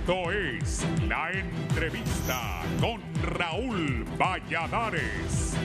Esto es La Entrevista con Raúl Valladares.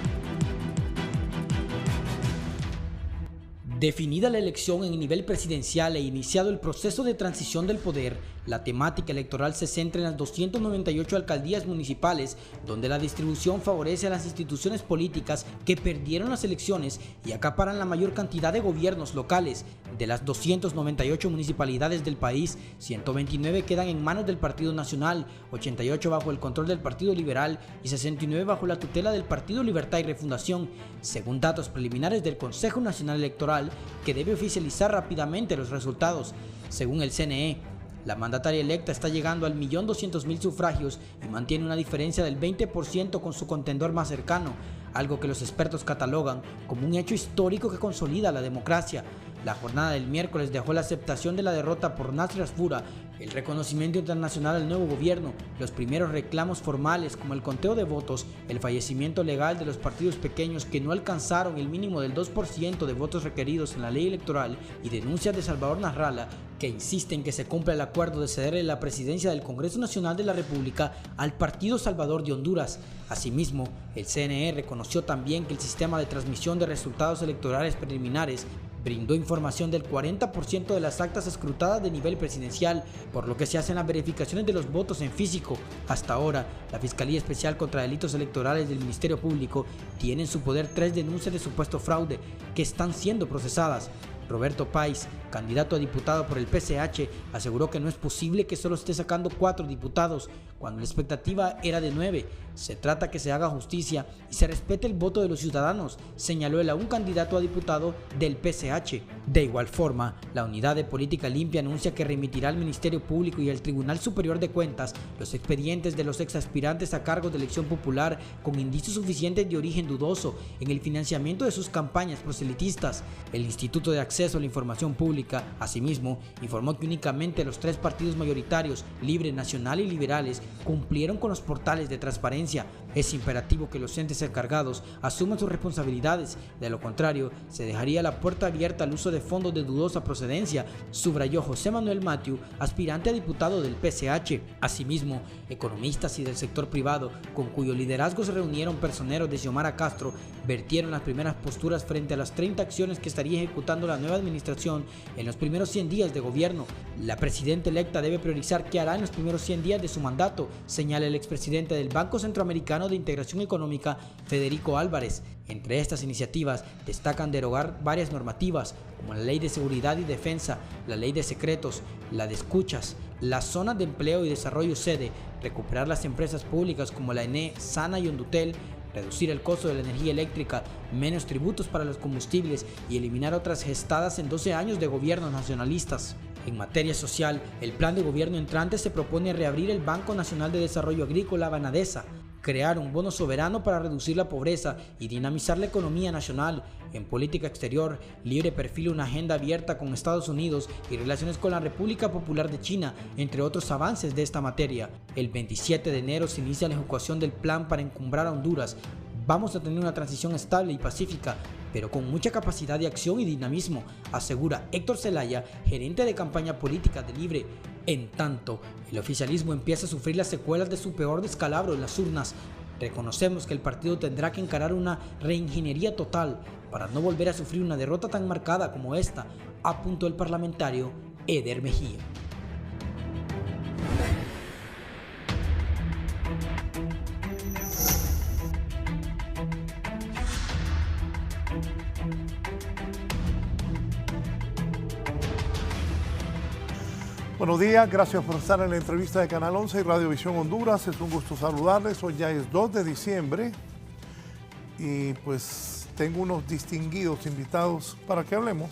Definida la elección en nivel presidencial e iniciado el proceso de transición del poder, la temática electoral se centra en las 298 alcaldías municipales, donde la distribución favorece a las instituciones políticas que perdieron las elecciones y acaparan la mayor cantidad de gobiernos locales. De las 298 municipalidades del país, 129 quedan en manos del Partido Nacional, 88 bajo el control del Partido Liberal y 69 bajo la tutela del Partido Libertad y Refundación, según datos preliminares del Consejo Nacional Electoral, que debe oficializar rápidamente los resultados. Según el CNE, la mandataria electa está llegando al 1.200.000 sufragios y mantiene una diferencia del 20% con su contendor más cercano, algo que los expertos catalogan como un hecho histórico que consolida la democracia. La jornada del miércoles dejó la aceptación de la derrota por Nasri Asfura, el reconocimiento internacional al nuevo gobierno, los primeros reclamos formales como el conteo de votos, el fallecimiento legal de los partidos pequeños que no alcanzaron el mínimo del 2% de votos requeridos en la ley electoral y denuncias de Salvador Nasralla, que insiste en que se cumpla el acuerdo de cederle la presidencia del Congreso Nacional de la República al Partido Salvador de Honduras. Asimismo, el CNE reconoció también que el sistema de transmisión de resultados electorales preliminares brindó información del 40% de las actas escrutadas de nivel presidencial, por lo que se hacen las verificaciones de los votos en físico. Hasta ahora, la Fiscalía Especial contra Delitos Electorales del Ministerio Público tiene en su poder 3 denuncias de supuesto fraude que están siendo procesadas. Roberto Páez, candidato a diputado por el PCH, aseguró que no es posible que solo esté sacando 4 diputados, cuando la expectativa era de 9. Se trata que se haga justicia y se respete el voto de los ciudadanos, señaló el aún candidato a diputado del PCH. De igual forma, la Unidad de Política Limpia anuncia que remitirá al Ministerio Público y al Tribunal Superior de Cuentas los expedientes de los exaspirantes a cargos de elección popular con indicios suficientes de origen dudoso en el financiamiento de sus campañas proselitistas. El Instituto de Acceso a la Información Pública, asimismo, informó que únicamente los 3 partidos mayoritarios, Libre, Nacional y Liberales, cumplieron con los portales de transparencia. Es imperativo que los entes encargados asuman sus responsabilidades, de lo contrario, se dejaría la puerta abierta al uso de fondos de dudosa procedencia, subrayó José Manuel Mathieu, aspirante a diputado del PCH. Asimismo, economistas y del sector privado, con cuyo liderazgo se reunieron personeros de Xiomara Castro, vertieron las primeras posturas frente a las 30 acciones que estaría ejecutando la nueva administración en los primeros 100 días de gobierno. La presidenta electa debe priorizar qué hará en los primeros 100 días de su mandato, señala el expresidente del Banco Centroamericano de Integración Económica, Federico Álvarez. Entre estas iniciativas destacan derogar varias normativas, como la Ley de Seguridad y Defensa, la Ley de Secretos, la de Escuchas, las zonas de empleo y desarrollo sede, recuperar las empresas públicas como la ENE, Sana y Hondutel, reducir el costo de la energía eléctrica, menos tributos para los combustibles y eliminar otras gestadas en 12 años de gobiernos nacionalistas. En materia social, el plan de gobierno entrante se propone reabrir el Banco Nacional de Desarrollo Agrícola Banadesa, crear un bono soberano para reducir la pobreza y dinamizar la economía nacional. En política exterior, Libre perfila una agenda abierta con Estados Unidos y relaciones con la República Popular de China, entre otros avances de esta materia. El 27 de enero se inicia la ejecución del plan para encumbrar a Honduras. Vamos a tener una transición estable y pacífica, pero con mucha capacidad de acción y dinamismo, asegura Héctor Zelaya, gerente de campaña política de Libre. En tanto, el oficialismo empieza a sufrir las secuelas de su peor descalabro en las urnas. Reconocemos que el partido tendrá que encarar una reingeniería total para no volver a sufrir una derrota tan marcada como esta, apuntó el parlamentario Eder Mejía. Buenos días, gracias por estar en la entrevista de Canal 11 y Radio Visión Honduras. Es un gusto saludarles. Hoy ya es 2 de diciembre y pues tengo unos distinguidos invitados para que hablemos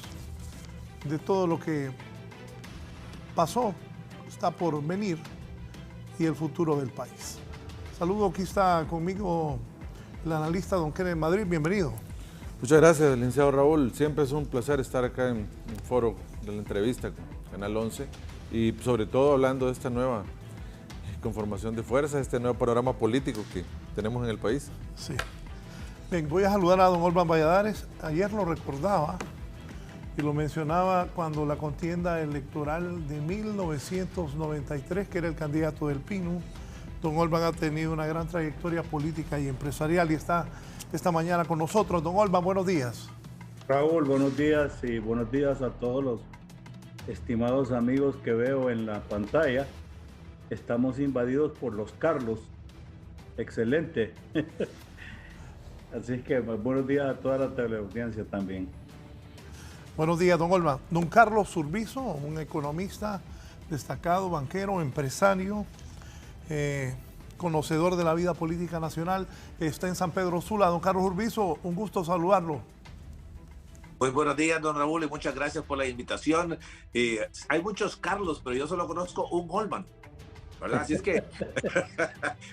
de todo lo que pasó, está por venir y el futuro del país. Saludo, aquí está conmigo el analista don Kenneth Madrid, bienvenido. Muchas gracias, licenciado Raúl. Siempre es un placer estar acá en el foro de la entrevista con Canal 11 y sobre todo hablando de esta nueva conformación de fuerzas, este nuevo panorama político que tenemos en el país. Sí. Bien, voy a saludar a don Olvan Valladares. Ayer lo recordaba y lo mencionaba cuando la contienda electoral de 1993, que era el candidato del PINU. Don Olban ha tenido una gran trayectoria política y empresarial y está esta mañana con nosotros. Don Olban, buenos días. Raúl, buenos días y buenos días a todos los estimados amigos que veo en la pantalla. Estamos invadidos por los Carlos. Excelente. Así que buenos días a toda la teleaudiencia también. Buenos días, don Olban. Don Carlos Surbizo, un economista destacado, banquero, empresario, conocedor de la vida política nacional, está en San Pedro Sula. Don Carlos Surbizo, un gusto saludarlo. Pues buenos días, don Raúl, y muchas gracias por la invitación. Hay muchos Carlos, pero yo solo conozco un Olban, ¿verdad? Así es que,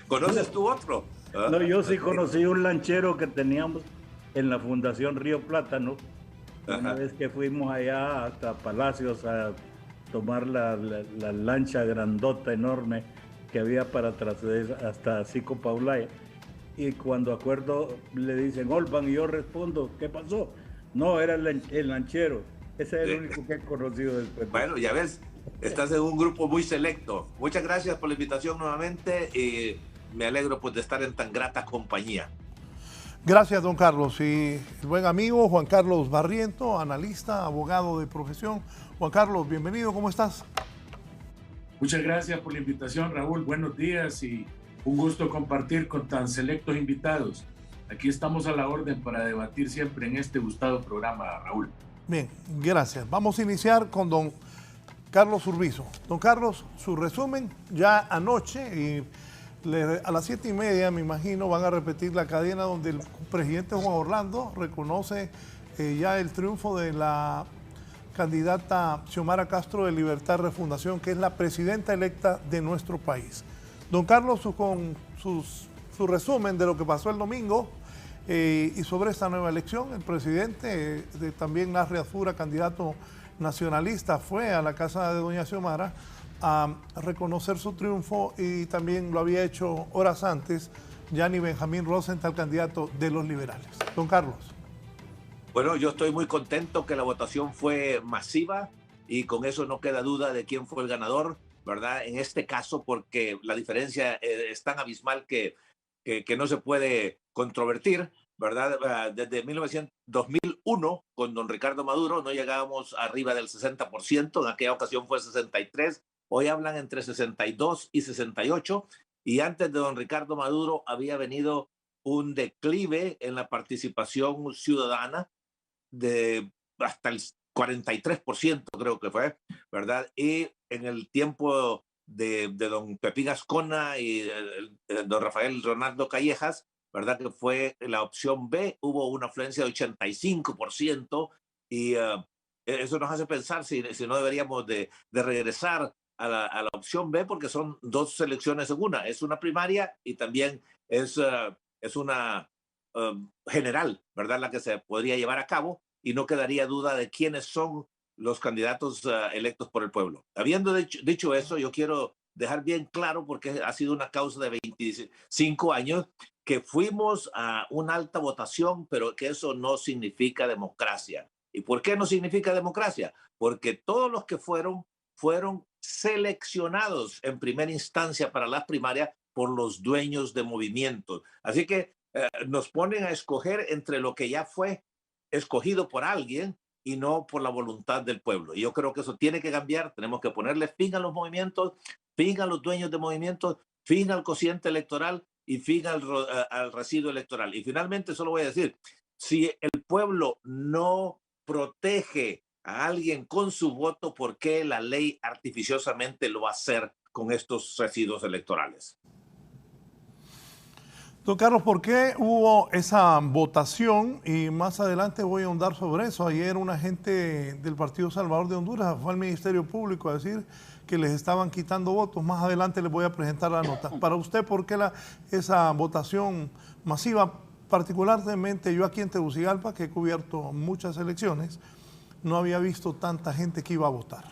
¿conoces tú otro? ¿Ah? No, yo sí conocí un lanchero que teníamos en la Fundación Río Plátano. Una vez que fuimos allá hasta Palacios a tomar la lancha grandota, enorme, que había para trasladar hasta Cico Paulaya. Y cuando acuerdo le dicen Olban y yo respondo, ¿qué pasó? No, era el lanchero. Ese es el único que he conocido después. Bueno, ya ves, estás en un grupo muy selecto. Muchas gracias por la invitación nuevamente y me alegro pues de estar en tan grata compañía. Gracias, don Carlos. Y el buen amigo Juan Carlos Barriento, analista, abogado de profesión. Juan Carlos, bienvenido, ¿cómo estás? Muchas gracias por la invitación, Raúl. Buenos días y un gusto compartir con tan selectos invitados. Aquí estamos a la orden para debatir siempre en este gustado programa, Raúl. Bien, gracias. Vamos a iniciar con don Carlos Surbizo. Don Carlos, su resumen ya anoche y a las 7:30, me imagino, van a repetir la cadena donde el presidente Juan Orlando reconoce ya el triunfo de la candidata Xiomara Castro de Libertad Refundación, que es la presidenta electa de nuestro país. Don Carlos, su resumen de lo que pasó el domingo y sobre esta nueva elección. El presidente, también Narri Azura, candidato nacionalista, fue a la casa de doña Xiomara a reconocer su triunfo y también lo había hecho horas antes Gianni Benjamín Rosenthal, candidato de los liberales. Don Carlos. Bueno, yo estoy muy contento que la votación fue masiva y con eso no queda duda de quién fue el ganador, ¿verdad? En este caso, porque la diferencia es tan abismal que no se puede controvertir, ¿verdad? Desde 2001, con don Ricardo Maduro, no llegábamos arriba del 60%, en aquella ocasión fue 63%, hoy hablan entre 62 y 68%, y antes de don Ricardo Maduro había venido un declive en la participación ciudadana de hasta el 43%, creo que fue, ¿verdad? Y en el tiempo de don Pepín Ascona y don Rafael Ronaldo Callejas, ¿verdad? Que fue la opción B, hubo una afluencia de 85% y eso nos hace pensar si no deberíamos de regresar a la opción B, porque son dos elecciones en una. Es una primaria y también es una general, ¿verdad? La que se podría llevar a cabo y no quedaría duda de quiénes son los candidatos electos por el pueblo. Habiendo dicho eso, yo quiero dejar bien claro, porque ha sido una causa de 25 años, que fuimos a una alta votación, pero que eso no significa democracia. ¿Y por qué no significa democracia? Porque todos los que fueron seleccionados en primera instancia para las primarias por los dueños de movimientos. Así que nos ponen a escoger entre lo que ya fue escogido por alguien y no por la voluntad del pueblo. Y yo creo que eso tiene que cambiar. Tenemos que ponerle fin a los movimientos, fin a los dueños de movimientos, fin al cociente electoral y fin al residuo electoral. Y finalmente solo voy a decir, si el pueblo no protege a alguien con su voto, ¿por qué la ley artificiosamente lo va a hacer con estos residuos electorales? Don Carlos, ¿por qué hubo esa votación? Y más adelante voy a ahondar sobre eso. Ayer un agente del Partido Salvador de Honduras fue al Ministerio Público a decir que les estaban quitando votos. Más adelante les voy a presentar la nota. Para usted, ¿por qué esa votación masiva? Particularmente yo aquí en Tegucigalpa, que he cubierto muchas elecciones, no había visto tanta gente que iba a votar.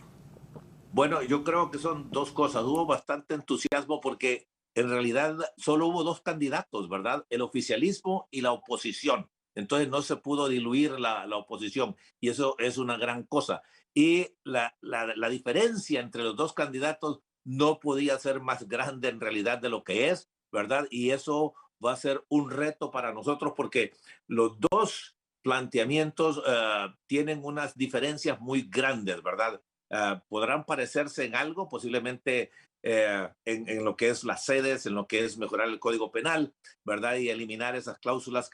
Bueno, yo creo que son dos cosas. Hubo bastante entusiasmo porque en realidad solo hubo dos candidatos, ¿verdad? El oficialismo y la oposición. entonces no se pudo diluir la oposición y eso es una gran cosa. Y la diferencia entre los dos candidatos no podía ser más grande en realidad de lo que es, ¿verdad? Y eso va a ser un reto para nosotros porque los dos planteamientos tienen unas diferencias muy grandes, ¿verdad? Podrán parecerse en algo, posiblemente en lo que es las sedes, en lo que es mejorar el Código Penal, ¿verdad? Y eliminar esas cláusulas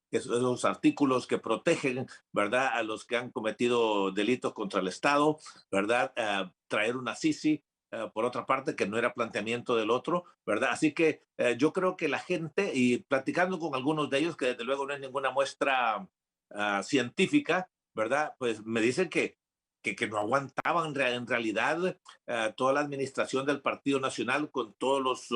esos artículos que protegen, ¿verdad? A los que han cometido delitos contra el Estado, ¿verdad? Traer una CICI, por otra parte, que no era planteamiento del otro, ¿verdad? Así que yo creo que la gente, y platicando con algunos de ellos, que desde luego no es ninguna muestra científica, ¿verdad? Pues me dicen que no aguantaban en realidad toda la administración del Partido Nacional con todos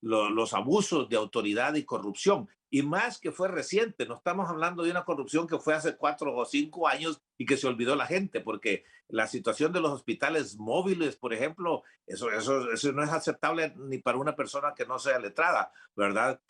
los abusos de autoridad y corrupción. Y más que fue reciente, no estamos hablando de una corrupción que fue hace 4 o 5 años y que se olvidó la gente, porque la situación de los hospitales móviles, por ejemplo, eso no es aceptable ni para una persona que no sea letrada, ¿verdad?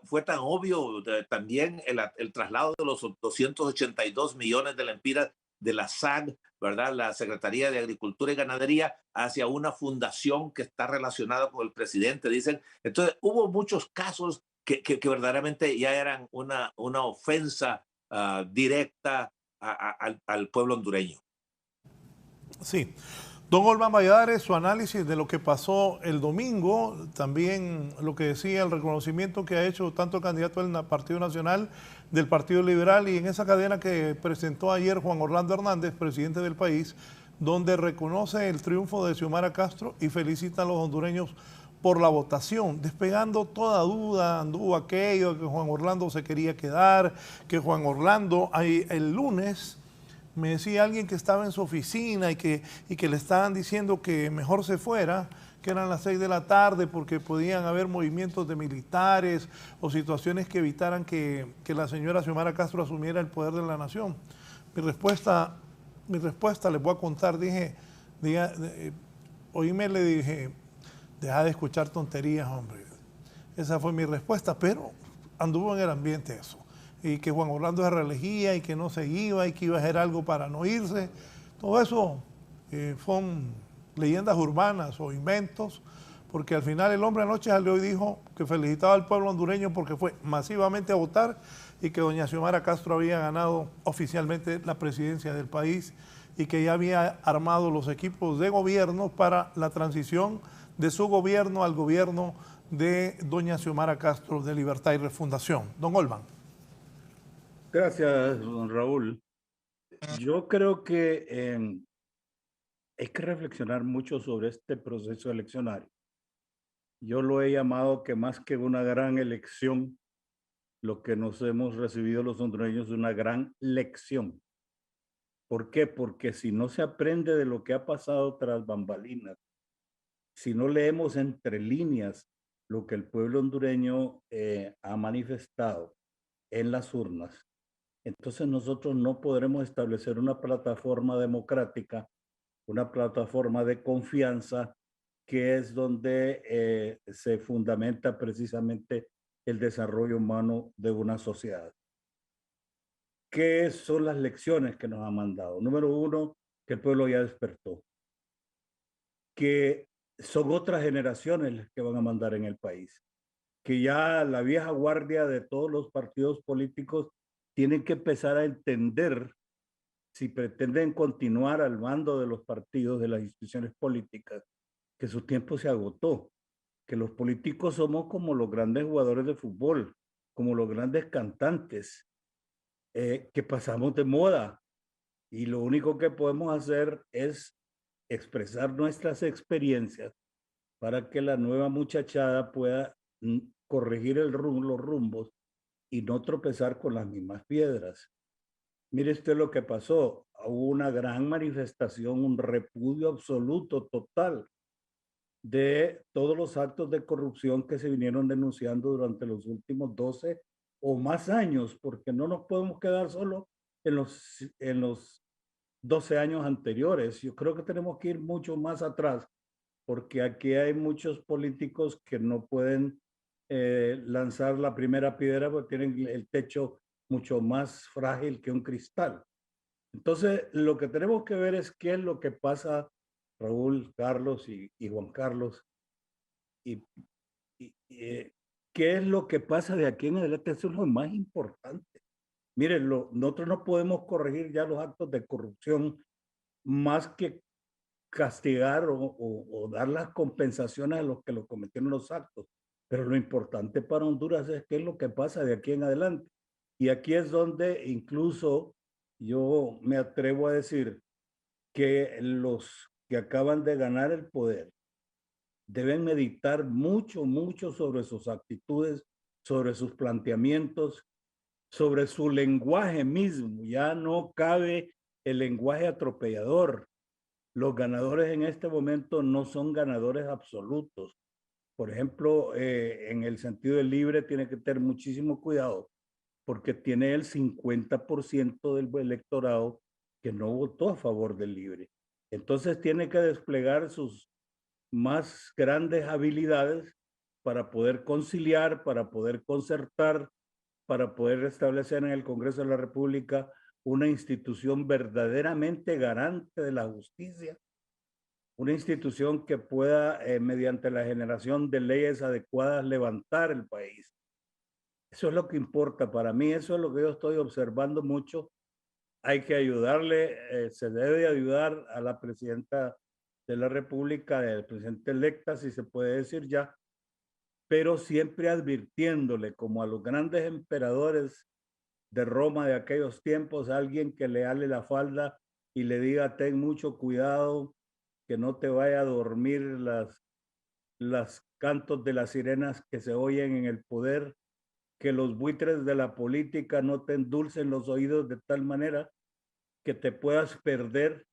Fue tan obvio también el traslado de los 282 millones de lempiras de la SAG, ¿verdad? La Secretaría de Agricultura y Ganadería, hacia una fundación que está relacionada con el presidente, dicen. Entonces, hubo muchos casos que verdaderamente ya eran una ofensa directa al pueblo hondureño. Sí. Don Olman Valladares, su análisis de lo que pasó el domingo, también lo que decía, el reconocimiento que ha hecho tanto el candidato del Partido Nacional, del Partido Liberal, y en esa cadena que presentó ayer Juan Orlando Hernández, presidente del país, donde reconoce el triunfo de Xiomara Castro y felicita a los hondureños por la votación, despegando toda duda. Anduvo aquello que Juan Orlando se quería quedar, que Juan Orlando el lunes me decía alguien que estaba en su oficina y que le estaban diciendo que mejor se fuera, que eran las 6 de la tarde porque podían haber movimientos de militares o situaciones que evitaran que la señora Xiomara Castro asumiera el poder de la nación. Mi respuesta les voy a contar, oíme, le dije, deja de escuchar tonterías, hombre. Esa fue mi respuesta, pero anduvo en el ambiente eso. Y que Juan Orlando se reelegía y que no se iba y que iba a hacer algo para no irse. Todo eso son leyendas urbanas o inventos, porque al final el hombre anoche salió y dijo que felicitaba al pueblo hondureño porque fue masivamente a votar y que doña Xiomara Castro había ganado oficialmente la presidencia del país y que ya había armado los equipos de gobierno para la transición de su gobierno al gobierno de doña Xiomara Castro de Libertad y Refundación. Don Olman. Gracias, don Raúl. Yo creo que hay que reflexionar mucho sobre este proceso eleccionario. Yo lo he llamado que más que una gran elección, lo que nos hemos recibido los hondureños es una gran lección. ¿Por qué? Porque si no se aprende de lo que ha pasado tras bambalinas, si no leemos entre líneas lo que el pueblo hondureño ha manifestado en las urnas, entonces nosotros no podremos establecer una plataforma democrática, una plataforma de confianza, que es donde se fundamenta precisamente el desarrollo humano de una sociedad. ¿Qué son las lecciones que nos han mandado? Número uno, que el pueblo ya despertó, que son otras generaciones las que van a mandar en el país, que ya la vieja guardia de todos los partidos políticos tienen que empezar a entender, si pretenden continuar al mando de los partidos, de las instituciones políticas, que su tiempo se agotó, que los políticos somos como los grandes jugadores de fútbol, como los grandes cantantes, que pasamos de moda y lo único que podemos hacer es expresar nuestras experiencias para que la nueva muchachada pueda corregir los rumbos y no tropezar con las mismas piedras. Mire usted lo que pasó. Hubo una gran manifestación, un repudio absoluto, total, de todos los actos de corrupción que se vinieron denunciando durante los últimos 12 o más años, porque no nos podemos quedar solo en los 12 años anteriores. Yo creo que tenemos que ir mucho más atrás, porque aquí hay muchos políticos que no pueden lanzar la primera piedra porque tienen el techo mucho más frágil que un cristal. Entonces, lo que tenemos que ver es qué es lo que pasa, Raúl, Carlos y Juan Carlos, y, qué es lo que pasa de aquí en adelante. Eso es lo más importante. Miren, nosotros no podemos corregir ya los actos de corrupción más que castigar o dar las compensaciones a los que lo cometieron los actos. Pero lo importante para Honduras es qué es lo que pasa de aquí en adelante. Y aquí es donde incluso yo me atrevo a decir que los que acaban de ganar el poder deben meditar mucho, mucho sobre sus actitudes, sobre sus planteamientos, sobre su lenguaje mismo. Ya no cabe el lenguaje atropellador. Los ganadores en este momento no son ganadores absolutos. Por ejemplo, en el sentido del libre tiene que tener muchísimo cuidado porque tiene el 50% del electorado que no votó a favor del libre. Entonces tiene que desplegar sus más grandes habilidades para poder conciliar, para poder concertar, para poder establecer en el Congreso de la República una institución verdaderamente garante de la justicia, una institución que pueda, mediante la generación de leyes adecuadas, levantar el país. Eso es lo que importa para mí, eso es lo que yo estoy observando mucho. Hay que ayudarle, se debe ayudar a la presidenta de la República, el presidente electa, si se puede decir ya, pero siempre advirtiéndole, como a los grandes emperadores de Roma de aquellos tiempos, a alguien que le ale la falda y le diga, ten mucho cuidado, que no te vaya a dormir las cantos de las sirenas que se oyen en el poder, que los buitres de la política no te endulcen los oídos de tal manera que te puedas perder,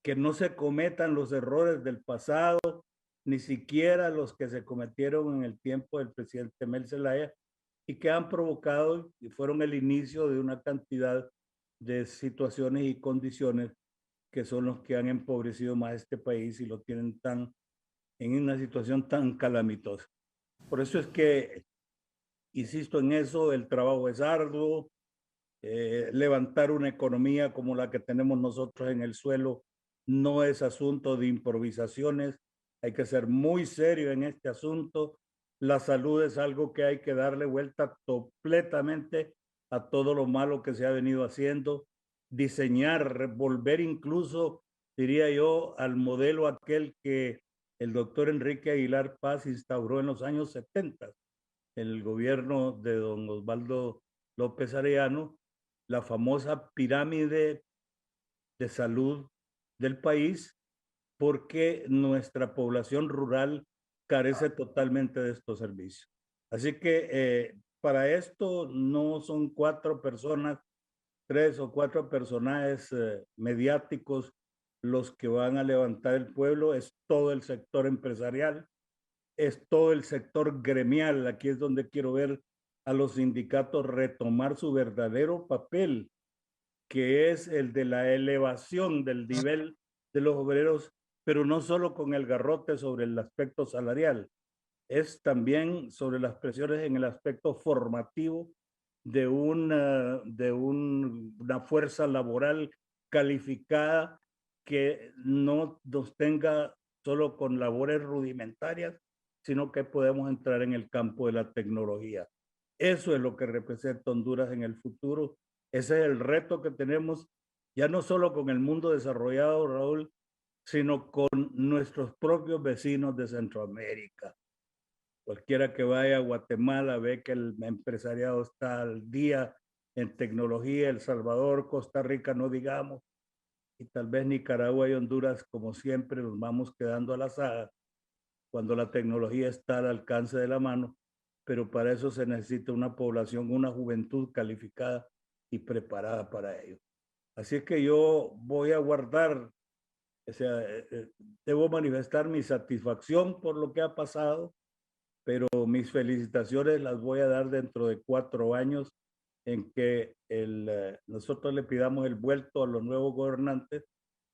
que no se cometan los errores del pasado, ni siquiera los que se cometieron en el tiempo del presidente Mel Zelaya y que han provocado y fueron el inicio de una cantidad de situaciones y condiciones que son los que han empobrecido más este país y lo tienen en una situación tan calamitosa. Por eso es que, insisto en eso, el trabajo es arduo, levantar una economía como la que tenemos nosotros en el suelo no es asunto de improvisaciones, hay que ser muy serio en este asunto. La salud es algo que hay que darle vuelta completamente a todo lo malo que se ha venido haciendo, diseñar, volver incluso, diría yo, al modelo aquel que el doctor Enrique Aguilar Paz instauró en los años 70, el gobierno de don Osvaldo López Arellano, la famosa pirámide de salud del país, porque nuestra población rural carece totalmente de estos servicios. Así que para esto no son 4 personas, 3 o 4 personajes mediáticos los que van a levantar el pueblo, es todo el sector empresarial, es todo el sector gremial. Aquí es donde quiero ver a los sindicatos retomar su verdadero papel, que es el de la elevación del nivel de los obreros, pero no solo con el garrote sobre el aspecto salarial, es también sobre las presiones en el aspecto formativo de una fuerza laboral calificada que no nos tenga solo con labores rudimentarias, sino que podemos entrar en el campo de la tecnología. Eso es lo que representa Honduras en el futuro. Ese es el reto que tenemos, ya no solo con el mundo desarrollado, Raúl, sino con nuestros propios vecinos de Centroamérica. Cualquiera que vaya a Guatemala ve que el empresariado está al día en tecnología, El Salvador, Costa Rica, no digamos, y tal vez Nicaragua y Honduras, como siempre, nos vamos quedando a la saga cuando la tecnología está al alcance de la mano, pero para eso se necesita una población, una juventud calificada y preparada para ello. Así que yo voy a guardar, o sea, debo manifestar mi satisfacción por lo que ha pasado, pero mis felicitaciones las voy a dar dentro de 4 años en que nosotros le pidamos el vuelto a los nuevos gobernantes,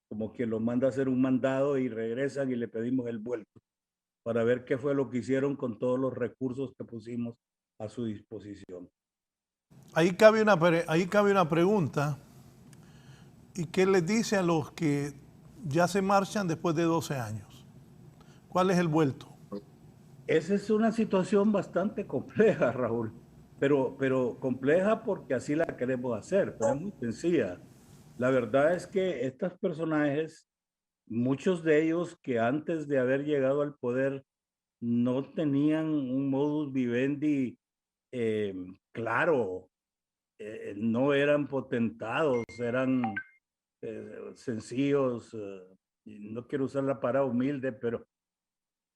como quien los manda a hacer un mandado y regresan y le pedimos el vuelto para ver qué fue lo que hicieron con todos los recursos que pusimos a su disposición. Ahí cabe una pregunta. ¿Y qué les dice a los que ya se marchan después de 12 años? ¿Cuál es el vuelto? Esa es una situación bastante compleja, Raúl, pero compleja porque así la queremos hacer, pero es muy sencilla. La verdad es que estos personajes, muchos de ellos que antes de haber llegado al poder no tenían un modus vivendi eh, claro, no eran potentados, eran sencillos, no quiero usar la palabra humilde, pero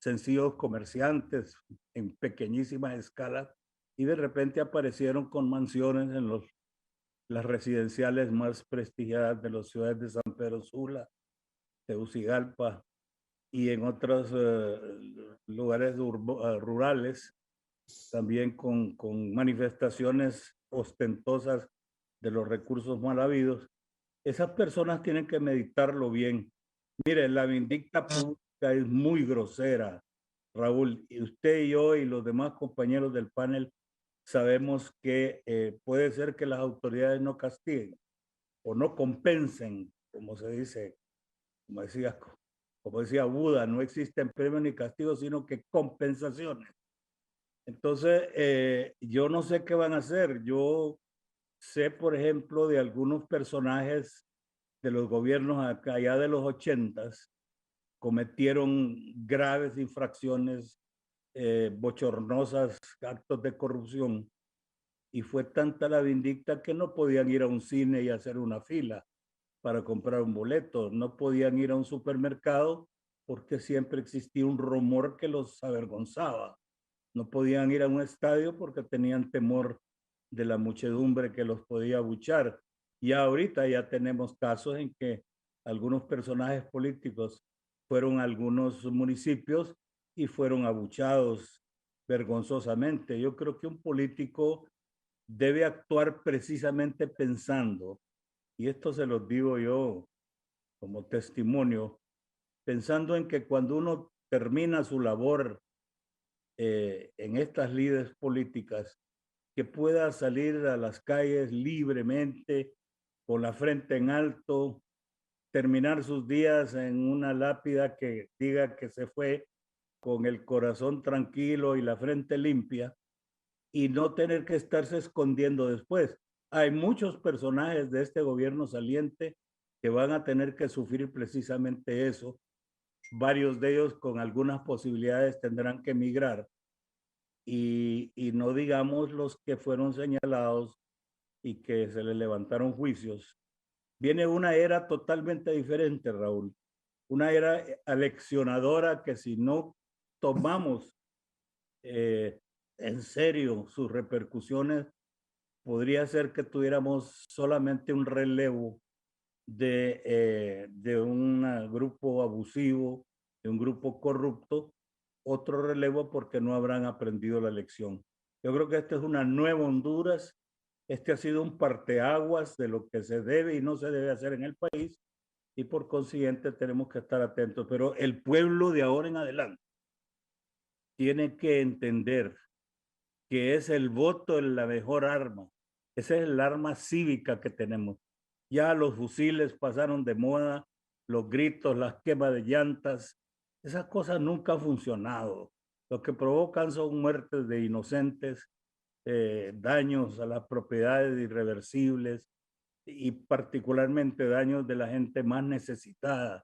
sencillos comerciantes en pequeñísimas escalas y de repente aparecieron con mansiones en las residenciales más prestigiadas de las ciudades de San Pedro Sula, Tegucigalpa y en otros lugares rurales, también con manifestaciones ostentosas de los recursos mal habidos. Esas personas tienen que meditarlo bien. Mire, la vindicta pública es muy grosera, Raúl, y usted y yo y los demás compañeros del panel sabemos que puede ser que las autoridades no castiguen o no compensen, como se dice, como decía Buda, no existen premios ni castigos, sino que compensaciones. Entonces, yo no sé qué van a hacer. Yo sé, por ejemplo, de algunos personajes de los gobiernos allá de los 80s cometieron graves infracciones, bochornosas, actos de corrupción, y fue tanta la vindicta que no podían ir a un cine y hacer una fila para comprar un boleto, no podían ir a un supermercado porque siempre existía un rumor que los avergonzaba, no podían ir a un estadio porque tenían temor de la muchedumbre que los podía abuchar. Y ahorita ya tenemos casos en que algunos personajes políticos fueron a algunos municipios y fueron abuchados vergonzosamente. Yo creo que un político debe actuar precisamente pensando, y esto se los digo yo como testimonio, pensando en que cuando uno termina su labor en estas lides políticas, que pueda salir a las calles libremente, con la frente en alto, terminar sus días en una lápida que diga que se fue con el corazón tranquilo y la frente limpia y no tener que estarse escondiendo después. Hay muchos personajes de este gobierno saliente que van a tener que sufrir precisamente eso. Varios de ellos con algunas posibilidades tendrán que emigrar y no digamos los que fueron señalados y que se les levantaron juicios. Viene una era totalmente diferente, Raúl. Una era aleccionadora que si no tomamos en serio sus repercusiones, podría ser que tuviéramos solamente un relevo de un grupo abusivo, de un grupo corrupto, otro relevo porque no habrán aprendido la lección. Yo creo que esta es una nueva Honduras. Este ha sido un parteaguas de lo que se debe y no se debe hacer en el país y por consiguiente tenemos que estar atentos. Pero el pueblo de ahora en adelante tiene que entender que es el voto la mejor arma. Esa es el arma cívica que tenemos. Ya los fusiles pasaron de moda, los gritos, las quemas de llantas, esas cosas nunca han funcionado. Lo que provocan son muertes de inocentes, daños a las propiedades irreversibles y particularmente daños de la gente más necesitada.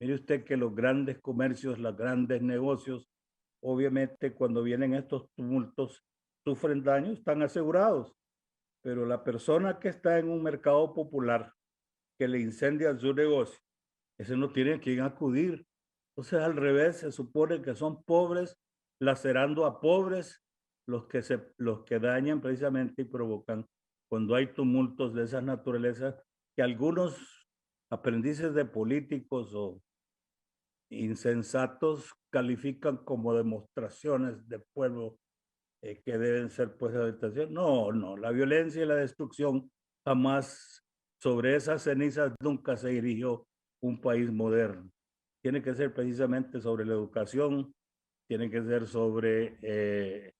Mire usted que los grandes comercios, los grandes negocios, obviamente cuando vienen estos tumultos, sufren daños, están asegurados, pero la persona que está en un mercado popular que le incendia su negocio, ese no tiene a quien acudir. Entonces, al revés, se supone que son pobres, lacerando a pobres los que dañan precisamente y provocan cuando hay tumultos de esas naturalezas que algunos aprendices de políticos o insensatos califican como demostraciones de pueblo que deben ser puestas de atención. No, no, la violencia y la destrucción jamás, sobre esas cenizas nunca se dirigió un país moderno. Tiene que ser precisamente sobre la educación, tiene que ser sobre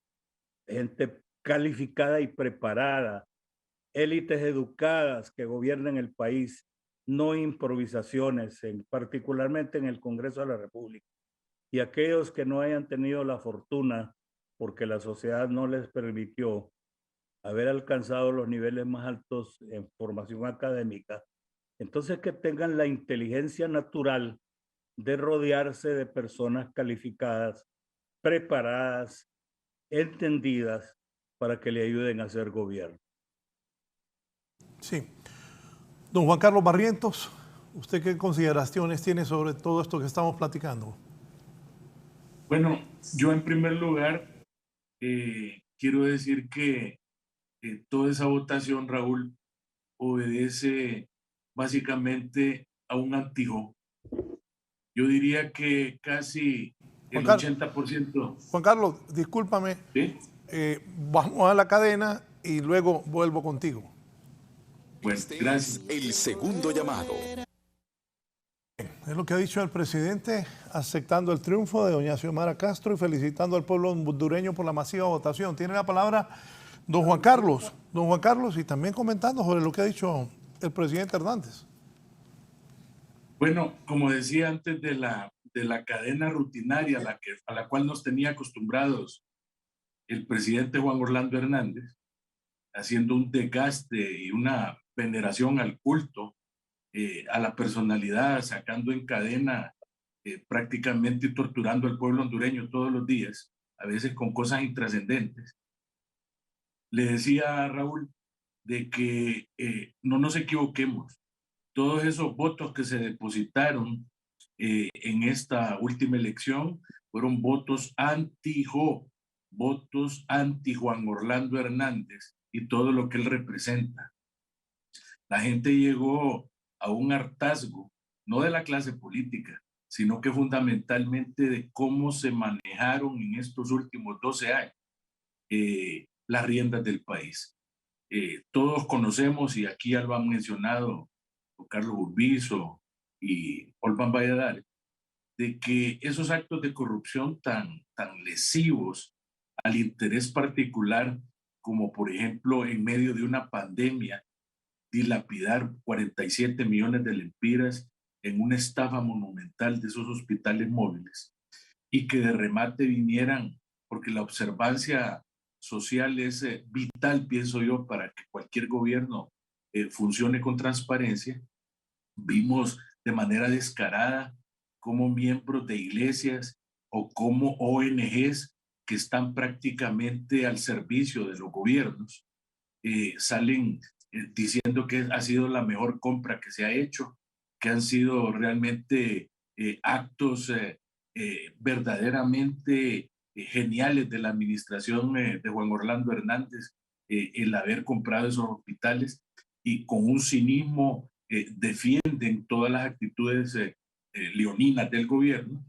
gente calificada y preparada, élites educadas que gobiernen el país, no improvisaciones, particularmente en el Congreso de la República. Y aquellos que no hayan tenido la fortuna, porque la sociedad no les permitió haber alcanzado los niveles más altos en formación académica, entonces que tengan la inteligencia natural de rodearse de personas calificadas, preparadas, entendidas, para que le ayuden a hacer gobierno. Sí. Don Juan Carlos Barrientos, ¿usted qué consideraciones tiene sobre todo esto que estamos platicando? Bueno, yo en primer lugar quiero decir que toda esa votación, Raúl, obedece básicamente a un antijo. Yo diría que casi el 80%. Juan Carlos, discúlpame. ¿Sí? Vamos a la cadena y luego vuelvo contigo. Pues gracias. El segundo llamado. Es lo que ha dicho el presidente, aceptando el triunfo de doña Xiomara Castro y felicitando al pueblo hondureño por la masiva votación. Tiene la palabra don Juan Carlos. Don Juan Carlos, y también comentando sobre lo que ha dicho el presidente Hernández. Bueno, como decía antes de la cadena rutinaria a la cual nos tenía acostumbrados el presidente Juan Orlando Hernández, haciendo un desgaste y una veneración al culto, a la personalidad, sacando en cadena prácticamente y torturando al pueblo hondureño todos los días, a veces con cosas intrascendentes. Le decía a Raúl de que no nos equivoquemos. Todos esos votos que se depositaron en esta última elección fueron votos votos anti Juan Orlando Hernández y todo lo que él representa. La gente llegó a un hartazgo, no de la clase política, sino que fundamentalmente de cómo se manejaron en estos últimos 12 años las riendas del país. Todos conocemos, y aquí ya lo han mencionado Carlos Urbizo y Olvan Valladares, de que esos actos de corrupción tan lesivos al interés particular, como por ejemplo en medio de una pandemia, dilapidar 47 millones de lempiras en una estafa monumental de esos hospitales móviles, y que de remate vinieran, porque la observancia social es vital, pienso yo, para que cualquier gobierno funcione con transparencia. Vimos de manera descarada cómo miembros de iglesias o como ONGs que están prácticamente al servicio de los gobiernos salen diciendo que ha sido la mejor compra que se ha hecho, que han sido realmente actos verdaderamente geniales de la administración de Juan Orlando Hernández, el haber comprado esos hospitales, y con un cinismo defienden todas las actitudes leoninas del gobierno.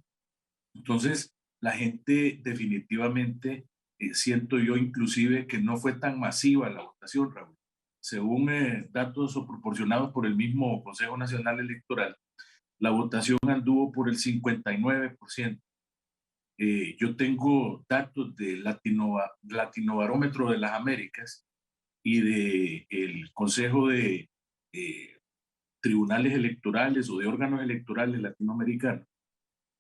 Entonces, la gente definitivamente, siento yo inclusive que no fue tan masiva la votación, Raúl. Según datos proporcionados por el mismo Consejo Nacional Electoral, la votación anduvo por el 59%. Yo tengo datos de Latinobarómetro de las Américas y del Consejo de Tribunales Electorales o de órganos electorales latinoamericanos,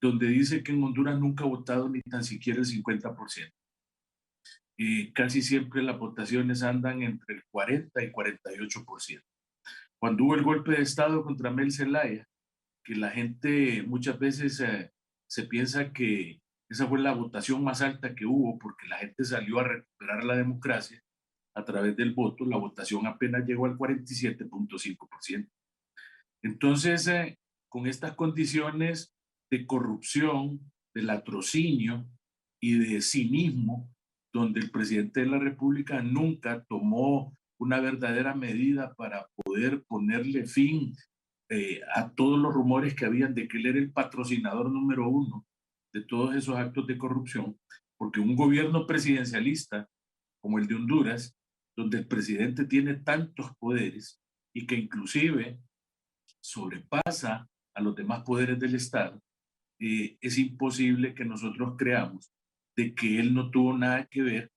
donde dice que en Honduras nunca ha votado ni tan siquiera el 50%. Casi siempre las votaciones andan entre el 40 y 48%. Cuando hubo el golpe de Estado contra Mel Zelaya, que la gente muchas veces se piensa que esa fue la votación más alta que hubo porque la gente salió a recuperar la democracia a través del voto, la votación apenas llegó al 47.5%. Entonces, con estas condiciones de corrupción, de latrocinio y de cinismo, donde el presidente de la República nunca tomó una verdadera medida para poder ponerle fin a todos los rumores que habían de que él era el patrocinador número uno de todos esos actos de corrupción, porque un gobierno presidencialista como el de Honduras, donde el presidente tiene tantos poderes y que inclusive sobrepasa a los demás poderes del Estado, es imposible que nosotros creamos de que él no tuvo nada que ver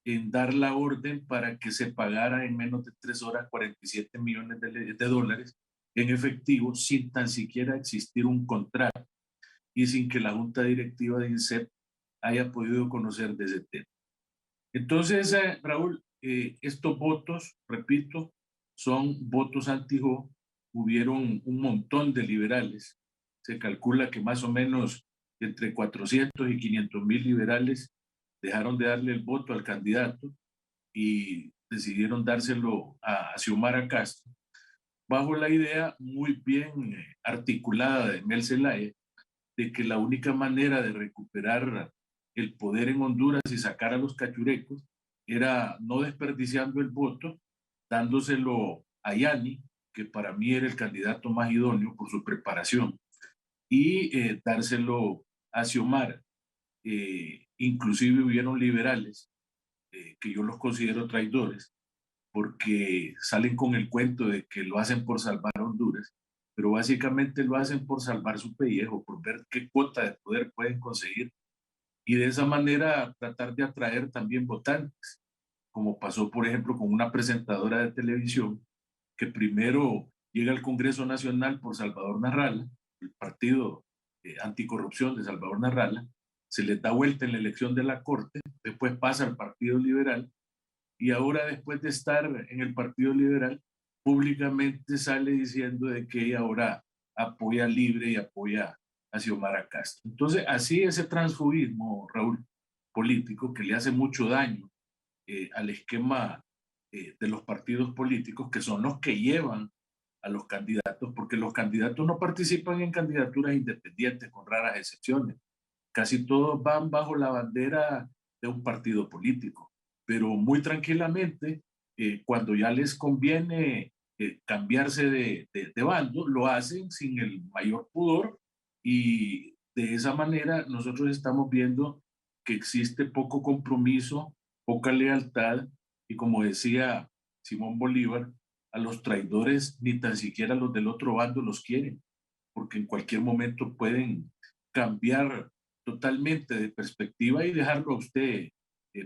en dar la orden para que se pagara en menos de 3 horas 47 millones de dólares en efectivo, sin tan siquiera existir un contrato y sin que la junta directiva de INSEP haya podido conocer de ese tema. Entonces, Raúl, estos votos, repito, son votos anti-Jo. Hubieron un montón de liberales. Se calcula que más o menos entre 400 y 500 mil liberales dejaron de darle el voto al candidato y decidieron dárselo a Xiomara Castro, bajo la idea muy bien articulada de Mel Zelaya, de que la única manera de recuperar el poder en Honduras y sacar a los cachurecos era no desperdiciando el voto, dándoselo a Yani, que para mí era el candidato más idóneo por su preparación, y dárselo a Xiomara. Inclusive hubieron liberales, que yo los considero traidores, porque salen con el cuento de que lo hacen por salvar a Honduras, pero básicamente lo hacen por salvar su pellejo, por ver qué cuota de poder pueden conseguir y de esa manera tratar de atraer también votantes, como pasó por ejemplo con una presentadora de televisión que primero llega al Congreso Nacional por Salvador Narrala, el partido anticorrupción de Salvador Narrala, se les da vuelta en la elección de la Corte, después pasa al Partido Liberal y ahora después de estar en el Partido Liberal, públicamente sale diciendo de que ella ahora apoya Libre y apoya a Xiomara Castro. Entonces, así ese transfugismo, Raúl, político, que le hace mucho daño al esquema de los partidos políticos, que son los que llevan a los candidatos, porque los candidatos no participan en candidaturas independientes, con raras excepciones. Casi todos van bajo la bandera de un partido político, pero muy tranquilamente, cuando ya les conviene cambiarse de bando, lo hacen sin el mayor pudor y de esa manera nosotros estamos viendo que existe poco compromiso, poca lealtad y como decía Simón Bolívar, a los traidores ni tan siquiera los del otro bando los quieren, porque en cualquier momento pueden cambiar totalmente de perspectiva y dejarlo a usted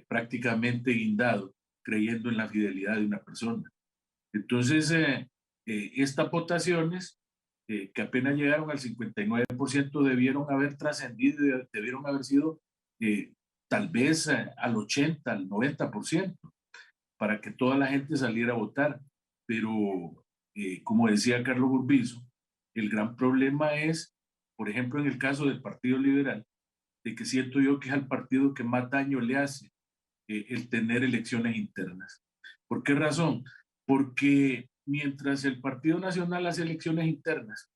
prácticamente guindado, creyendo en la fidelidad de una persona. Entonces, estas votaciones, que apenas llegaron al 59%, debieron haber trascendido, debieron haber sido tal vez al 80, al 90%, para que toda la gente saliera a votar. Pero, como decía Carlos Urbizo, el gran problema es, por ejemplo, en el caso del Partido Liberal, de que siento yo que es al partido que más daño le hace el tener elecciones internas. ¿Por qué razón? Porque mientras el Partido Nacional hace elecciones internas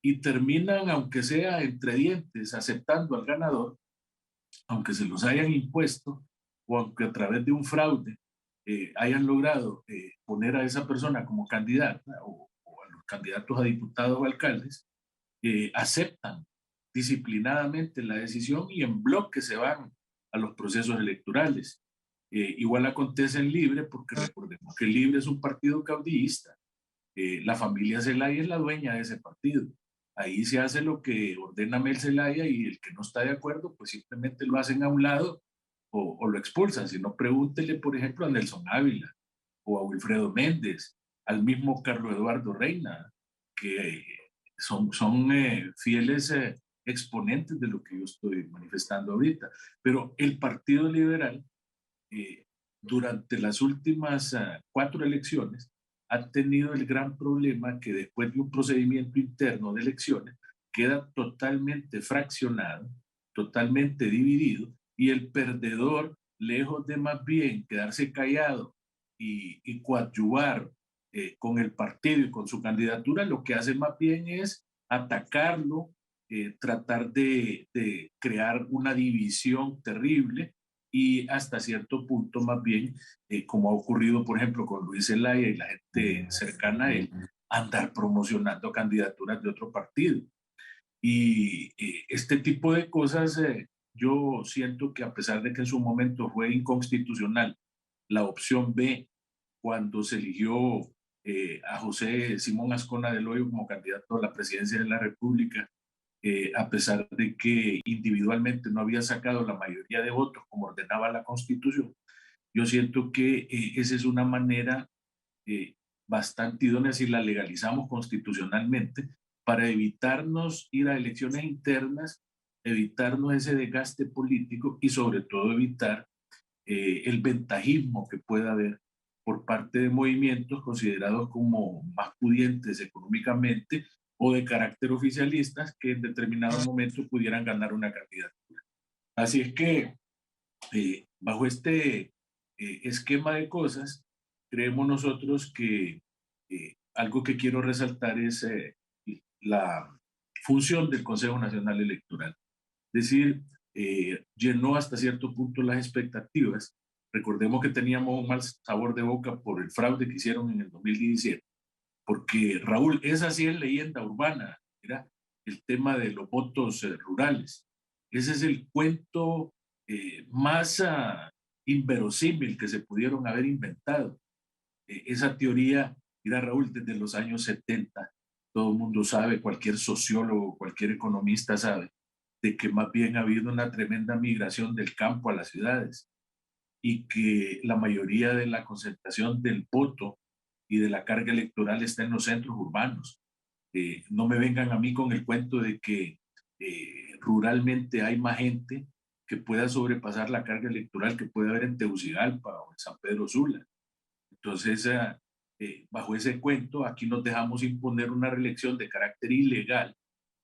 y terminan, aunque sea entre dientes, aceptando al ganador, aunque se los hayan impuesto o aunque a través de un fraude hayan logrado poner a esa persona como candidata o a los candidatos a diputados o alcaldes, aceptan disciplinadamente la decisión y en bloque se van a los procesos electorales. Igual acontece en Libre, porque recordemos que Libre es un partido caudillista. La familia Zelaya es la dueña de ese partido. Ahí se hace lo que ordena Mel Zelaya y el que no está de acuerdo, pues simplemente lo hacen a un lado o lo expulsan. Si no, pregúntele, por ejemplo, a Nelson Ávila o a Wilfredo Méndez, al mismo Carlos Eduardo Reina, que son fieles exponentes de lo que yo estoy manifestando ahorita. Pero el Partido Liberal, durante las últimas 4 elecciones, ha tenido el gran problema que después de un procedimiento interno de elecciones queda totalmente fraccionado, totalmente dividido, y el perdedor, lejos de más bien quedarse callado y coadyuvar con el partido y con su candidatura, lo que hace más bien es atacarlo, tratar de crear una división terrible y hasta cierto punto más bien, como ha ocurrido por ejemplo con Luis Zelaya y la gente cercana a él, andar promocionando candidaturas de otro partido. Y este tipo de cosas, yo siento que a pesar de que en su momento fue inconstitucional la opción B cuando se eligió a José Simón Ascona del Hoyo como candidato a la presidencia de la República, a pesar de que individualmente no había sacado la mayoría de votos como ordenaba la Constitución, yo siento que esa es una manera bastante idónea si la legalizamos constitucionalmente para evitarnos ir a elecciones internas, evitarnos ese desgaste político y sobre todo evitar el ventajismo que pueda haber por parte de movimientos considerados como más pudientes económicamente o de carácter oficialistas que en determinado momento pudieran ganar una candidatura. Así es que bajo este esquema de cosas, creemos nosotros que algo que quiero resaltar es la función del Consejo Nacional Electoral. Es decir, llenó hasta cierto punto las expectativas. Recordemos que teníamos un mal sabor de boca por el fraude que hicieron en el 2017, porque Raúl, esa sí es leyenda urbana, ¿verdad? El tema de los votos rurales. Ese es el cuento más inverosímil que se pudieron haber inventado. Esa teoría, mira Raúl, desde los años 70, todo el mundo sabe, cualquier sociólogo, cualquier economista sabe, de que más bien ha habido una tremenda migración del campo a las ciudades y que la mayoría de la concentración del voto y de la carga electoral está en los centros urbanos. No me vengan a mí con el cuento de que ruralmente hay más gente que pueda sobrepasar la carga electoral que puede haber en Tegucigalpa o en San Pedro Sula. Entonces, bajo ese cuento, aquí nos dejamos imponer una reelección de carácter ilegal,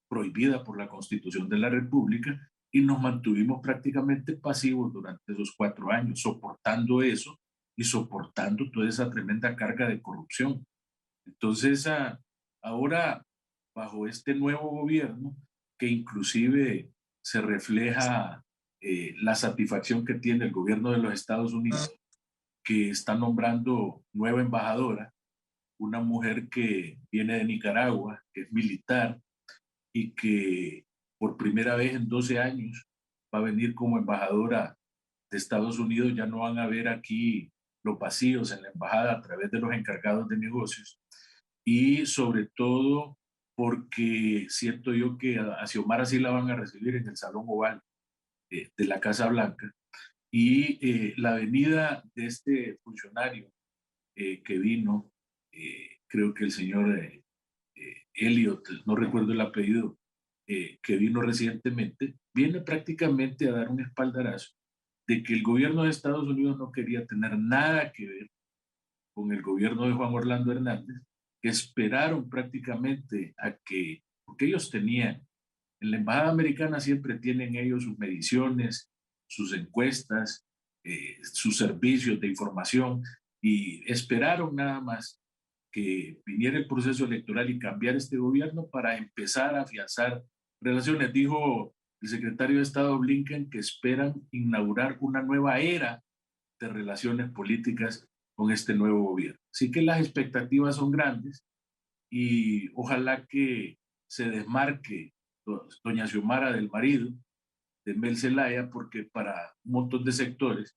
prohibida por la Constitución de la República, y nos mantuvimos prácticamente pasivos durante esos 4 años, soportando eso y soportando toda esa tremenda carga de corrupción. Entonces, ahora, bajo este nuevo gobierno, que inclusive se refleja la satisfacción que tiene el gobierno de los Estados Unidos, que está nombrando nueva embajadora, una mujer que viene de Nicaragua, que es militar y que por primera vez en 12 años va a venir como embajadora de Estados Unidos. Ya no van a ver aquí los vacíos en la embajada a través de los encargados de negocios. Y sobre todo porque siento yo que a Xiomara sí la van a recibir en el Salón Oval de la Casa Blanca. Y la venida de este funcionario que vino, creo que el señor Elliot, no recuerdo el apellido, que vino recientemente, viene prácticamente a dar un espaldarazo de que el gobierno de Estados Unidos no quería tener nada que ver con el gobierno de Juan Orlando Hernández, que esperaron prácticamente a que, porque ellos tenían, en la embajada americana siempre tienen ellos sus mediciones, sus encuestas, sus servicios de información, y esperaron nada más que viniera el proceso electoral y cambiar este gobierno para empezar a afianzar relaciones. Dijo el secretario de Estado Blinken que esperan inaugurar una nueva era de relaciones políticas con este nuevo gobierno. Así que las expectativas son grandes y ojalá que se desmarque doña Xiomara del marido de Mel Zelaya, porque para un montón de sectores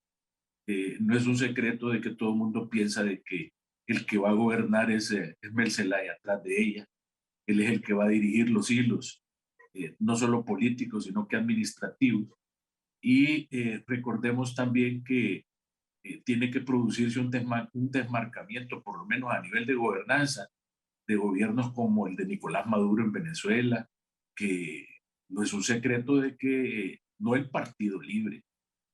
no es un secreto de que todo el mundo piensa de que el que va a gobernar es Mel Zelaya atrás de ella. Él es el que va a dirigir los hilos, no solo políticos, sino que administrativos. Y recordemos también que tiene que producirse un desmarcamiento, por lo menos a nivel de gobernanza, de gobiernos como el de Nicolás Maduro en Venezuela, que no es un secreto de que no el Partido Libre,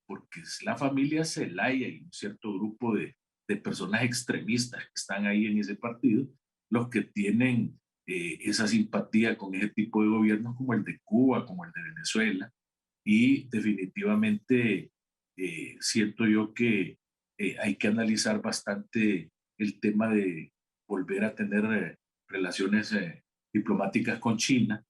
porque es la familia Zelaya y un cierto grupo de personas extremistas que están ahí en ese partido, los que tienen esa simpatía con ese tipo de gobiernos como el de Cuba, como el de Venezuela, y definitivamente siento yo que hay que analizar bastante el tema de volver a tener relaciones diplomáticas con China,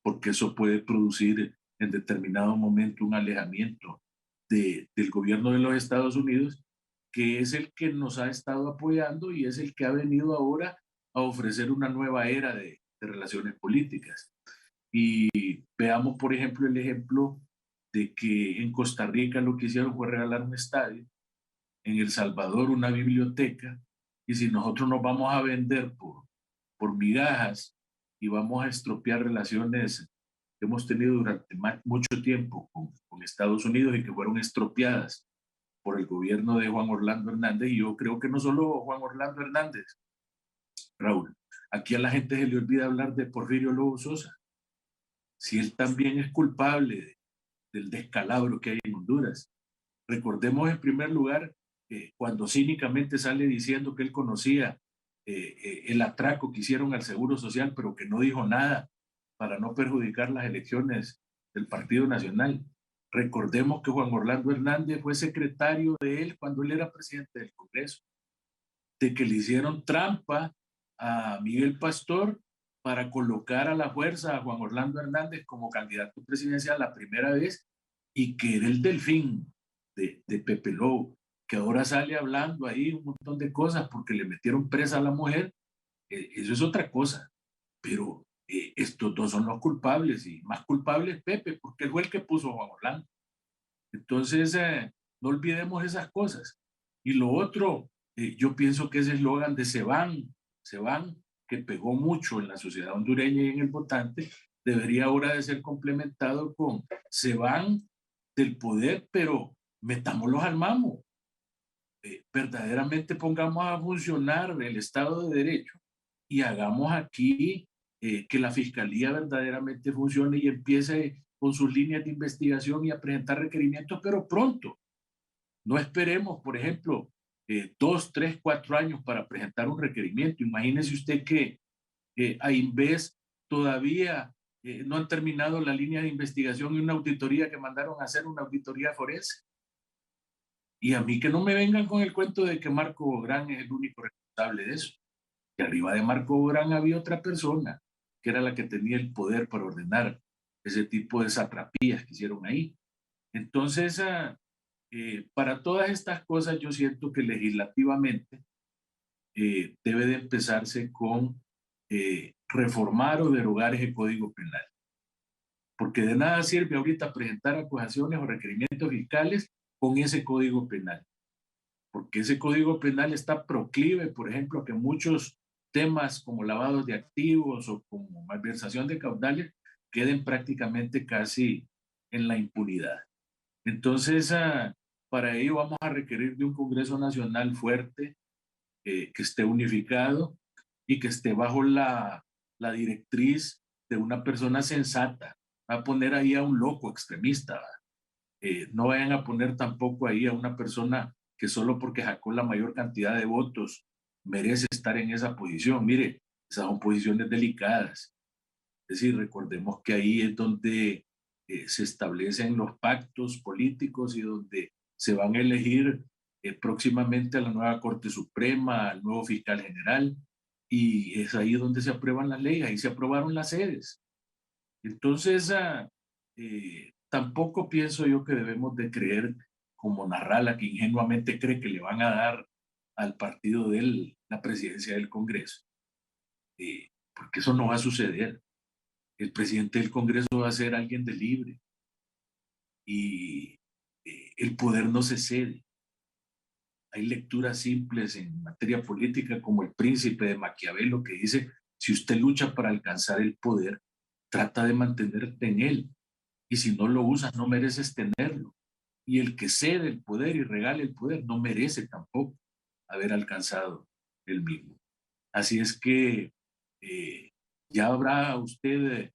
porque eso puede producir en determinado momento un alejamiento del gobierno de los Estados Unidos, que es el que nos ha estado apoyando y es el que ha venido ahora a ofrecer una nueva era de relaciones políticas. Y veamos, por ejemplo, el ejemplo de que en Costa Rica lo que hicieron fue regalar un estadio, en El Salvador una biblioteca, y si nosotros nos vamos a vender por migajas y vamos a estropear relaciones que hemos tenido durante mucho tiempo con Estados Unidos y que fueron estropeadas por el gobierno de Juan Orlando Hernández, y yo creo que no solo Juan Orlando Hernández, Raúl, aquí a la gente se le olvida hablar de Porfirio Lobo Sosa, si él también es culpable del descalabro que hay en Honduras. Recordemos en primer lugar cuando cínicamente sale diciendo que él conocía el atraco que hicieron al Seguro Social, pero que no dijo nada para no perjudicar las elecciones del Partido Nacional. Recordemos que Juan Orlando Hernández fue secretario de él cuando él era presidente del Congreso, de que le hicieron trampa a Miguel Pastor para colocar a la fuerza a Juan Orlando Hernández como candidato presidencial la primera vez, y que era el delfín de Pepe Lobo, que ahora sale hablando ahí un montón de cosas porque le metieron presa a la mujer. Eso es otra cosa, pero estos dos son los culpables, y más culpable es Pepe, porque él fue el que puso a Juan Orlando. Entonces, no olvidemos esas cosas. Y lo otro, yo pienso que ese eslogan de se van, que pegó mucho en la sociedad hondureña y en el votante, debería ahora de ser complementado con se van del poder, pero metámoslos al mamo. Verdaderamente pongamos a funcionar el Estado de Derecho y hagamos aquí que la Fiscalía verdaderamente funcione y empiece con sus líneas de investigación y a presentar requerimientos, pero pronto. No esperemos, por ejemplo, 2, 3, 4 años para presentar un requerimiento. Imagínese usted que a Inves todavía no han terminado la línea de investigación y una auditoría que mandaron a hacer, una auditoría forense. Y a mí que no me vengan con el cuento de que Marco Bográn es el único responsable de eso. Que arriba de Marco Bográn había otra persona que era la que tenía el poder para ordenar ese tipo de satrapías que hicieron ahí. Entonces, para todas estas cosas yo siento que legislativamente debe de empezarse con reformar o derogar ese Código Penal. Porque de nada sirve ahorita presentar acusaciones o requerimientos fiscales con ese Código Penal. Porque ese Código Penal está proclive, por ejemplo, que muchos temas como lavados de activos o como malversación de caudales queden prácticamente casi en la impunidad. Entonces, para ello vamos a requerir de un Congreso Nacional fuerte, que esté unificado y que esté bajo la directriz de una persona sensata. Va a poner ahí a un loco extremista. No vayan a poner tampoco ahí a una persona que solo porque sacó la mayor cantidad de votos merece estar en esa posición. Mire, esas son posiciones delicadas. Es decir, recordemos que ahí es donde se establecen los pactos políticos y donde se van a elegir próximamente a la nueva Corte Suprema, al nuevo fiscal general, y es ahí donde se aprueban las leyes, ahí se aprobaron las sedes. Entonces, tampoco pienso yo que debemos de creer como Narrala, que ingenuamente cree que le van a dar al partido de él la presidencia del Congreso, porque eso no va a suceder. El presidente del Congreso va a ser alguien de libre y el poder no se cede. Hay lecturas simples en materia política como El Príncipe de Maquiavelo, que dice, si usted lucha para alcanzar el poder, trata de mantenerte en él, y si no lo usas no mereces tenerlo. Y el que cede el poder y regale el poder no merece tampoco haber alcanzado el mismo. Así es que ya habrá usted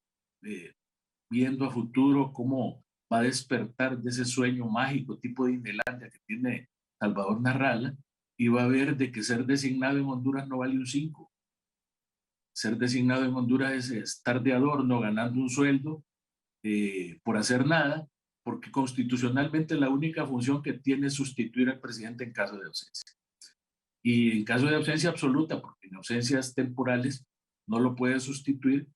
viendo a futuro cómo va a despertar de ese sueño mágico tipo de Indelandia que tiene Salvador Narrala, y va a ver de que ser designado en Honduras no vale un 5. Ser designado en Honduras es estar de adorno ganando un sueldo por hacer nada, porque constitucionalmente la única función que tiene es sustituir al presidente en caso de ausencia. Y en caso de ausencia absoluta, porque en ausencias temporales no lo puede sustituir,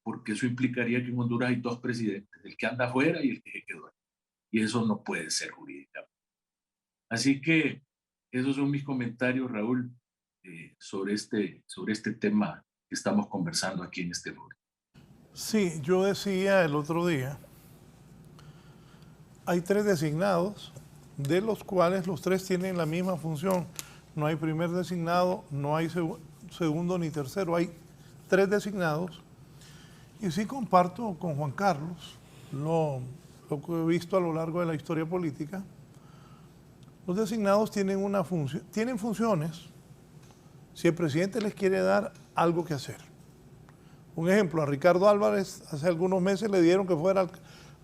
porque eso implicaría que en Honduras hay 2 presidentes, el que anda afuera y el que se quedó ahí. Y eso no puede ser jurídicamente. Así que esos son mis comentarios, Raúl, sobre este tema que estamos conversando aquí en este foro. Sí, yo decía el otro día, hay 3 designados, de los cuales los 3 tienen la misma función. No hay primer designado, no hay segundo ni tercero, hay 3 designados. Y sí comparto con Juan Carlos lo que he visto a lo largo de la historia política, Los designados tienen tienen funciones si el presidente les quiere dar algo que hacer. Un ejemplo, a Ricardo Álvarez hace algunos meses le dieron que fuera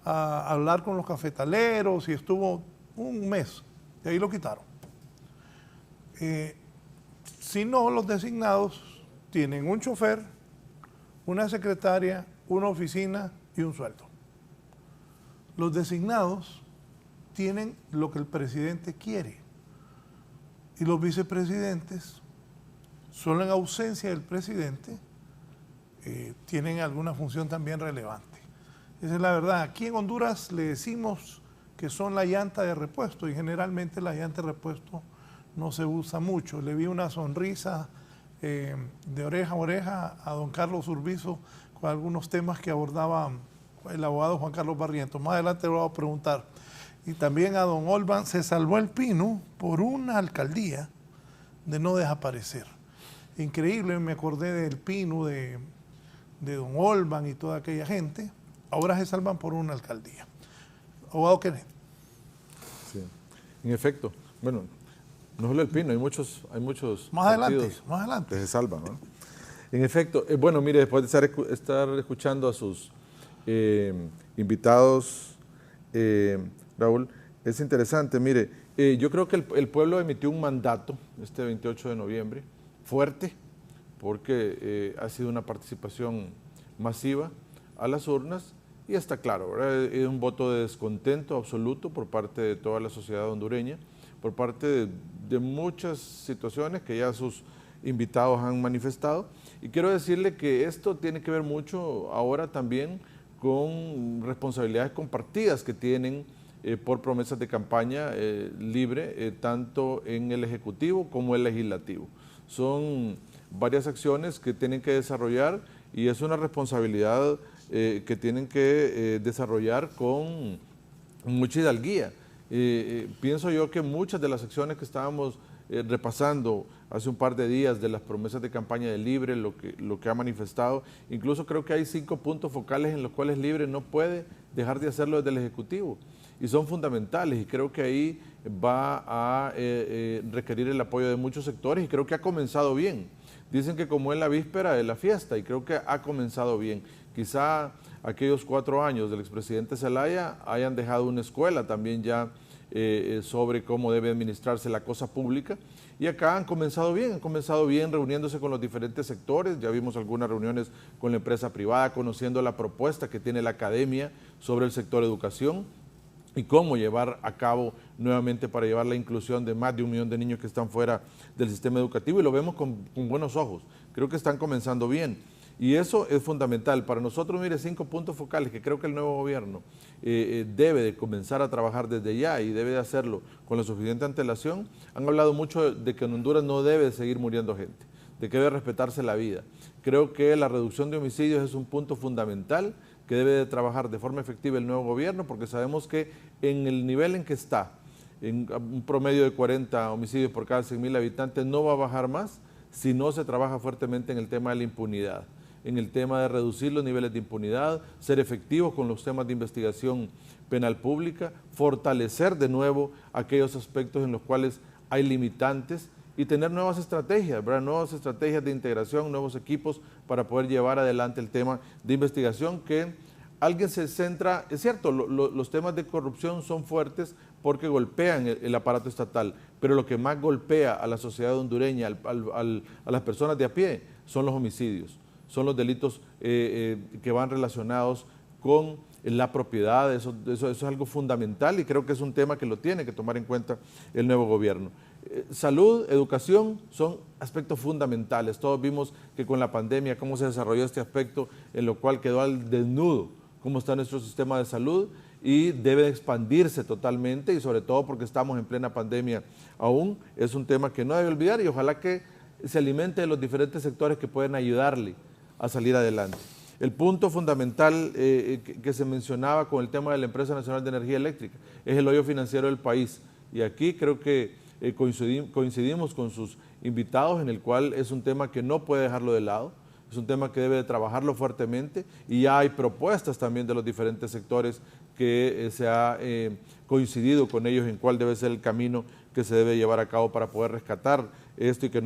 a hablar con los cafetaleros y estuvo un mes, y ahí lo quitaron. Si no, los designados tienen un chofer, una secretaria, una oficina y un sueldo. Los designados tienen lo que el presidente quiere y los vicepresidentes, solo en ausencia del presidente, tienen alguna función también relevante. Esa es la verdad. Aquí en Honduras le decimos que son la llanta de repuesto y generalmente la llanta de repuesto no se usa mucho. Le vi una sonrisa de oreja a oreja a don Carlos Urbizo con algunos temas que abordaba el abogado Juan Carlos Barrientos. Más adelante le voy a preguntar. Y también a don Olban, se salvó el pino por una alcaldía de no desaparecer. Increíble, me acordé del pino de don Olban y toda aquella gente. Ahora se salvan por una alcaldía. Abogado Kenneth. Sí, en efecto. Bueno, no solo el pino, hay muchos más adelante que se salvan, ¿no? En efecto, bueno, mire, después de estar escuchando a sus invitados, Raúl, es interesante. Mire, yo creo que el pueblo emitió un mandato este 28 de noviembre, fuerte, porque ha sido una participación masiva a las urnas y está claro, ¿verdad? Es un voto de descontento absoluto por parte de toda la sociedad hondureña, por parte de muchas situaciones que ya sus invitados han manifestado. Y quiero decirle que esto tiene que ver mucho ahora también con responsabilidades compartidas que tienen por promesas de campaña libre, tanto en el Ejecutivo como el Legislativo. Son varias acciones que tienen que desarrollar y es una responsabilidad que tienen que desarrollar con mucha hidalguía. Pienso yo que muchas de las acciones que estábamos repasando hace un par de días de las promesas de campaña de Libre, lo que ha manifestado, incluso creo que hay 5 puntos focales en los cuales Libre no puede dejar de hacerlo desde el Ejecutivo y son fundamentales y creo que ahí va a requerir el apoyo de muchos sectores y creo que ha comenzado bien. Dicen que como es la víspera de la fiesta y creo que ha comenzado bien. Quizá aquellos 4 años del expresidente Zelaya hayan dejado una escuela también ya sobre cómo debe administrarse la cosa pública y acá han comenzado bien reuniéndose con los diferentes sectores, ya vimos algunas reuniones con la empresa privada, conociendo la propuesta que tiene la academia sobre el sector educación y cómo llevar a cabo nuevamente para llevar la inclusión de más de 1 millón de niños que están fuera del sistema educativo y lo vemos con buenos ojos, creo que están comenzando bien. Y eso es fundamental. Para nosotros, mire, 5 puntos focales que creo que el nuevo gobierno debe de comenzar a trabajar desde ya y debe de hacerlo con la suficiente antelación. Han hablado mucho de que en Honduras no debe de seguir muriendo gente, de que debe respetarse la vida. Creo que la reducción de homicidios es un punto fundamental que debe de trabajar de forma efectiva el nuevo gobierno porque sabemos que en el nivel en que está, en un promedio de 40 homicidios por cada 100,000 habitantes, no va a bajar más si no se trabaja fuertemente en el tema de la impunidad, en el tema de reducir los niveles de impunidad, ser efectivos con los temas de investigación penal pública, fortalecer de nuevo aquellos aspectos en los cuales hay limitantes y tener nuevas estrategias, ¿verdad? Nuevas estrategias de integración, nuevos equipos para poder llevar adelante el tema de investigación que alguien se centra, es cierto, los temas de corrupción son fuertes porque golpean el aparato estatal, pero lo que más golpea a la sociedad hondureña, a las personas de a pie, son los homicidios. Son los delitos que van relacionados con la propiedad, eso es algo fundamental y creo que es un tema que lo tiene que tomar en cuenta el nuevo gobierno. Salud, educación son aspectos fundamentales. Todos vimos que con la pandemia cómo se desarrolló este aspecto en lo cual quedó al desnudo cómo está nuestro sistema de salud y debe expandirse totalmente y sobre todo porque estamos en plena pandemia aún. Es un tema que no debe olvidar y ojalá que se alimente de los diferentes sectores que pueden ayudarle a salir adelante. El punto fundamental que se mencionaba con el tema de la Empresa Nacional de Energía Eléctrica es el hoyo financiero del país y aquí creo que coincidimos con sus invitados en el cual es un tema que no puede dejarlo de lado, es un tema que debe de trabajarlo fuertemente y ya hay propuestas también de los diferentes sectores que se ha coincidido con ellos en cuál debe ser el camino que se debe llevar a cabo para poder rescatar esto y que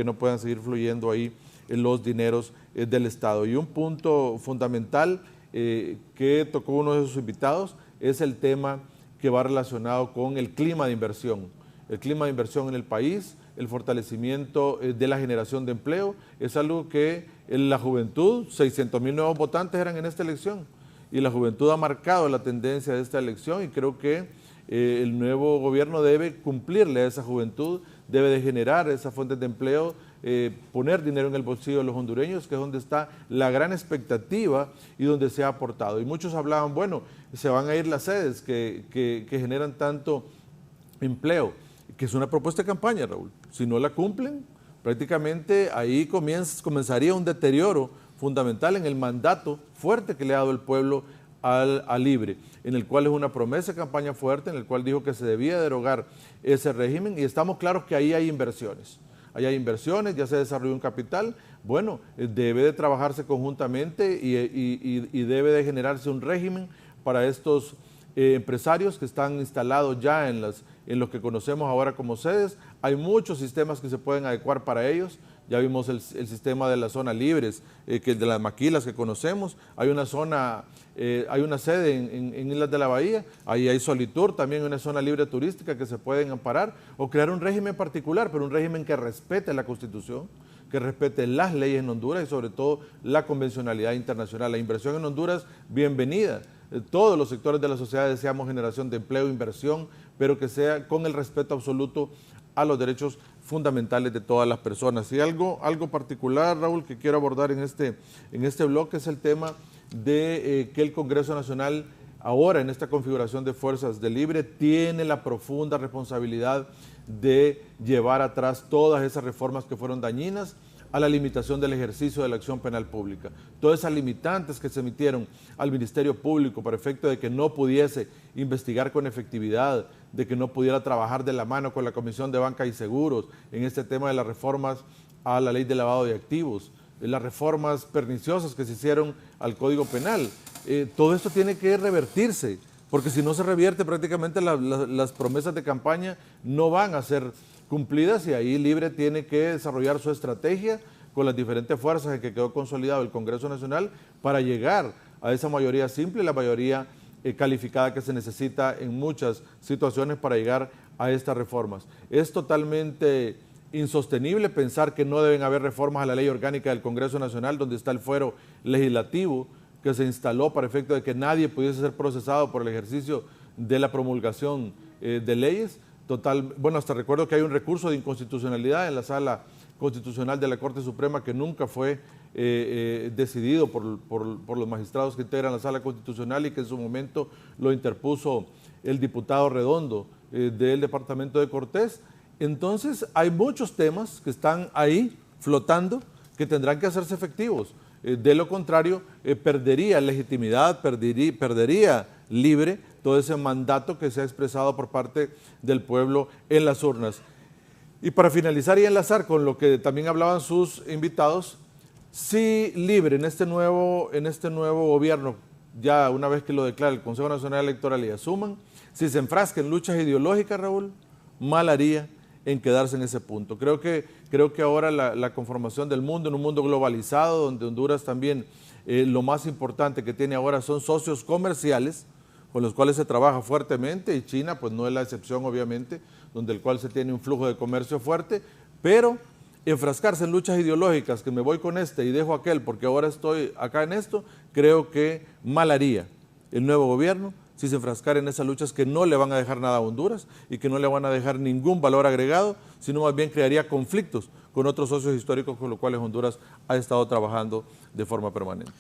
no puedan seguir fluyendo ahí los dineros del Estado. Y un punto fundamental que tocó uno de sus invitados es el tema que va relacionado con el clima de inversión. El clima de inversión en el país, el fortalecimiento de la generación de empleo, es algo que la juventud, 600,000 nuevos votantes eran en esta elección, y la juventud ha marcado la tendencia de esta elección, y creo que el nuevo gobierno debe cumplirle a esa juventud, debe de generar esas fuentes de empleo, poner dinero en el bolsillo de los hondureños, que es donde está la gran expectativa y donde se ha aportado. Y muchos hablaban, bueno, se van a ir las sedes que generan tanto empleo, que es una propuesta de campaña, Raúl. Si no la cumplen, prácticamente ahí comenzaría un deterioro fundamental en el mandato fuerte que le ha dado el pueblo al Libre, en el cual es una promesa de campaña fuerte, en el cual dijo que se debía derogar ese régimen, y estamos claros que ahí hay inversiones. Ahí hay inversiones, ya se desarrolló un capital, bueno, debe de trabajarse conjuntamente y debe de generarse un régimen para estos empresarios que están instalados ya en lo que conocemos ahora como sedes. Hay muchos sistemas que se pueden adecuar para ellos. Ya vimos el sistema de las zonas libres, que de las maquilas que conocemos. Hay una sede en Islas de la Bahía, ahí hay Solitur, también una zona libre turística que se pueden amparar, o crear un régimen particular, pero un régimen que respete la Constitución, que respete las leyes en Honduras y sobre todo la convencionalidad internacional. La inversión en Honduras, bienvenida. Todos los sectores de la sociedad deseamos generación de empleo, inversión, pero que sea con el respeto absoluto a los derechos fundamentales de todas las personas. Y algo particular, Raúl, que quiero abordar en este bloque es el tema de que el Congreso Nacional ahora en esta configuración de fuerzas de Libre tiene la profunda responsabilidad de llevar atrás todas esas reformas que fueron dañinas a la limitación del ejercicio de la acción penal pública. Todas esas limitantes que se emitieron al Ministerio Público para efecto de que no pudiese investigar con efectividad, de que no pudiera trabajar de la mano con la Comisión de Banca y Seguros en este tema de las reformas a la ley de lavado de activos, las reformas perniciosas que se hicieron al Código Penal. Todo esto tiene que revertirse, porque si no se revierte prácticamente las promesas de campaña no van a ser cumplidas, y ahí Libre tiene que desarrollar su estrategia con las diferentes fuerzas en que quedó consolidado el Congreso Nacional para llegar a esa mayoría simple, la mayoría calificada que se necesita en muchas situaciones para llegar a estas reformas. Es totalmente insostenible pensar que no deben haber reformas a la ley orgánica del Congreso Nacional, donde está el fuero legislativo que se instaló para efecto de que nadie pudiese ser procesado por el ejercicio de la promulgación de leyes. Bueno, hasta recuerdo que hay un recurso de inconstitucionalidad en la Sala Constitucional de la Corte Suprema que nunca fue decidido por los magistrados que integran la Sala Constitucional, y que en su momento lo interpuso el diputado Redondo del departamento de Cortés. Entonces hay muchos temas que están ahí flotando que tendrán que hacerse efectivos. De lo contrario, perdería legitimidad, perdería Libre todo ese mandato que se ha expresado por parte del pueblo en las urnas. Y para finalizar y enlazar con lo que también hablaban sus invitados, si Libre en este nuevo gobierno, ya una vez que lo declara el Consejo Nacional Electoral y asuman, si se enfrasca en luchas ideológicas, Raúl, mal haría en quedarse en ese punto. Creo que ahora la conformación del mundo, en un mundo globalizado, donde Honduras también lo más importante que tiene ahora son socios comerciales, con los cuales se trabaja fuertemente, y China pues no es la excepción, obviamente, donde el cual se tiene un flujo de comercio fuerte, pero enfrascarse en luchas ideológicas, que me voy con este y dejo aquel porque ahora estoy acá en esto, creo que mal haría el nuevo gobierno si se enfrascara en esas luchas que no le van a dejar nada a Honduras y que no le van a dejar ningún valor agregado, sino más bien crearía conflictos con otros socios históricos con los cuales Honduras ha estado trabajando de forma permanente.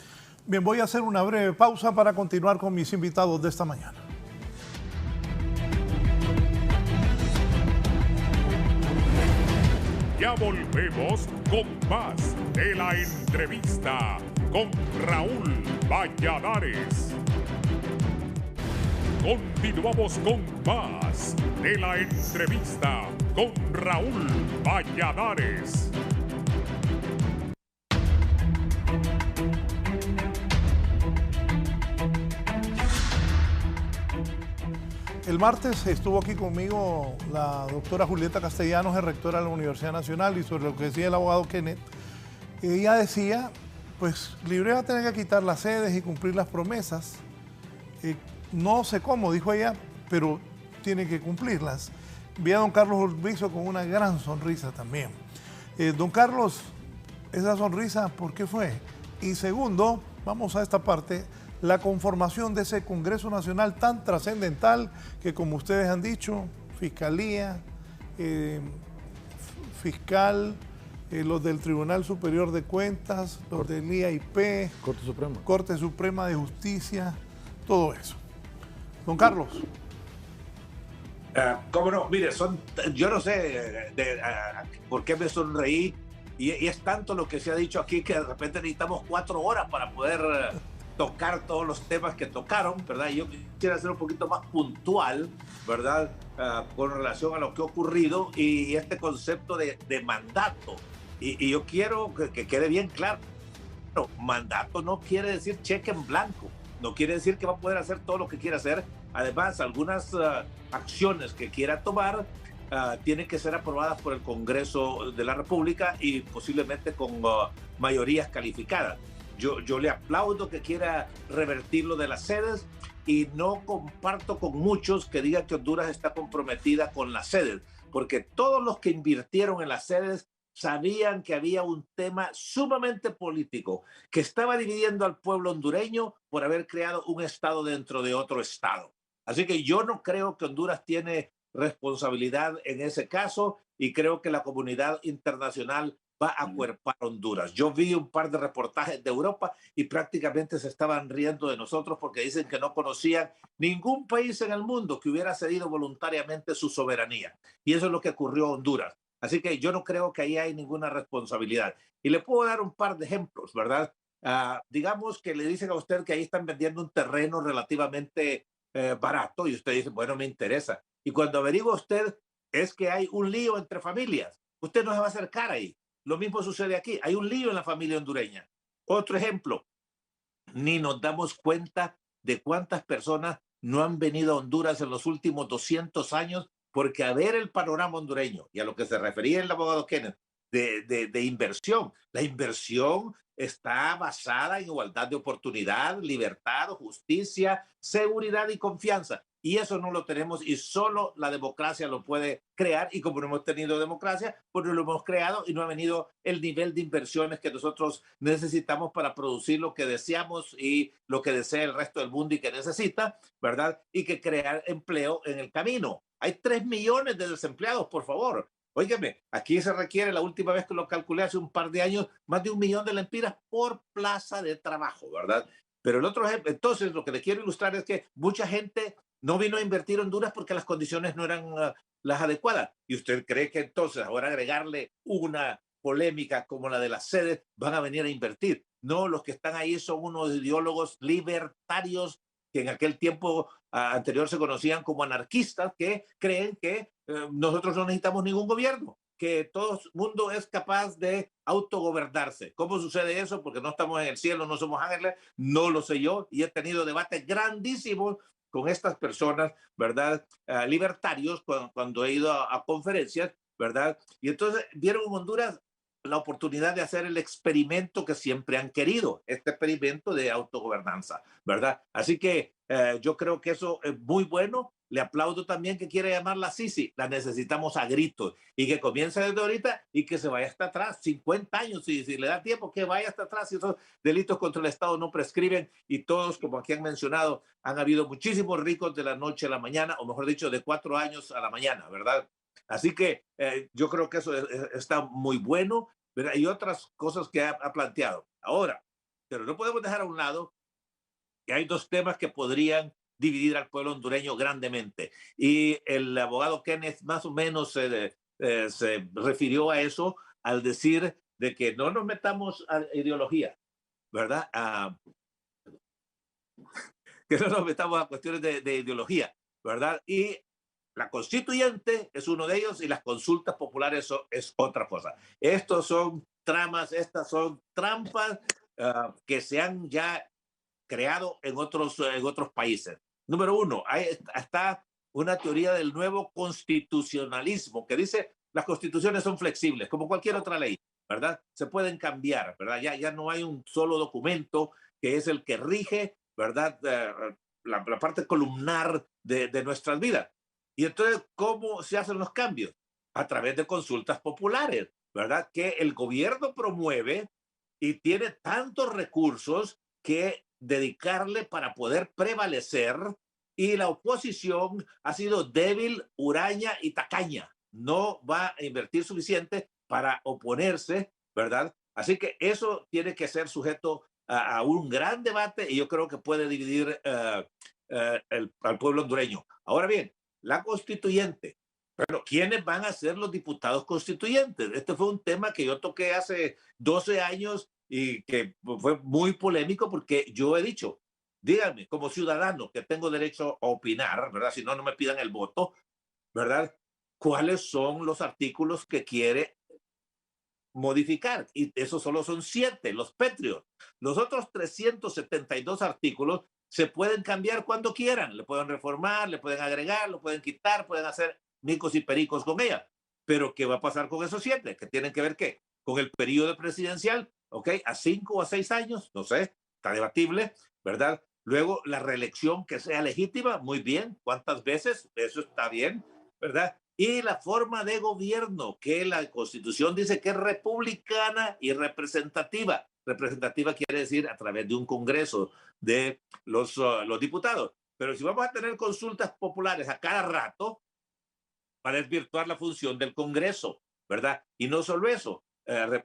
Bien, voy a hacer una breve pausa para continuar con mis invitados de esta mañana. Ya volvemos con más de la entrevista con Raúl Valladares. Continuamos con más de la entrevista con Raúl Valladares. El martes estuvo aquí conmigo la doctora Julieta Castellanos, rectora de la Universidad Nacional, y sobre lo que decía el abogado Kenneth, ella decía, pues Libre va a tener que quitar las sedes y cumplir las promesas. No sé cómo, dijo ella, pero tiene que cumplirlas. Vi a don Carlos Urbizo con una gran sonrisa también. Don Carlos, esa sonrisa, ¿por qué fue? Y segundo, vamos a esta parte, la conformación de ese Congreso Nacional tan trascendental que, como ustedes han dicho, Fiscalía, fiscal, los del Tribunal Superior de Cuentas, los del IAIP, Corte Suprema de Justicia, todo eso. Don Carlos. ¿Cómo no? Mire, yo no sé por qué me sonreí y es tanto lo que se ha dicho aquí que de repente necesitamos 4 horas para poder tocar todos los temas que tocaron, ¿verdad? Yo quisiera ser un poquito más puntual, ¿verdad? Con relación a lo que ha ocurrido y este concepto de mandato. Y yo quiero que quede bien claro, mandato no quiere decir cheque en blanco, no quiere decir que va a poder hacer todo lo que quiera hacer. Además, algunas acciones que quiera tomar tienen que ser aprobadas por el Congreso de la República y posiblemente con mayorías calificadas. Yo le aplaudo que quiera revertir lo de las sedes y no comparto con muchos que digan que Honduras está comprometida con las sedes, porque todos los que invirtieron en las sedes sabían que había un tema sumamente político que estaba dividiendo al pueblo hondureño por haber creado un estado dentro de otro estado. Así que yo no creo que Honduras tiene responsabilidad en ese caso y creo que la comunidad internacional va a acuerpar a Honduras. Yo vi un par de reportajes de Europa y prácticamente se estaban riendo de nosotros porque dicen que no conocían ningún país en el mundo que hubiera cedido voluntariamente su soberanía. Y eso es lo que ocurrió a Honduras. Así que yo no creo que ahí hay ninguna responsabilidad. Y le puedo dar un par de ejemplos, ¿verdad? Digamos que le dicen a usted que ahí están vendiendo un terreno relativamente barato y usted dice, bueno, me interesa. Y cuando averigua usted es que hay un lío entre familias. Usted no se va a acercar ahí. Lo mismo sucede aquí. Hay un lío en la familia hondureña. Otro ejemplo, ni nos damos cuenta de cuántas personas no han venido a Honduras en los últimos 200 años porque a ver el panorama hondureño y a lo que se refería el abogado Kenneth de inversión. La inversión está basada en igualdad de oportunidad, libertad, justicia, seguridad y confianza. Y eso no lo tenemos y solo la democracia lo puede crear. Y como no hemos tenido democracia, pues no lo hemos creado y no ha venido el nivel de inversiones que nosotros necesitamos para producir lo que deseamos y lo que desea el resto del mundo y que necesita, ¿verdad? Y que crear empleo en el camino. Hay 3 millones de desempleados, por favor. Óigame, aquí se requiere, la última vez que lo calculé hace un par de años, más de 1 millón de lempiras por plaza de trabajo, ¿verdad? Pero el otro ejemplo, entonces lo que le quiero ilustrar es que mucha gente no vino a invertir en Honduras porque las condiciones no eran las adecuadas. ¿Y usted cree que entonces ahora agregarle una polémica como la de las sedes van a venir a invertir? No, los que están ahí son unos ideólogos libertarios que en aquel tiempo anterior se conocían como anarquistas, que creen que nosotros no necesitamos ningún gobierno, que todo el mundo es capaz de autogobernarse. ¿Cómo sucede eso? Porque no estamos en el cielo, no somos ángeles, no lo sé yo, y he tenido debates grandísimos con estas personas, ¿verdad? Libertarios, cuando he ido a conferencias, ¿verdad? Y entonces vieron en Honduras la oportunidad de hacer el experimento que siempre han querido, este experimento de autogobernanza, ¿verdad? Así que yo creo que eso es muy bueno. Le aplaudo también que quiera llamarla Sisi, la necesitamos a gritos y que comience desde ahorita y que se vaya hasta atrás, 50 años, si le da tiempo, que vaya hasta atrás. Y esos delitos contra el Estado no prescriben y todos, como aquí han mencionado, han habido muchísimos ricos de la noche a la mañana, o mejor dicho, de 4 años a la mañana, ¿verdad? Así que yo creo que eso está muy bueno, ¿verdad? Y otras cosas que ha planteado. Ahora, pero no podemos dejar a un lado que hay 2 temas que podrían dividir al pueblo hondureño grandemente. Y el abogado Kenneth más o menos se refirió a eso al decir de que no nos metamos a ideología, ¿verdad? Que no nos metamos a cuestiones de ideología, ¿verdad? Y la constituyente es uno de ellos y las consultas populares es otra cosa. Estos son tramas, estas son trampas que se han ya creado en otros países. Número 1, está una teoría del nuevo constitucionalismo, que dice las constituciones son flexibles, como cualquier otra ley, ¿verdad? Se pueden cambiar, ¿verdad? Ya no hay un solo documento que es el que rige, ¿verdad? La parte columnar de nuestras vidas. Y entonces, ¿cómo se hacen los cambios? A través de consultas populares, ¿verdad? Que el gobierno promueve y tiene tantos recursos que dedicarle para poder prevalecer, y la oposición ha sido débil, huraña y tacaña. No va a invertir suficiente para oponerse, ¿verdad? Así que eso tiene que ser sujeto a un gran debate, y yo creo que puede dividir al pueblo hondureño. Ahora bien, la constituyente. Pero ¿quiénes van a ser los diputados constituyentes? Este fue un tema que yo toqué hace 12 años y que fue muy polémico, porque yo he dicho, díganme, como ciudadano que tengo derecho a opinar, ¿verdad? Si no, no me pidan el voto, ¿verdad? ¿Cuáles son los artículos que quiere modificar? Y esos solo son 7, los pétreos. Los otros 372 artículos se pueden cambiar cuando quieran. Le pueden reformar, le pueden agregar, lo pueden quitar, pueden hacer micos y pericos con ella. Pero ¿qué va a pasar con esos 7? ¿Que tienen que ver qué? Con el periodo presidencial, ¿ok? A 5 o a 6 años, no sé, está debatible, ¿verdad? Luego, la reelección que sea legítima, muy bien. ¿Cuántas veces? Eso está bien, ¿verdad? Y la forma de gobierno, que la Constitución dice que es republicana y representativa. Representativa quiere decir a través de un congreso de los diputados. Pero si vamos a tener consultas populares a cada rato, para desvirtuar la función del Congreso, ¿verdad? Y no solo eso,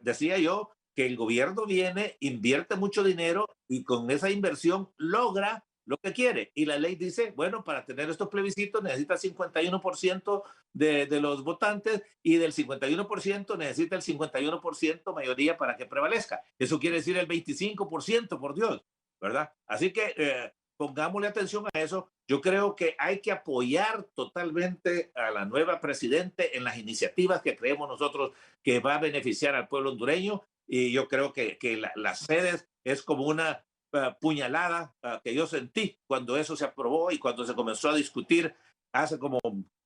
decía yo que el gobierno viene, invierte mucho dinero y con esa inversión logra lo que quiere. Y la ley dice, bueno, para tener estos plebiscitos necesita 51% de los votantes, y del 51% necesita el 51% mayoría para que prevalezca. Eso quiere decir el 25%, por Dios, ¿verdad? Así que pongámosle atención a eso. Yo creo que hay que apoyar totalmente a la nueva presidente en las iniciativas que creemos nosotros que va a beneficiar al pueblo hondureño, y yo creo que las sedes es como una puñalada que yo sentí cuando eso se aprobó y cuando se comenzó a discutir hace como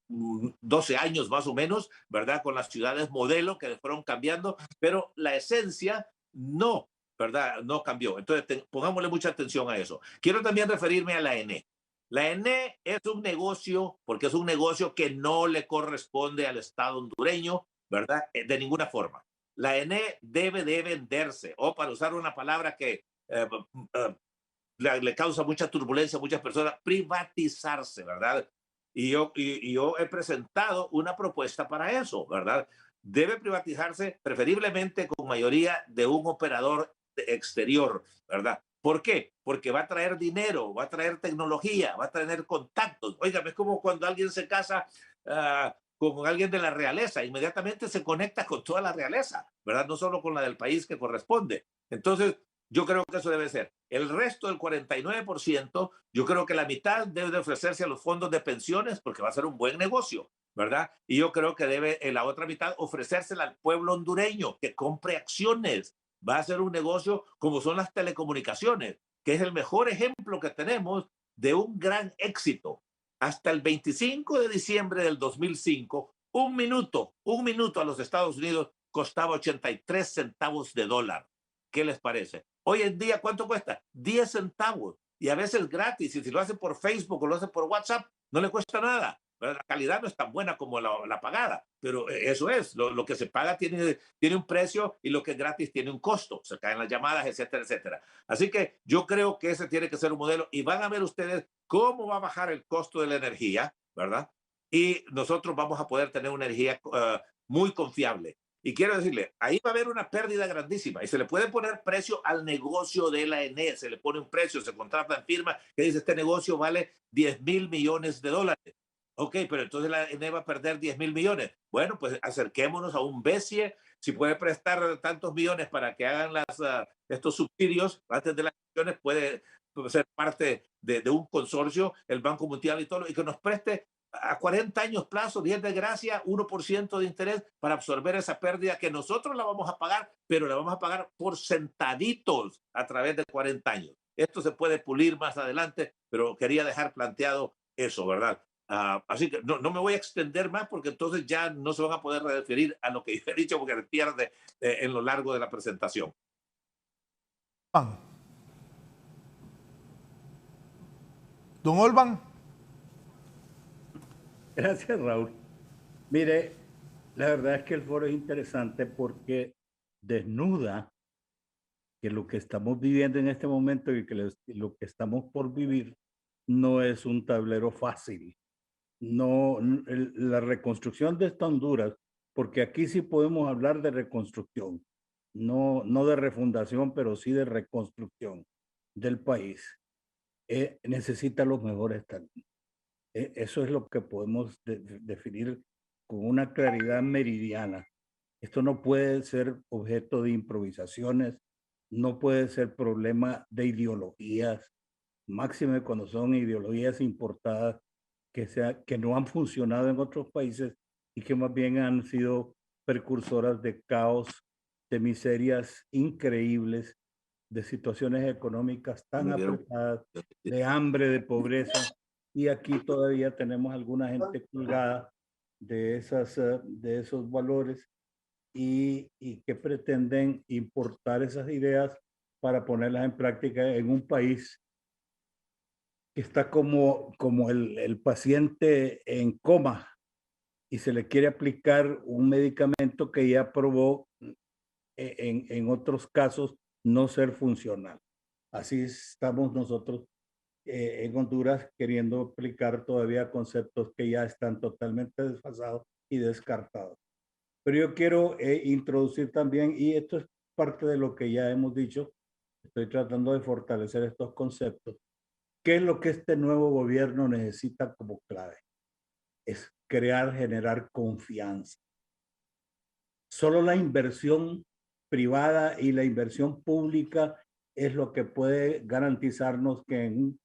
12 años más o menos, ¿verdad? Con las ciudades modelo que fueron cambiando, pero la esencia no, ¿verdad? No cambió. Entonces, pongámosle mucha atención a eso. Quiero también referirme a la ENE. La ENE es un negocio, porque es un negocio que no le corresponde al Estado hondureño, ¿verdad? De ninguna forma. La ENE debe de venderse, o para usar una palabra que le causa mucha turbulencia a muchas personas, privatizarse, ¿verdad? Y yo he presentado una propuesta para eso, ¿verdad? Debe privatizarse preferiblemente con mayoría de un operador exterior, ¿verdad? ¿Por qué? Porque va a traer dinero, va a traer tecnología, va a traer contactos. Oiga, es como cuando alguien se casa con alguien de la realeza, inmediatamente se conecta con toda la realeza, ¿verdad? No solo con la del país que corresponde. Entonces, yo creo que eso debe ser. El resto del 49%, yo creo que la mitad debe de ofrecerse a los fondos de pensiones, porque va a ser un buen negocio, ¿verdad? Y yo creo que debe la otra mitad ofrecérsela al pueblo hondureño, que compre acciones. Va a ser un negocio como son las telecomunicaciones, que es el mejor ejemplo que tenemos de un gran éxito. Hasta el 25 de diciembre del 2005, un minuto a los Estados Unidos costaba 83 centavos de dólar. ¿Qué les parece? Hoy en día, ¿cuánto cuesta? 10 centavos. Y a veces gratis. Y si lo hace por Facebook o lo hace por WhatsApp, no le cuesta nada. Pero la calidad no es tan buena como la pagada. Pero eso es. Lo que se paga tiene un precio, y lo que es gratis tiene un costo. Se caen las llamadas, etcétera, etcétera. Así que yo creo que ese tiene que ser un modelo. Y van a ver ustedes cómo va a bajar el costo de la energía, ¿verdad? Y nosotros vamos a poder tener una energía muy confiable. Y quiero decirle, ahí va a haber una pérdida grandísima, y se le puede poner precio al negocio de la ENE. Se le pone un precio, se contrata en firma que dice este negocio vale 10,000 millones de dólares. Ok, pero entonces la ENE va a perder 10,000 millones. Bueno, pues acerquémonos a un BESIE. Si puede prestar tantos millones para que hagan estos subsidios antes de las elecciones, puede ser parte de un consorcio, el Banco Mundial y todo, y que nos preste a 40 años plazo, 10 de gracia, 1% de interés para absorber esa pérdida que nosotros la vamos a pagar, pero la vamos a pagar por centaditos a través de 40 años. Esto se puede pulir más adelante, pero quería dejar planteado eso, ¿verdad? Así que no me voy a extender más porque entonces ya no se van a poder referir a lo que yo he dicho porque pierde en lo largo de la presentación. Don Olban. Gracias, Raúl. Mire, la verdad es que el foro es interesante porque desnuda que lo que estamos viviendo en este momento y que lo que estamos por vivir no es un tablero fácil. No, la reconstrucción de esta Honduras, porque aquí sí podemos hablar de reconstrucción, no de refundación, pero sí de reconstrucción del país, necesita los mejores talentos. Eso es lo que podemos definir con una claridad meridiana. Esto no puede ser objeto de improvisaciones, no puede ser problema de ideologías, máxime cuando son ideologías importadas que no han funcionado en otros países y que más bien han sido precursoras de caos, de miserias increíbles, de situaciones económicas tan apretadas, de hambre, de pobreza. Y aquí todavía tenemos alguna gente colgada de esos valores y que pretenden importar esas ideas para ponerlas en práctica en un país que está como el paciente en coma y se le quiere aplicar un medicamento que ya probó en otros casos no ser funcional. Así estamos nosotros en Honduras queriendo aplicar todavía conceptos que ya están totalmente desfasados y descartados. Pero yo quiero introducir también, y esto es parte de lo que ya hemos dicho, estoy tratando de fortalecer estos conceptos. ¿Qué es lo que este nuevo gobierno necesita como clave? Es generar confianza. Solo la inversión privada y la inversión pública es lo que puede garantizarnos que en un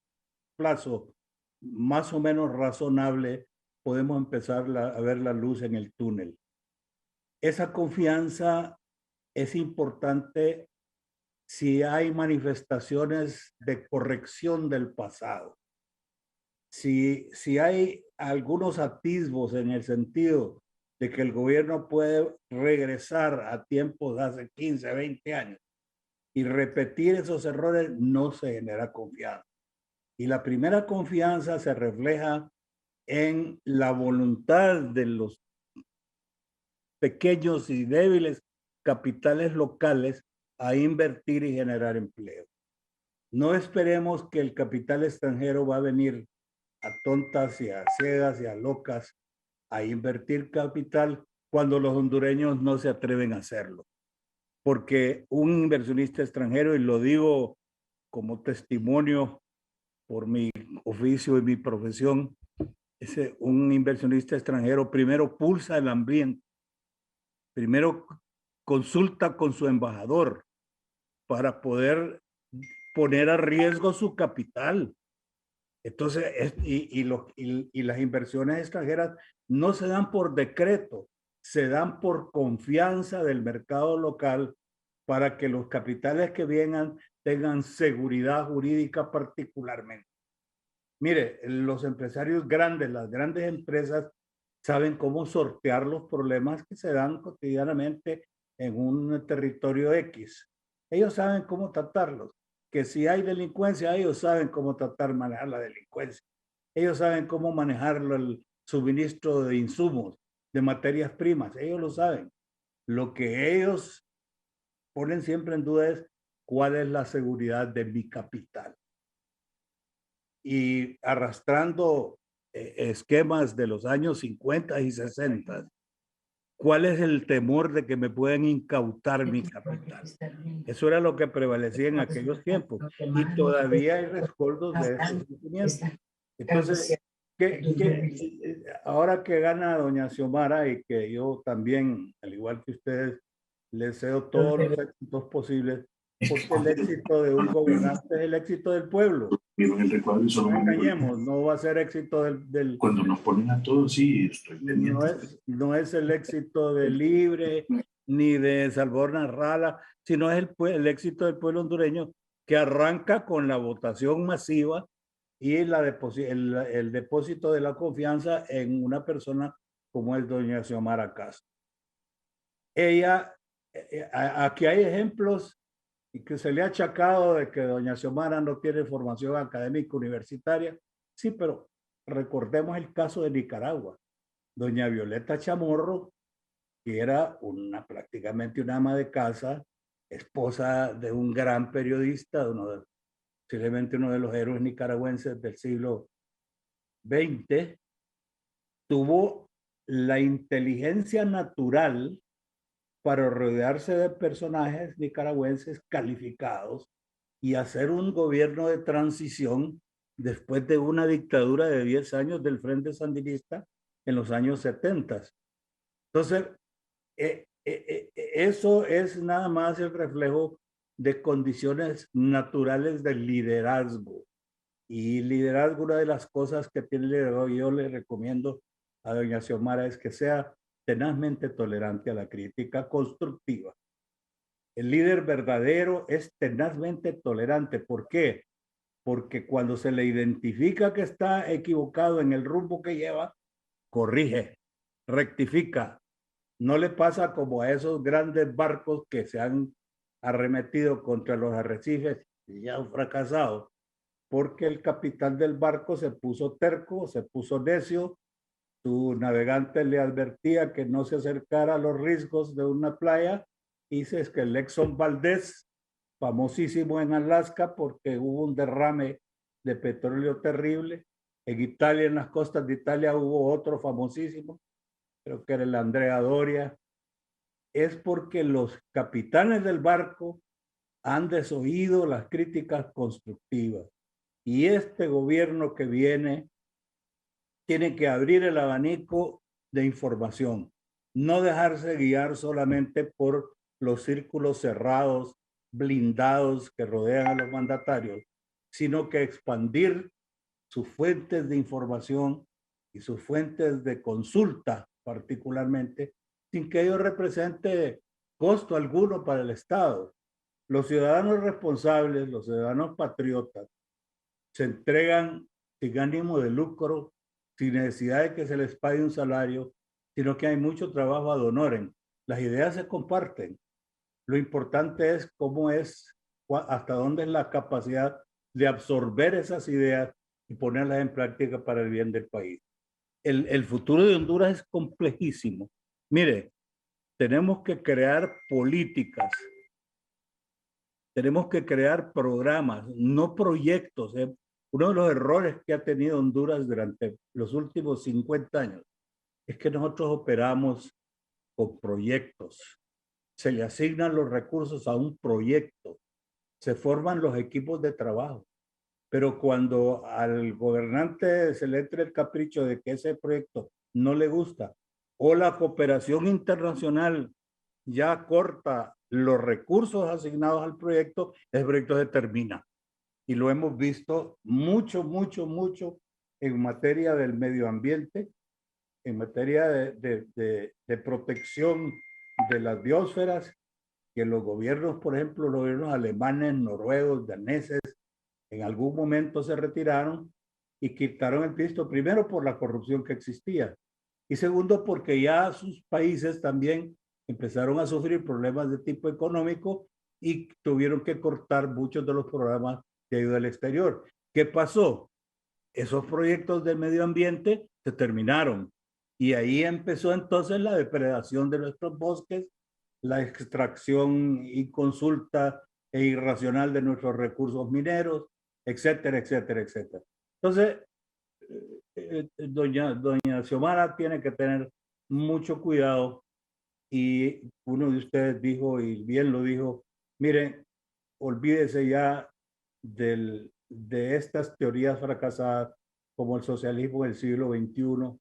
plazo más o menos razonable podemos empezar a ver la luz en el túnel. Esa confianza es importante si hay manifestaciones de corrección del pasado. Si hay algunos atisbos en el sentido de que el gobierno puede regresar a tiempos de hace 15, 20 años y repetir esos errores, no se genera confianza. Y la primera confianza se refleja en la voluntad de los pequeños y débiles capitales locales a invertir y generar empleo. No esperemos que el capital extranjero va a venir a tontas y a ciegas y a locas a invertir capital cuando los hondureños no se atreven a hacerlo. Porque un inversionista extranjero, y lo digo como testimonio por mi oficio y mi profesión, un inversionista extranjero primero pulsa el ambiente, primero consulta con su embajador para poder poner a riesgo su capital. Entonces, y las inversiones extranjeras no se dan por decreto, se dan por confianza del mercado local para que los capitales que vengan tengan seguridad jurídica particularmente. Mire, los empresarios grandes, las grandes empresas, saben cómo sortear los problemas que se dan cotidianamente en un territorio X. Ellos saben cómo tratarlos. Que si hay delincuencia, ellos saben cómo manejar la delincuencia. Ellos saben cómo manejar el suministro de insumos, de materias primas. Ellos lo saben. Lo que ellos ponen siempre en duda es cuál es la seguridad de mi capital. Y arrastrando esquemas de los años 50 y 60, ¿cuál es el temor de que me puedan incautar mi capital? Eso era lo que prevalecía en aquellos tiempos y todavía hay rescoldos de esos sentimientos. Entonces, ahora que gana doña Xiomara y que yo también, al igual que ustedes, les deseo todos los éxitos posibles, porque el éxito de un gobernante es el éxito del pueblo. No engañemos, no va a ser éxito del... Cuando nos ponen a todos, sí, estoy pendiente. No es el éxito de Libre ni de Salvador Narrala, sino es el éxito del pueblo hondureño que arranca con la votación masiva y el depósito de la confianza en una persona como es doña Xiomara Castro. Ella, aquí hay ejemplos y que se le ha achacado de que doña Xiomara no tiene formación académica universitaria. Sí, pero recordemos el caso de Nicaragua. Doña Violeta Chamorro, que era prácticamente una ama de casa, esposa de un gran periodista, posiblemente uno de los héroes nicaragüenses del siglo XX, tuvo la inteligencia natural para rodearse de personajes nicaragüenses calificados y hacer un gobierno de transición después de una dictadura de 10 años del Frente Sandinista en los años 70. Entonces, eso es nada más el reflejo de condiciones naturales del liderazgo. Y liderazgo, una de las cosas que tiene el liderazgo, yo le recomiendo a doña Xiomara es que sea tenazmente tolerante a la crítica constructiva. El líder verdadero es tenazmente tolerante. ¿Por qué? Porque cuando se le identifica que está equivocado en el rumbo que lleva, corrige, rectifica. No le pasa como a esos grandes barcos que se han arremetido contra los arrecifes y ya han fracasado, porque el capitán del barco se puso terco, se puso necio. Su navegante le advertía que no se acercara a los riesgos de una playa. Dice que el Exxon Valdez, famosísimo en Alaska porque hubo un derrame de petróleo terrible. En Italia, en las costas de Italia, hubo otro famosísimo, creo que era el Andrea Doria. Es porque los capitanes del barco han desoído las críticas constructivas. Y este gobierno que viene tiene que abrir el abanico de información, no dejarse guiar solamente por los círculos cerrados, blindados que rodean a los mandatarios, sino que expandir sus fuentes de información y sus fuentes de consulta particularmente, sin que ello represente costo alguno para el Estado. Los ciudadanos responsables, los ciudadanos patriotas, se entregan sin ánimo de lucro, sin necesidad de que se les pague un salario, sino que hay mucho trabajo ad honorem. Las ideas se comparten. Lo importante es cómo es, hasta dónde es la capacidad de absorber esas ideas y ponerlas en práctica para el bien del país. El futuro de Honduras es complejísimo. Mire, tenemos que crear políticas, tenemos que crear programas, no proyectos. Uno de los errores que ha tenido Honduras durante los últimos 50 años es que nosotros operamos con proyectos. Se le asignan los recursos a un proyecto, se forman los equipos de trabajo, pero cuando al gobernante se le entra el capricho de que ese proyecto no le gusta o la cooperación internacional ya corta los recursos asignados al proyecto, el proyecto se termina. Y lo hemos visto mucho en materia del medio ambiente, en materia de protección de las biosferas, que los gobiernos, por ejemplo, los gobiernos alemanes, noruegos, daneses, en algún momento se retiraron y quitaron el pisto, primero por la corrupción que existía y segundo porque ya sus países también empezaron a sufrir problemas de tipo económico y tuvieron que cortar muchos de los programas de ayuda al exterior. ¿Qué pasó? Esos proyectos del medio ambiente se terminaron y ahí empezó entonces la depredación de nuestros bosques, la extracción y consulta e irracional de nuestros recursos mineros, etcétera, etcétera, etcétera. Entonces, doña Xiomara tiene que tener mucho cuidado y uno de ustedes dijo, y bien lo dijo, miren, olvídese ya de estas teorías fracasadas como el socialismo del siglo XXI.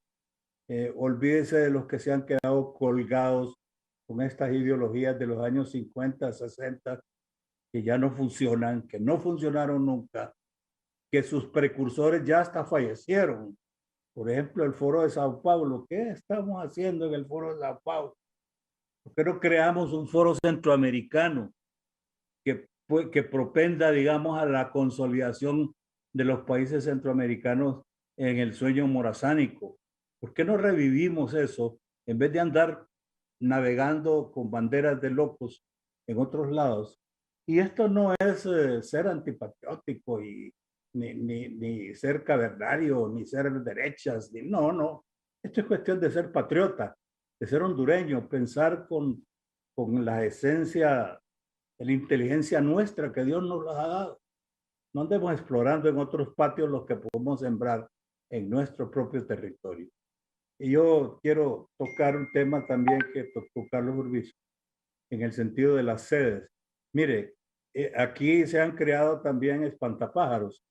Olvídese de los que se han quedado colgados con estas ideologías de los años 50, 60, que ya no funcionan, que no funcionaron nunca, que sus precursores ya hasta fallecieron. Por ejemplo, el Foro de Sao Paulo. ¿Qué estamos haciendo en el Foro de Sao Paulo? ¿Por qué no creamos un foro centroamericano que propenda, digamos, a la consolidación de los países centroamericanos en el sueño morazánico. ¿Por qué no revivimos eso en vez de andar navegando con banderas de locos en otros lados? Y esto no es ser antipatriótico ni ser cavernario, ni ser derechas, no. Esto es cuestión de ser patriota, de ser hondureño, pensar con la esencia de la inteligencia nuestra que Dios nos ha dado. No andemos explorando en otros patios los que podemos sembrar en nuestro propio territorio. Y yo quiero tocar un tema también que tocó Carlos Urbizo, en el sentido de las sedes. Mire, aquí se han creado también espantapájaros,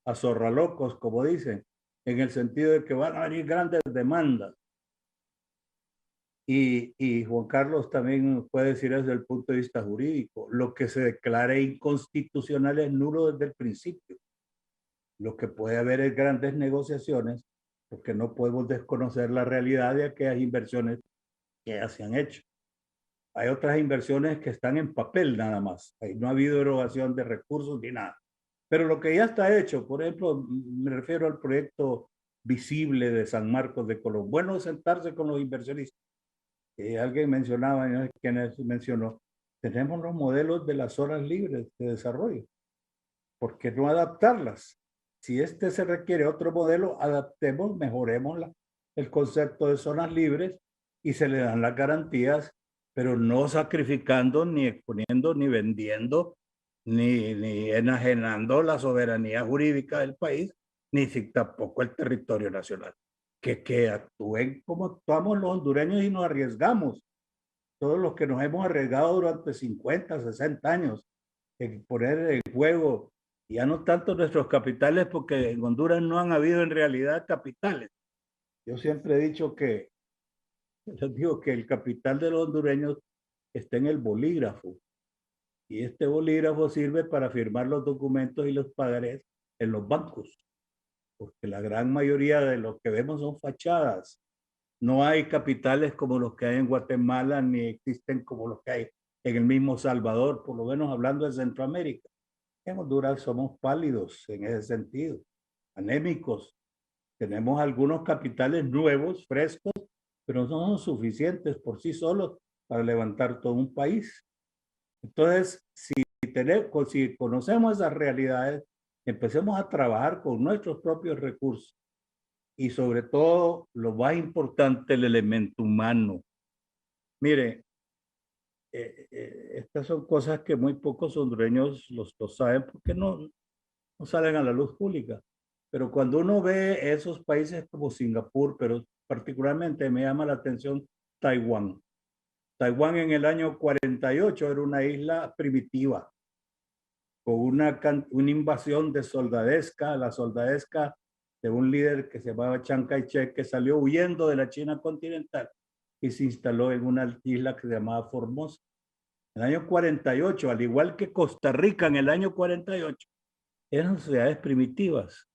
azorralocos, como dicen, en el sentido de que van a venir grandes demandas. Y Juan Carlos también puede decir desde el punto de vista jurídico, lo que se declare inconstitucional es nulo desde el principio. Lo que puede haber es grandes negociaciones, porque no podemos desconocer la realidad de aquellas inversiones que ya se han hecho. Hay otras inversiones que están en papel nada más. Ahí no ha habido erogación de recursos ni nada. Pero lo que ya está hecho, por ejemplo, me refiero al proyecto visible de San Marcos de Colón. Bueno, sentarse con los inversionistas. Alguien mencionaba, no sé quién mencionó, tenemos los modelos de las zonas libres de desarrollo. ¿Por qué no adaptarlas? Si se requiere otro modelo, adaptemos, mejoremos el concepto de zonas libres y se le dan las garantías, pero no sacrificando, ni exponiendo, ni vendiendo, ni enajenando la soberanía jurídica del país, ni tampoco el territorio nacional. Que actúen como actuamos los hondureños y nos arriesgamos. Todos los que nos hemos arriesgado durante 50, 60 años en poner en juego, ya no tanto nuestros capitales, porque en Honduras no han habido en realidad capitales. Yo siempre he dicho les digo que el capital de los hondureños está en el bolígrafo. Y este bolígrafo sirve para firmar los documentos y los pagarés en los bancos. Porque la gran mayoría de lo que vemos son fachadas. No hay capitales como los que hay en Guatemala, ni existen como los que hay en el mismo Salvador, por lo menos hablando de Centroamérica. En Honduras somos pálidos en ese sentido, anémicos. Tenemos algunos capitales nuevos, frescos, pero no son suficientes por sí solos para levantar todo un país. Entonces, si conocemos esas realidades, empecemos a trabajar con nuestros propios recursos y sobre todo, lo más importante, el elemento humano. Mire, estas son cosas que muy pocos hondureños los saben porque no salen a la luz pública. Pero cuando uno ve esos países como Singapur, pero particularmente me llama la atención Taiwán. Taiwán en el año 48 era una isla primitiva, con una invasión de soldadesca, la soldadesca de un líder que se llamaba Chiang Kai-shek, que salió huyendo de la China continental y se instaló en una isla que se llamaba Formosa. En el año 48, al igual que Costa Rica en el año 48, eran sociedades primitivas.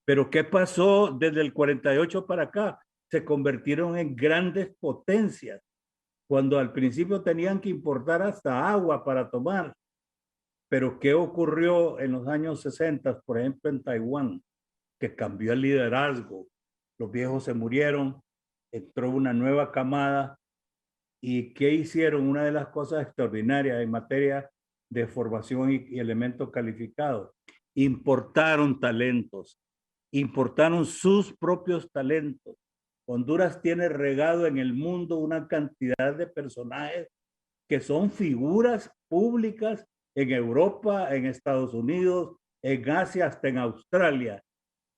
Pero ¿qué pasó desde el 48 para acá? Se convirtieron en grandes potencias, cuando al principio tenían que importar hasta agua para tomar. Pero ¿qué ocurrió en los años 60, por ejemplo, en Taiwán? Que cambió el liderazgo. Los viejos se murieron, entró una nueva camada. ¿Y qué hicieron? Una de las cosas extraordinarias en materia de formación y elementos calificados. Importaron talentos, importaron sus propios talentos. Honduras tiene regado en el mundo una cantidad de personajes que son figuras públicas en Europa, en Estados Unidos, en Asia, hasta en Australia.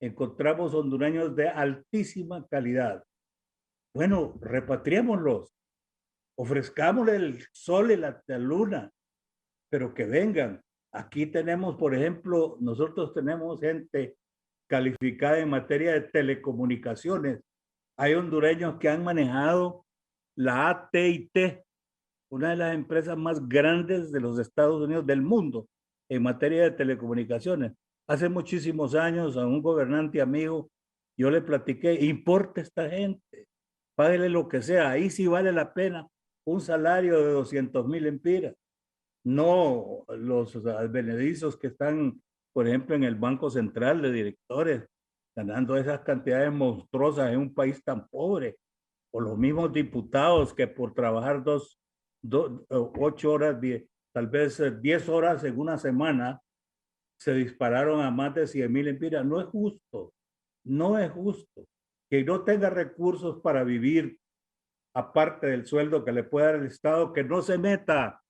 Encontramos hondureños de altísima calidad. Bueno, repatriémoslos, ofrezcámosle el sol y la luna, pero que vengan. Aquí tenemos, por ejemplo, nosotros tenemos gente calificada en materia de telecomunicaciones. Hay hondureños que han manejado la AT&T, una de las empresas más grandes de los Estados Unidos, del mundo, en materia de telecomunicaciones. Hace muchísimos años a un gobernante amigo, yo le platiqué, importa esta gente, páguele lo que sea, ahí sí vale la pena un salario de 200,000 empiras, no los advenedizos que están por ejemplo, en el Banco Central de directores, ganando esas cantidades monstruosas en un país tan pobre, o los mismos diputados que por trabajar 8 horas, tal vez 10 horas en una semana, se dispararon a más de 100,000 empiras. No es justo, no es justo que no tenga recursos para vivir aparte del sueldo que le puede dar el Estado, que no se meta.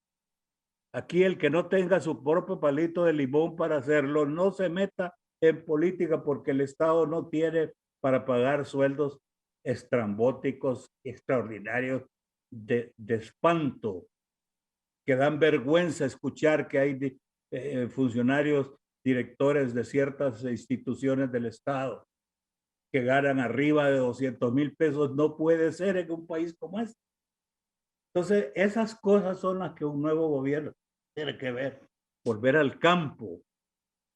Aquí el que no tenga su propio palito de limón para hacerlo, no se meta en política porque el Estado no tiene para pagar sueldos estrambóticos, extraordinarios, de espanto, que dan vergüenza escuchar que hay funcionarios, directores de ciertas instituciones del Estado que ganan arriba de 200,000 pesos. No puede ser en un país como este. Entonces, esas cosas son las que un nuevo gobierno tiene que ver. Volver al campo,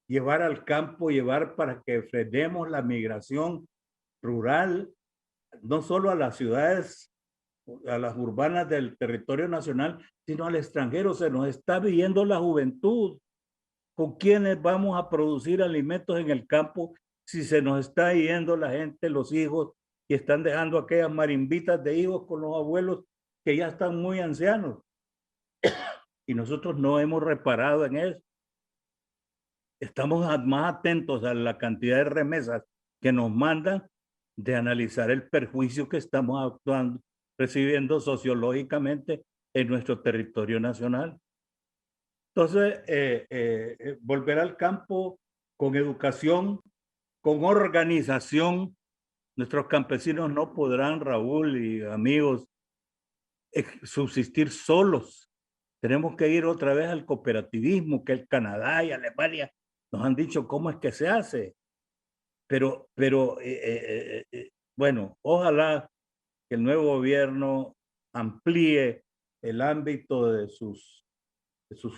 llevar para que frenemos la migración rural, no solo a las ciudades, a las urbanas del territorio nacional, sino al extranjero. Se nos está viendo la juventud. ¿Con quiénes vamos a producir alimentos en el campo si se nos está yendo la gente, los hijos, y están dejando aquellas marimbitas de hijos con los abuelos que ya están muy ancianos? Y nosotros no hemos reparado en eso. Estamos más atentos a la cantidad de remesas que nos mandan de analizar el perjuicio que estamos recibiendo sociológicamente en nuestro territorio nacional. Entonces, volver al campo con educación, con organización. Nuestros campesinos no podrán, Raúl y amigos, subsistir solos. Tenemos que ir otra vez al cooperativismo, que el Canadá y Alemania nos han dicho cómo es que se hace. Pero bueno, ojalá que el nuevo gobierno amplíe el ámbito de sus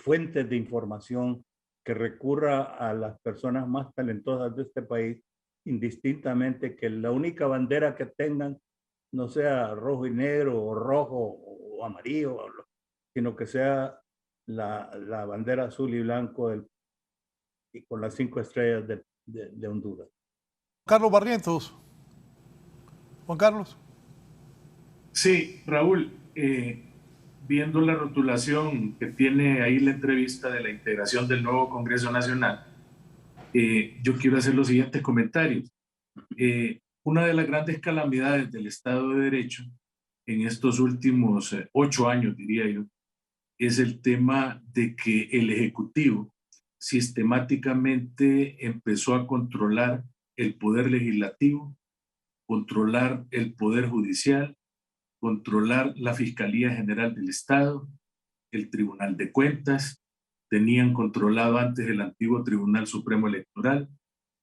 fuentes de información, que recurra a las personas más talentosas de este país, indistintamente, que la única bandera que tengan no sea rojo y negro o rojo o amarillo, sino que sea la bandera azul y blanco y con las 5 estrellas de Honduras. Carlos Barrientos. Juan Carlos. Sí, Raúl, viendo la rotulación que tiene ahí la entrevista de la integración del nuevo Congreso Nacional, yo quiero hacer los siguientes comentarios. Una de las grandes calamidades del Estado de Derecho en estos últimos 8 años, diría yo, es el tema de que el Ejecutivo sistemáticamente empezó a controlar el poder legislativo, controlar el poder judicial, controlar la Fiscalía General del Estado, el Tribunal de Cuentas, tenían controlado antes el antiguo Tribunal Supremo Electoral.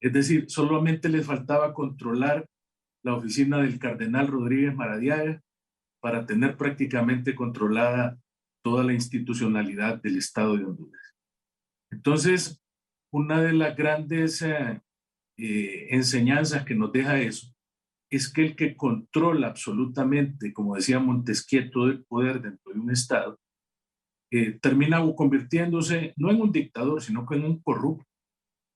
Es decir, solamente les faltaba controlar la oficina del Cardenal Rodríguez Maradiaga para tener prácticamente controlada toda la institucionalidad del Estado de Honduras. Entonces, una de las grandes enseñanzas que nos deja eso es que el que controla absolutamente, como decía Montesquieu, todo el poder dentro de un Estado, termina convirtiéndose no en un dictador, sino que en un corrupto,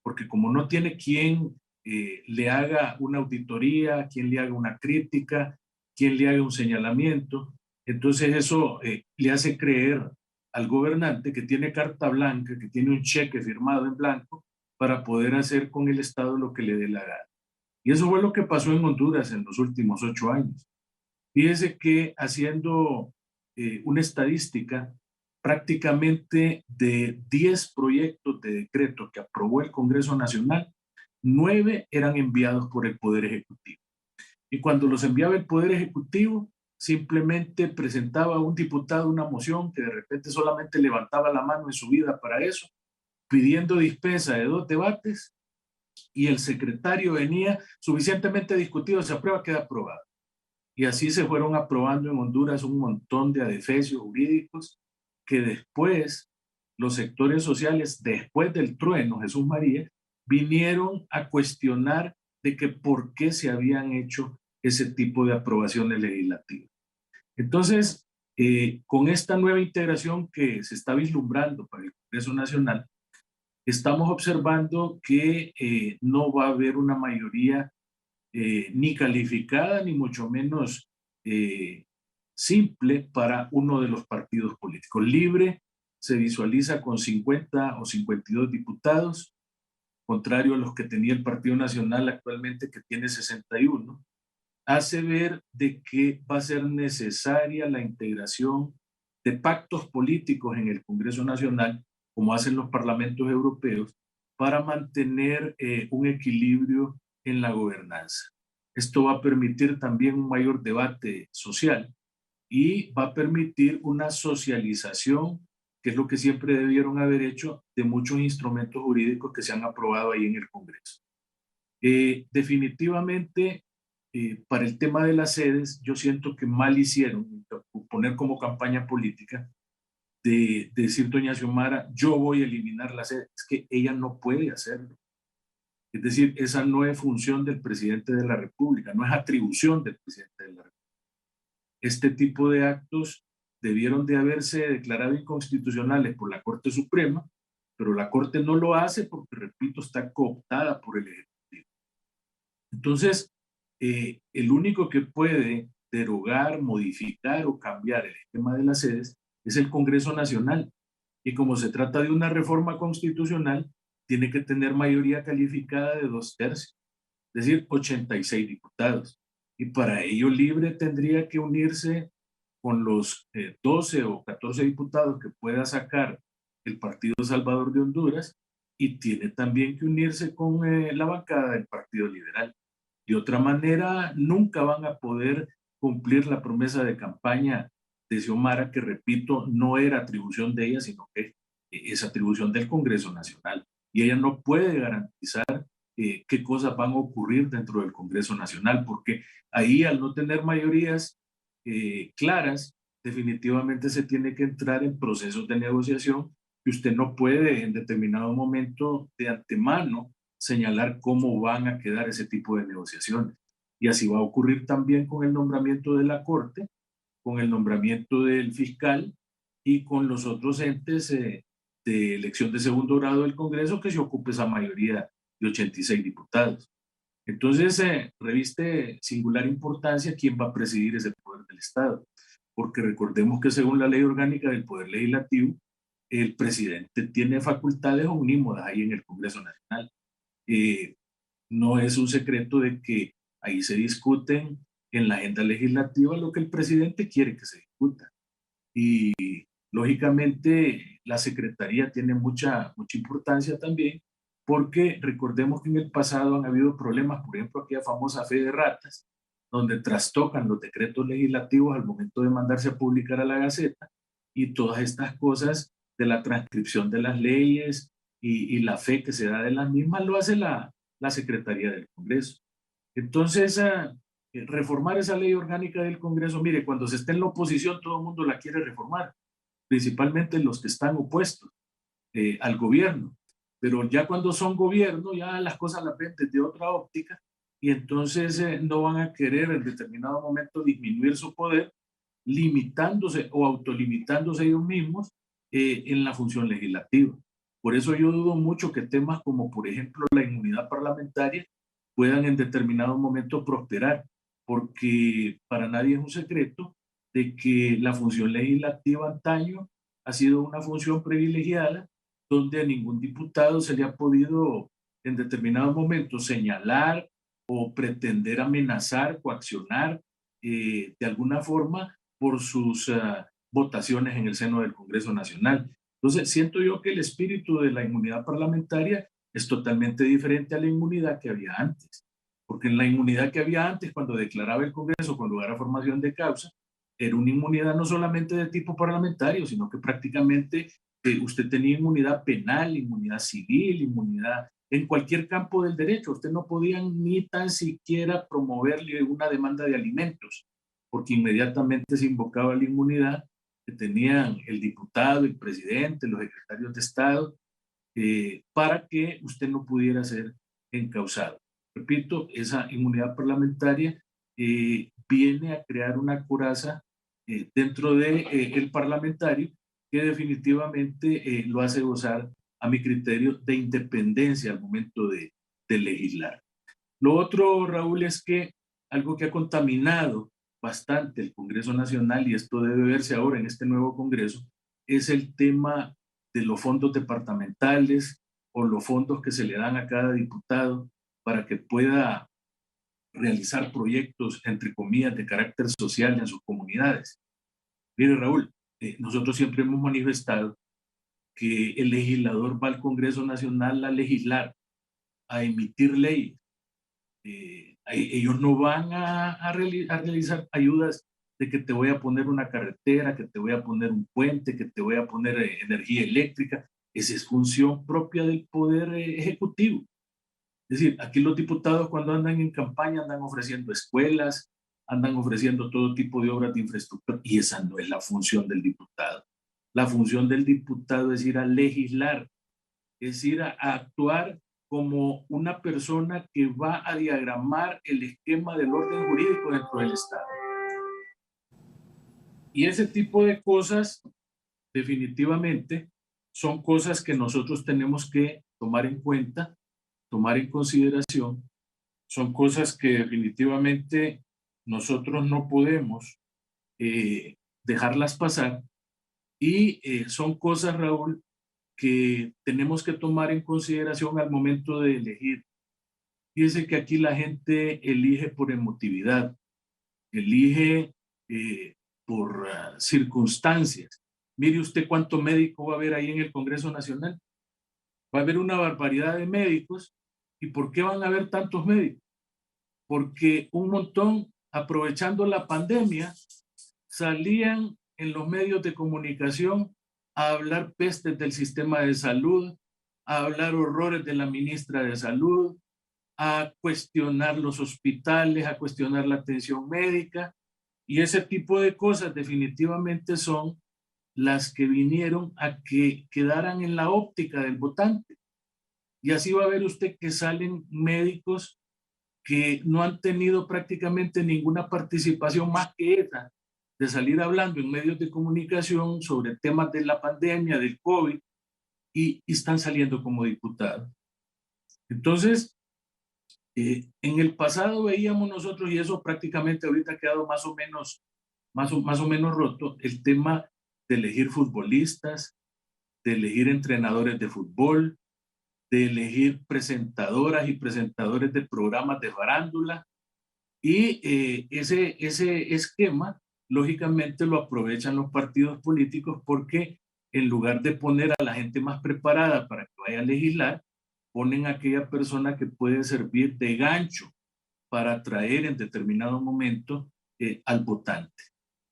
porque como no tiene quien le haga una auditoría, quien le haga una crítica, quien le haga un señalamiento, entonces eso le hace creer al gobernante que tiene carta blanca, que tiene un cheque firmado en blanco para poder hacer con el Estado lo que le dé la gana. Y eso fue lo que pasó en Honduras en los últimos 8 años. Fíjese que haciendo una estadística, prácticamente de 10 proyectos de decreto que aprobó el Congreso Nacional, 9 eran enviados por el Poder Ejecutivo. Y cuando los enviaba el Poder Ejecutivo, simplemente presentaba un diputado una moción que de repente solamente levantaba la mano en su vida para eso, pidiendo dispensa de 2 debates, y el secretario venía suficientemente discutido, se aprueba, queda aprobado. Y así se fueron aprobando en Honduras un montón de adefesios jurídicos que después los sectores sociales, después del trueno, Jesús María, vinieron a cuestionar de que por qué se habían hecho ese tipo de aprobaciones legislativas. Entonces, con esta nueva integración que se está vislumbrando para el Congreso Nacional, estamos observando que no va a haber una mayoría ni calificada, ni mucho menos simple para uno de los partidos políticos. Libre se visualiza con 50 o 52 diputados, contrario a los que tenía el Partido Nacional actualmente, que tiene 61, hace ver de que va a ser necesaria la integración de pactos políticos en el Congreso Nacional, como hacen los parlamentos europeos, para mantener un equilibrio en la gobernanza. Esto va a permitir también un mayor debate social y va a permitir una socialización, que es lo que siempre debieron haber hecho, de muchos instrumentos jurídicos que se han aprobado ahí en el Congreso. Definitivamente, para el tema de las sedes, yo siento que mal hicieron poner como campaña política de decir doña Xiomara, yo voy a eliminar la sede. Es que ella no puede hacerlo. Es decir, esa no es función del presidente de la República, no es atribución del presidente de la República. Este tipo de actos debieron de haberse declarado inconstitucionales por la Corte Suprema, pero la Corte no lo hace porque, repito, está cooptada por el Ejecutivo. Entonces, el único que puede derogar, modificar o cambiar el esquema de las sedes es el Congreso Nacional. Y como se trata de una reforma constitucional, tiene que tener mayoría calificada de 2/3, es decir, 86 diputados. Y para ello Libre tendría que unirse con los 12 o 14 diputados que pueda sacar el Partido Salvador de Honduras, y tiene también que unirse con la bancada del Partido Liberal. De otra manera, nunca van a poder cumplir la promesa de campaña de Xiomara, que, repito, no era atribución de ella, sino que es atribución del Congreso Nacional. Y ella no puede garantizar qué cosas van a ocurrir dentro del Congreso Nacional, porque ahí, al no tener mayorías claras, definitivamente se tiene que entrar en procesos de negociación, que usted no puede en determinado momento de antemano señalar cómo van a quedar ese tipo de negociaciones. Y así va a ocurrir también con el nombramiento de la Corte, con el nombramiento del fiscal y con los otros entes de elección de segundo grado del Congreso, que se ocupe esa mayoría de 86 diputados. Entonces, reviste singular importancia quién va a presidir ese poder del Estado, porque recordemos que según la Ley Orgánica del Poder Legislativo, el presidente tiene facultades omnímodas ahí en el Congreso Nacional. No es un secreto de que ahí se discuten en la agenda legislativa lo que el presidente quiere que se discuta. Y lógicamente la Secretaría tiene mucha importancia también, porque recordemos que en el pasado han habido problemas, por ejemplo, aquella famosa fe de ratas, donde trastocan los decretos legislativos al momento de mandarse a publicar a la Gaceta, y todas estas cosas de la transcripción de las leyes y la fe que se da de las mismas lo hace la Secretaría del Congreso. Entonces, reformar esa ley orgánica del Congreso, mire, cuando se está en la oposición todo el mundo la quiere reformar, principalmente los que están opuestos al gobierno, pero ya cuando son gobierno ya las cosas las ven desde otra óptica, y entonces no van a querer en determinado momento disminuir su poder, limitándose o autolimitándose ellos mismos en la función legislativa. Por eso yo dudo mucho que temas como, por ejemplo, la inmunidad parlamentaria puedan en determinado momento prosperar, porque para nadie es un secreto de que la función legislativa antaño ha sido una función privilegiada, donde a ningún diputado se le ha podido en determinado momento señalar o pretender amenazar, coaccionar de alguna forma por sus votaciones en el seno del Congreso Nacional. Entonces, siento yo que el espíritu de la inmunidad parlamentaria es totalmente diferente a la inmunidad que había antes. Porque en la inmunidad que había antes, cuando declaraba el Congreso con lugar a formación de causa, era una inmunidad no solamente de tipo parlamentario, sino que prácticamente usted tenía inmunidad penal, inmunidad civil, inmunidad en cualquier campo del derecho. Usted no podía ni tan siquiera promoverle una demanda de alimentos, porque inmediatamente se invocaba la inmunidad que tenían el diputado, el presidente, los secretarios de Estado, para que usted no pudiera ser encausado. Repito, esa inmunidad parlamentaria viene a crear una coraza dentro del parlamentario que definitivamente lo hace gozar a mi criterio, de independencia al momento de legislar. Lo otro, Raúl, es que algo que ha contaminado bastante el Congreso Nacional, y esto debe verse ahora en este nuevo Congreso, es el tema de los fondos departamentales o los fondos que se le dan a cada diputado para que pueda realizar proyectos, entre comillas, de carácter social en sus comunidades. Mire, Raúl, nosotros siempre hemos manifestado que el legislador va al Congreso Nacional a legislar, a emitir leyes. Ellos no van a realizar ayudas de que te voy a poner una carretera, que te voy a poner un puente, que te voy a poner energía eléctrica. Esa es función propia del Poder Ejecutivo. Es decir, aquí los diputados cuando andan en campaña andan ofreciendo escuelas, andan ofreciendo todo tipo de obras de infraestructura, y esa no es la función del diputado. La función del diputado es ir a legislar, es ir a actuar como una persona que va a diagramar el esquema del orden jurídico dentro del Estado. Y ese tipo de cosas, definitivamente, son cosas que nosotros tenemos que tomar en cuenta, tomar en consideración. Son cosas que definitivamente nosotros no podemos dejarlas pasar. Y son cosas, Raúl, que tenemos que tomar en consideración al momento de elegir. Fíjese que aquí la gente elige por emotividad, elige por circunstancias. Mire usted cuánto médico va a haber ahí en el Congreso Nacional. Va a haber una barbaridad de médicos. ¿Y por qué van a haber tantos médicos? Porque un montón, aprovechando la pandemia, salían en los medios de comunicación a hablar pestes del sistema de salud, a hablar horrores de la ministra de Salud, a cuestionar los hospitales, a cuestionar la atención médica, y ese tipo de cosas definitivamente son las que vinieron a que quedaran en la óptica del votante. Y así va a ver usted que salen médicos que no han tenido prácticamente ninguna participación más que esa, de salir hablando en medios de comunicación sobre temas de la pandemia, del COVID, y están saliendo como diputados. Entonces, en el pasado veíamos nosotros, y eso prácticamente ahorita ha quedado más o menos roto, el tema de elegir futbolistas, de elegir entrenadores de fútbol, de elegir presentadoras y presentadores de programas de farándula, y ese esquema lógicamente lo aprovechan los partidos políticos porque en lugar de poner a la gente más preparada para que vaya a legislar, ponen a aquella persona que puede servir de gancho para atraer en determinado momento al votante.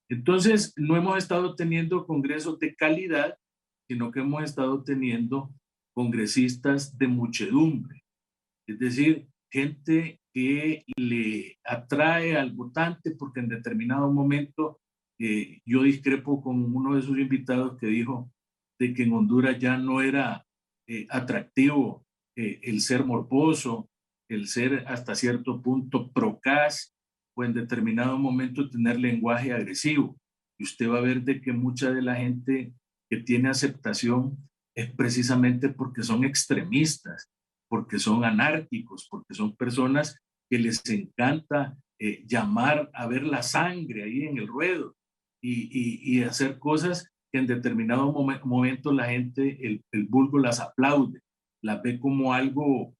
Entonces, no hemos estado teniendo congresos de calidad, sino que hemos estado teniendo congresistas de muchedumbre, es decir, gente que le atrae al votante porque en determinado momento yo discrepo con uno de sus invitados que dijo de que en Honduras ya no era atractivo el ser morboso, el ser hasta cierto punto procaz o en determinado momento tener lenguaje agresivo. Y usted va a ver de que mucha de la gente que tiene aceptación es precisamente porque son extremistas, porque son anárquicos, porque son personas que les encanta llamar a ver la sangre ahí en el ruedo y hacer cosas que en determinado momento la gente, el vulgo las aplaude, las ve como algo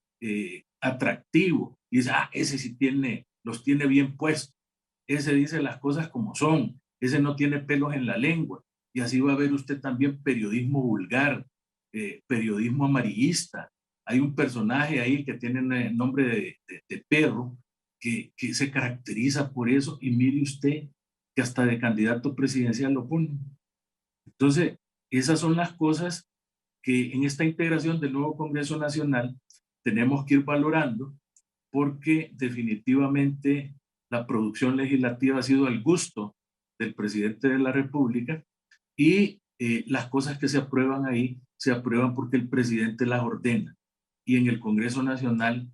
atractivo y dice, ese sí los tiene bien puestos, ese dice las cosas como son, ese no tiene pelos en la lengua. Y así va a ver usted también periodismo vulgar, periodismo amarillista. Hay un personaje ahí que tiene el nombre de perro que se caracteriza por eso, y mire usted que hasta de candidato presidencial lo ponen. Entonces, esas son las cosas que en esta integración del nuevo Congreso Nacional tenemos que ir valorando, porque definitivamente la producción legislativa ha sido al gusto del presidente de la República, y las cosas que se aprueban ahí se aprueban porque el presidente las ordena, y en el Congreso Nacional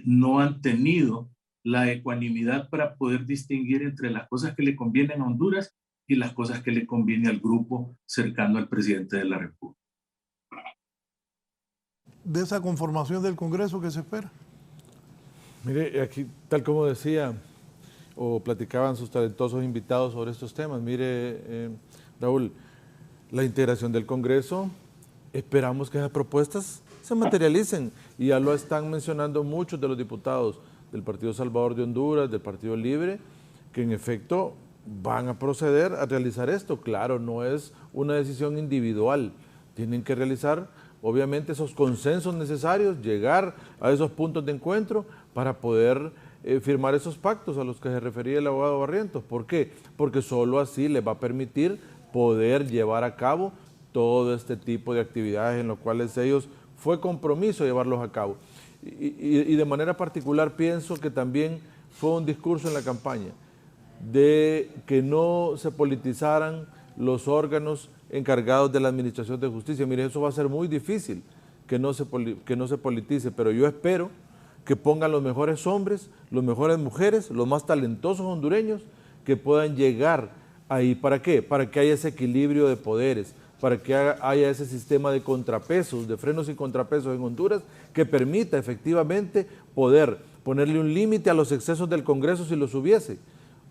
no han tenido la ecuanimidad para poder distinguir entre las cosas que le convienen a Honduras y las cosas que le conviene al grupo cercano al presidente de la República. de esa conformación del Congreso que se espera? Mire, aquí, tal como decía o platicaban sus talentosos invitados sobre estos temas, mire, Raúl, la integración del Congreso, esperamos que esas propuestas se materialicen, y ya lo están mencionando muchos de los diputados del Partido Salvador de Honduras, del Partido Libre, que en efecto van a proceder a realizar esto. Claro, no es una decisión individual, tienen que realizar obviamente esos consensos necesarios, llegar a esos puntos de encuentro para poder firmar esos pactos a los que se refería el abogado Barrientos. ¿Por qué? Porque solo así les va a permitir poder llevar a cabo todo este tipo de actividades en los cuales ellos fue compromiso llevarlos a cabo. Y de manera particular pienso que también fue un discurso en la campaña de que no se politizaran los órganos encargados de la administración de justicia. Mire, eso va a ser muy difícil que no se politice, pero yo espero que pongan los mejores hombres, las mejores mujeres, los más talentosos hondureños que puedan llegar ahí. ¿Para qué? Para que haya ese equilibrio de poderes, para que haya ese sistema de contrapesos, de frenos y contrapesos en Honduras, que permita efectivamente poder ponerle un límite a los excesos del Congreso si los hubiese,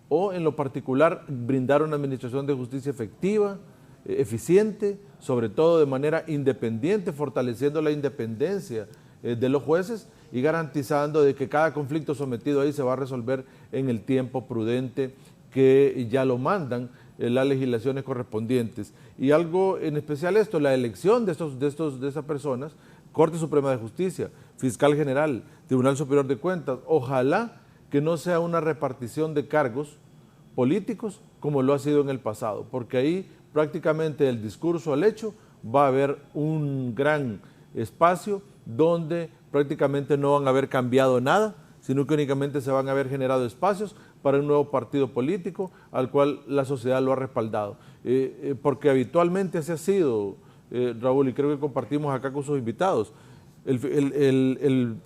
o en lo particular brindar una administración de justicia efectiva, eficiente, sobre todo de manera independiente, fortaleciendo la independencia de los jueces y garantizando de que cada conflicto sometido ahí se va a resolver en el tiempo prudente que ya lo mandan las legislaciones correspondientes. Y algo en especial esto, la elección de esas personas, Corte Suprema de Justicia, Fiscal General, Tribunal Superior de Cuentas, ojalá que no sea una repartición de cargos políticos como lo ha sido en el pasado, porque ahí prácticamente del discurso al hecho va a haber un gran espacio donde prácticamente no van a haber cambiado nada, sino que únicamente se van a haber generado espacios para un nuevo partido político al cual la sociedad lo ha respaldado. Porque habitualmente así ha sido, Raúl, y creo que compartimos acá con sus invitados. El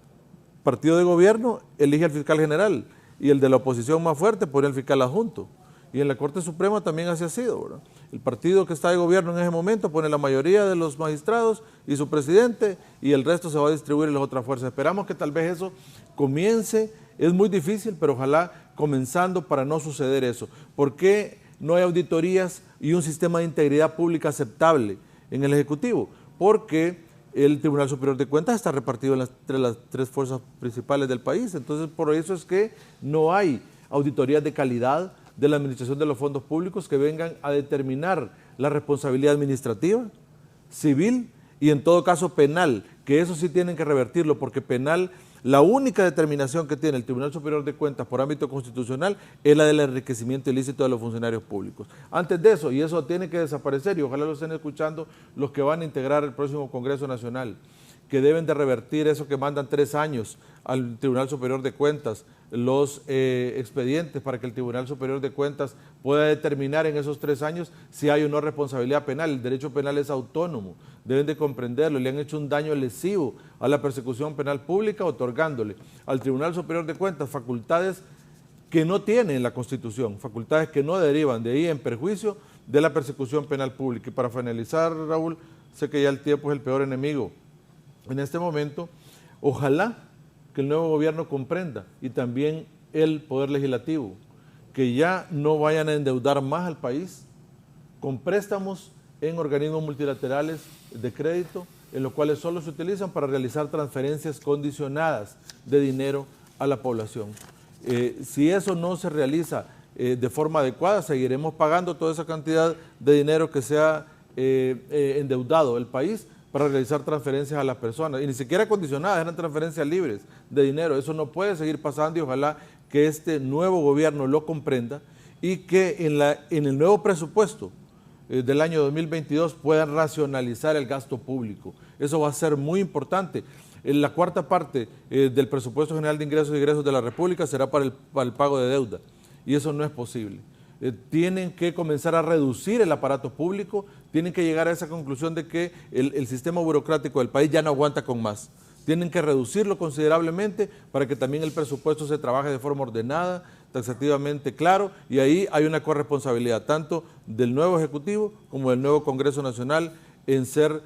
partido de gobierno elige al fiscal general y el de la oposición más fuerte pone al fiscal adjunto. Y en la Corte Suprema también así ha sido, ¿verdad? El partido que está de gobierno en ese momento pone la mayoría de los magistrados y su presidente, y el resto se va a distribuir en las otras fuerzas. Esperamos que tal vez eso comience, es muy difícil, pero ojalá comenzando para no suceder eso. ¿Por qué no hay auditorías y un sistema de integridad pública aceptable en el Ejecutivo? Porque el Tribunal Superior de Cuentas está repartido entre las tres fuerzas principales del país. Entonces, por eso es que no hay auditorías de calidad de la administración de los fondos públicos que vengan a determinar la responsabilidad administrativa, civil y en todo caso penal, que eso sí tienen que revertirlo, porque penal, la única determinación que tiene el Tribunal Superior de Cuentas por ámbito constitucional es la del enriquecimiento ilícito de los funcionarios públicos. Antes de eso, y eso tiene que desaparecer, y ojalá lo estén escuchando los que van a integrar el próximo Congreso Nacional, que deben de revertir eso que mandan 3 años al Tribunal Superior de Cuentas, los expedientes para que el Tribunal Superior de Cuentas pueda determinar en esos 3 años si hay o no responsabilidad penal. El derecho penal es autónomo, deben de comprenderlo. Le han hecho un daño lesivo a la persecución penal pública otorgándole al Tribunal Superior de Cuentas facultades que no tiene en la Constitución, facultades que no derivan de ahí en perjuicio de la persecución penal pública. Y para finalizar, Raúl, sé que ya el tiempo es el peor enemigo. En este momento, ojalá que el nuevo gobierno comprenda, y también el Poder Legislativo, que ya no vayan a endeudar más al país con préstamos en organismos multilaterales de crédito, en los cuales solo se utilizan para realizar transferencias condicionadas de dinero a la población. Si eso no se realiza de forma adecuada, seguiremos pagando toda esa cantidad de dinero que se ha endeudado el país para realizar transferencias a las personas, y ni siquiera condicionadas, eran transferencias libres de dinero. Eso no puede seguir pasando, y ojalá que este nuevo gobierno lo comprenda y que en el nuevo presupuesto del año 2022 puedan racionalizar el gasto público. Eso va a ser muy importante. La cuarta parte del presupuesto general de ingresos y egresos de la República será para el pago de deuda, y eso no es posible. Tienen que comenzar a reducir el aparato público, tienen que llegar a esa conclusión de que el sistema burocrático del país ya no aguanta con más. Tienen que reducirlo considerablemente para que también el presupuesto se trabaje de forma ordenada, taxativamente claro, y ahí hay una corresponsabilidad tanto del nuevo Ejecutivo como del nuevo Congreso Nacional en ser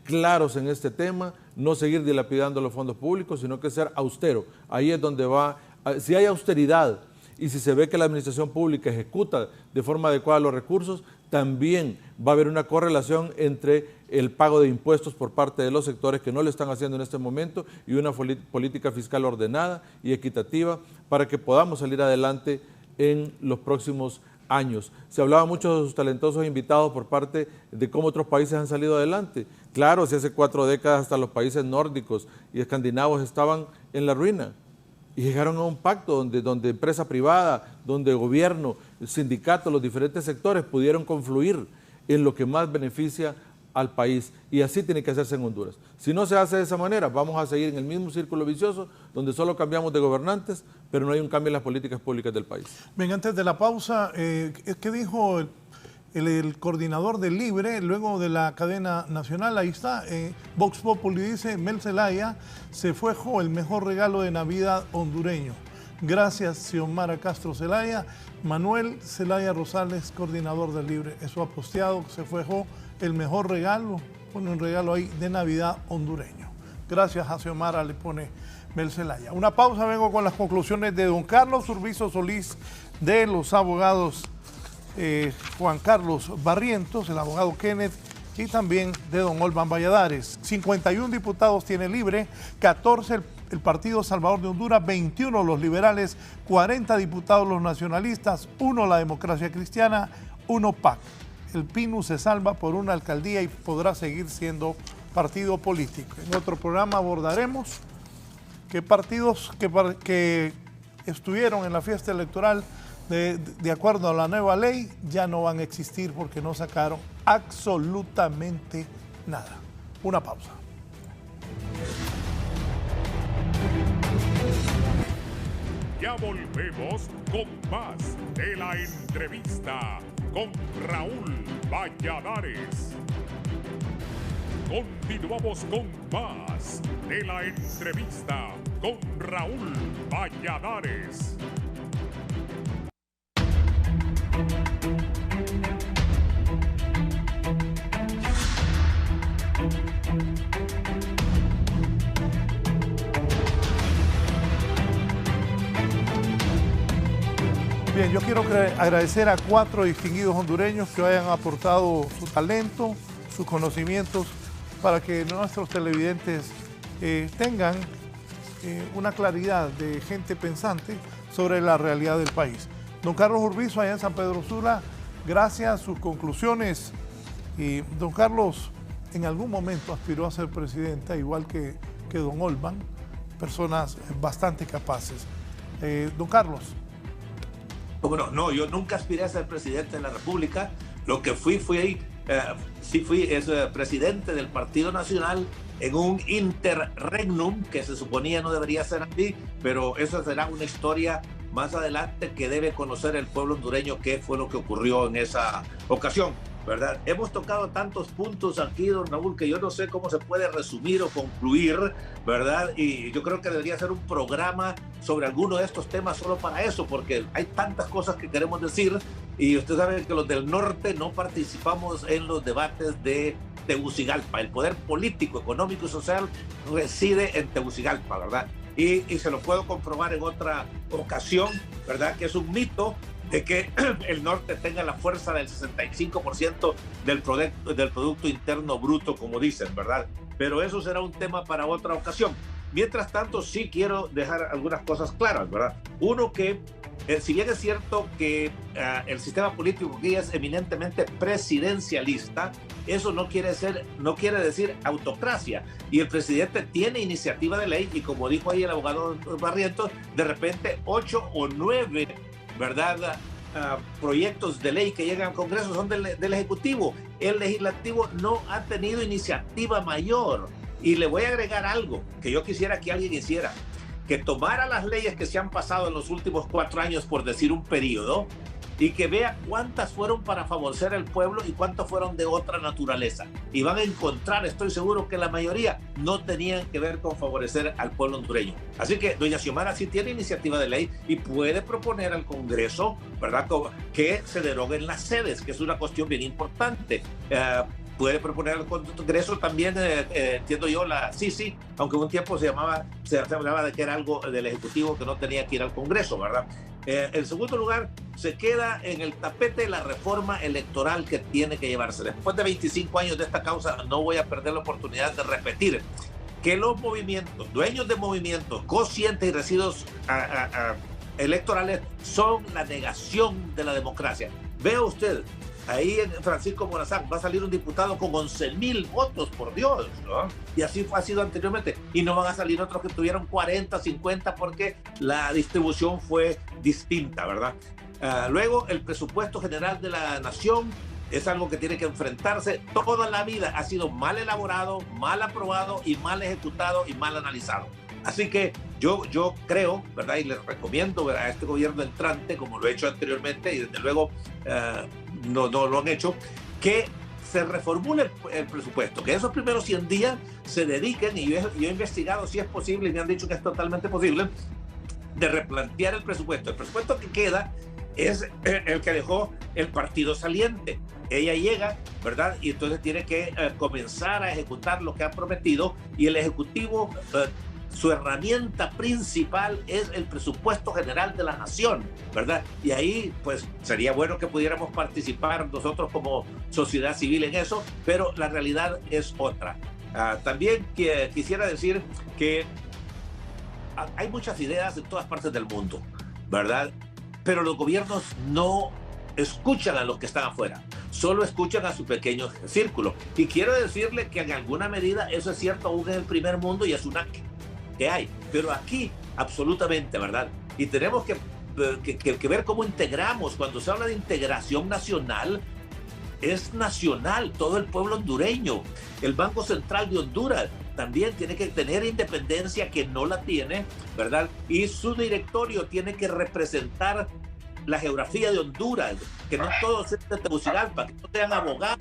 claros en este tema, no seguir dilapidando los fondos públicos, sino que ser austero. Ahí es donde va, si hay austeridad y si se ve que la administración pública ejecuta de forma adecuada los recursos, también va a haber una correlación entre el pago de impuestos por parte de los sectores que no lo están haciendo en este momento y una política fiscal ordenada y equitativa para que podamos salir adelante en los próximos años. Se hablaba mucho de sus talentosos invitados por parte de cómo otros países han salido adelante. Claro, si hace 4 décadas hasta los países nórdicos y escandinavos estaban en la ruina y llegaron a un pacto donde empresa privada, donde gobierno, sindicatos, los diferentes sectores pudieron confluir en lo que más beneficia al país, y así tiene que hacerse en Honduras. Si no se hace de esa manera, vamos a seguir en el mismo círculo vicioso donde solo cambiamos de gobernantes, pero no hay un cambio en las políticas públicas del país. Bien, antes de la pausa, ¿qué dijo el coordinador del Libre luego de la cadena nacional? Ahí está, Vox Populi dice: Mel Zelaya se fue el mejor regalo de Navidad hondureño. Gracias, Xiomara Castro Zelaya. Manuel Zelaya Rosales, coordinador del Libre, eso ha posteado, se fue el mejor regalo, pone un regalo ahí de Navidad hondureño. Gracias a Xiomara, le pone Mel Zelaya. Una pausa, vengo con las conclusiones de don Carlos Urbizo Solís, de los abogados Juan Carlos Barrientos, el abogado Kenneth, y también de don Olvan Valladares. 51 diputados tiene Libre, 14 el Partido Salvador de Honduras, 21 los liberales, 40 diputados los nacionalistas, 1 la Democracia Cristiana, 1 PAC. El PINU se salva por una alcaldía y podrá seguir siendo partido político. En otro programa abordaremos qué partidos que estuvieron en la fiesta electoral de acuerdo a la nueva ley ya no van a existir porque no sacaron absolutamente nada. Una pausa. Ya volvemos con más de la entrevista con Raúl Valladares. Continuamos con más de la entrevista con Raúl Valladares. Bien, yo quiero agradecer a 4 distinguidos hondureños que hayan aportado su talento, sus conocimientos, para que nuestros televidentes tengan una claridad de gente pensante sobre la realidad del país. Don Carlos Urbizo, allá en San Pedro Sula, gracias a sus conclusiones. Y don Carlos en algún momento aspiró a ser presidenta, igual que don Olvan, personas bastante capaces. Don Carlos. Bueno, no, yo nunca aspiré a ser presidente de la República. Lo que fui presidente del Partido Nacional en un interregnum que se suponía no debería ser así, pero eso será una historia más adelante que debe conocer el pueblo hondureño qué fue lo que ocurrió en esa ocasión, ¿verdad? Hemos tocado tantos puntos aquí, don Raúl, que yo no sé cómo se puede resumir o concluir, ¿verdad? Y yo creo que debería ser un programa sobre alguno de estos temas solo para eso, porque hay tantas cosas que queremos decir y usted sabe que los del norte no participamos en los debates de Tegucigalpa. El poder político, económico y social reside en Tegucigalpa, ¿verdad? Y se lo puedo comprobar en otra ocasión, ¿verdad? Que es un mito de que el norte tenga la fuerza del 65% del Producto Interno Bruto, como dicen, ¿verdad? Pero eso será un tema para otra ocasión. Mientras tanto, sí quiero dejar algunas cosas claras, ¿verdad? Uno, que si bien es cierto que el sistema político aquí es eminentemente presidencialista, eso no quiere decir autocracia. Y el presidente tiene iniciativa de ley y, como dijo ahí el abogado Barrientos, de repente 8 o 9, ¿verdad? Proyectos de ley que llegan al Congreso son del Ejecutivo. El Legislativo no ha tenido iniciativa mayor. Y le voy a agregar algo que yo quisiera que alguien hiciera, que tomara las leyes que se han pasado en los últimos 4 años, por decir un periodo, y que vea cuántas fueron para favorecer al pueblo y cuántas fueron de otra naturaleza. Y van a encontrar, estoy seguro, que la mayoría no tenían que ver con favorecer al pueblo hondureño. Así que doña Xiomara sí tiene iniciativa de ley y puede proponer al Congreso, ¿verdad?, que se deroguen las sedes, que es una cuestión bien importante. puede proponer al Congreso también, entiendo yo, sí, aunque un tiempo se hablaba de que era algo del Ejecutivo que no tenía que ir al Congreso, ¿verdad? En segundo lugar, se queda en el tapete la reforma electoral que tiene que llevarse. Después de 25 años de esta causa, no voy a perder la oportunidad de repetir que los movimientos, dueños de movimientos, cocientes y residuos electorales son la negación de la democracia. Vea usted, ahí en Francisco Morazán va a salir un diputado con 11,000 votos, por Dios, ¿no? Y así ha sido anteriormente. Y no van a salir otros que tuvieron 40, 50, porque la distribución fue distinta, ¿verdad? Luego, el presupuesto general de la nación es algo que tiene que enfrentarse. Toda la vida ha sido mal elaborado, mal aprobado y mal ejecutado y mal analizado. Así que yo creo, ¿verdad? Y les recomiendo, ¿verdad?, a este gobierno entrante, como lo he hecho anteriormente y desde luego no lo han hecho, que se reformule el presupuesto, que esos primeros 100 días se dediquen, y yo he investigado si es posible y me han dicho que es totalmente posible, de replantear el presupuesto. El presupuesto que queda es el que dejó el partido saliente. Ella llega, ¿verdad? Y entonces tiene que comenzar a ejecutar lo que ha prometido, y el Ejecutivo, su herramienta principal es el presupuesto general de la nación, ¿verdad? Y ahí, pues, sería bueno que pudiéramos participar nosotros como sociedad civil en eso, pero la realidad es otra. También quisiera decir que hay muchas ideas en todas partes del mundo, ¿verdad? Pero los gobiernos no escuchan a los que están afuera, solo escuchan a su pequeño círculo. Y quiero decirle que en alguna medida eso es cierto aún en el primer mundo, y es una que hay, pero aquí absolutamente, ¿verdad? Y tenemos que ver cómo integramos. Cuando se habla de integración nacional, es nacional, todo el pueblo hondureño. El Banco Central de Honduras también tiene que tener independencia, que no la tiene, ¿verdad? Y su directorio tiene que representar la geografía de Honduras, que no todos sean de Tegucigalpa, que no sean abogados,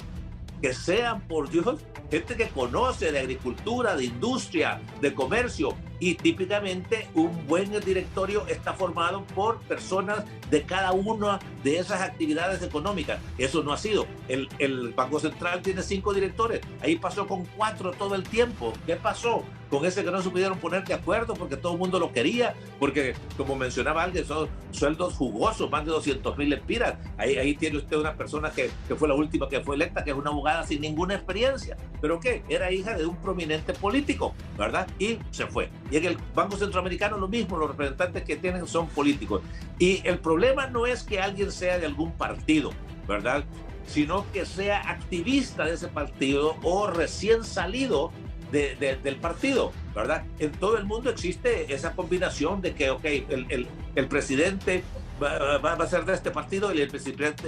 que sean, por Dios, gente que conoce de agricultura, de industria, de comercio. Y típicamente un buen directorio está formado por personas de cada una de esas actividades económicas. Eso no ha sido. El Banco Central tiene 5 directores. Ahí pasó con 4 todo el tiempo. ¿Qué pasó? Con ese que no se pudieron poner de acuerdo porque todo el mundo lo quería, porque, como mencionaba alguien, son sueldos jugosos, más de 200,000 lempiras. Ahí tiene usted una persona que fue la última que fue electa, que es una abogada sin ninguna experiencia. ¿Pero qué? Era hija de un prominente político, ¿verdad? Y se fue. Y en el Banco Centroamericano lo mismo, los representantes que tienen son políticos. Y el problema no es que alguien sea de algún partido, ¿verdad?, sino que sea activista de ese partido o recién salido del partido, ¿verdad? En todo el mundo existe esa combinación de que, ok, el presidente va a ser de este partido y el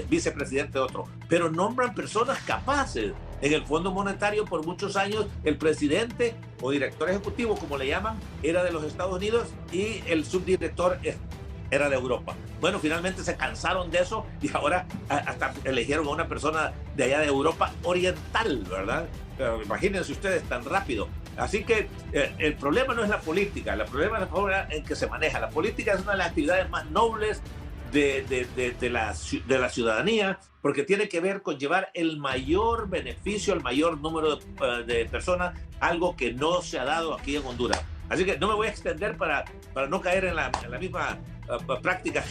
vicepresidente de otro, pero nombran personas capaces. En el Fondo Monetario, por muchos años, el presidente o director ejecutivo, como le llaman, era de los Estados Unidos y el subdirector era de Europa. Bueno, finalmente se cansaron de eso y ahora hasta eligieron a una persona de allá de Europa Oriental, ¿verdad? Pero imagínense ustedes, tan rápido. Así que el problema no es la política, el problema es la forma en que se maneja. La política es una de las actividades más nobles de la ciudadanía, porque tiene que ver con llevar el mayor beneficio al mayor número de personas, algo que no se ha dado aquí en Honduras. Así que no me voy a extender para no caer en la misma práctica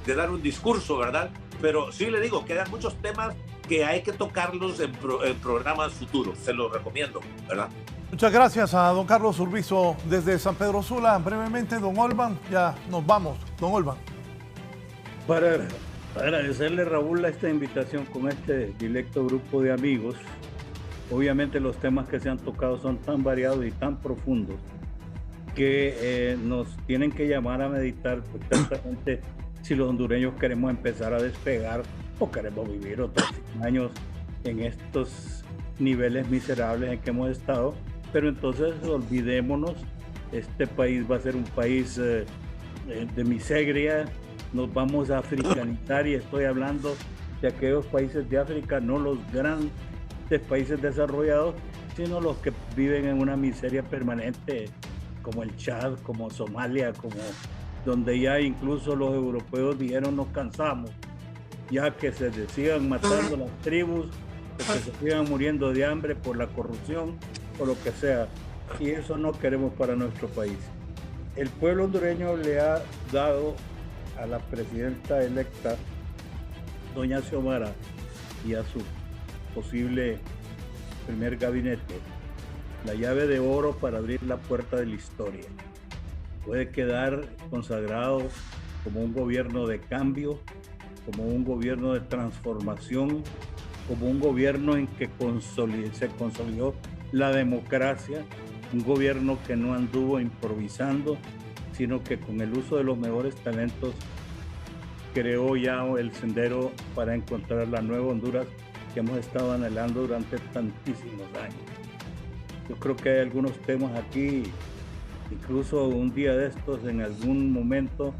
de dar un discurso, ¿verdad? Pero sí le digo, quedan muchos temas que hay que tocarlos en programas futuros. Se los recomiendo, ¿verdad? Muchas gracias a don Carlos Urbizo desde San Pedro Sula. Brevemente, don Olvan, ya nos vamos. Don Olvan. Para agradecerle, Raúl, a esta invitación con este directo grupo de amigos. Obviamente los temas que se han tocado son tan variados y tan profundos que nos tienen que llamar a meditar, pues, exactamente si los hondureños queremos empezar a despegar o queremos vivir otros 100 años en estos niveles miserables en que hemos estado. Pero entonces olvidémonos, este país va a ser un país de miseria, nos vamos a africanizar, y estoy hablando de aquellos países de África, no los grandes países desarrollados, sino los que viven en una miseria permanente, como el Chad, como Somalia, como donde ya incluso los europeos dijeron nos cansamos, ya que se sigan matando las tribus que se sigan muriendo de hambre por la corrupción o lo que sea. Y eso no queremos para nuestro país. El pueblo hondureño le ha dado a la presidenta electa, doña Xiomara, y a su posible primer gabinete, la llave de oro para abrir la puerta de la historia. Puede quedar consagrado como un gobierno de cambio, como un gobierno de transformación, como un gobierno en que se consolidó la democracia, un gobierno que no anduvo improvisando, sino que con el uso de los mejores talentos creó ya el sendero para encontrar la nueva Honduras que hemos estado anhelando durante tantísimos años. Yo creo que hay algunos temas aquí, incluso un día de estos, en algún momento,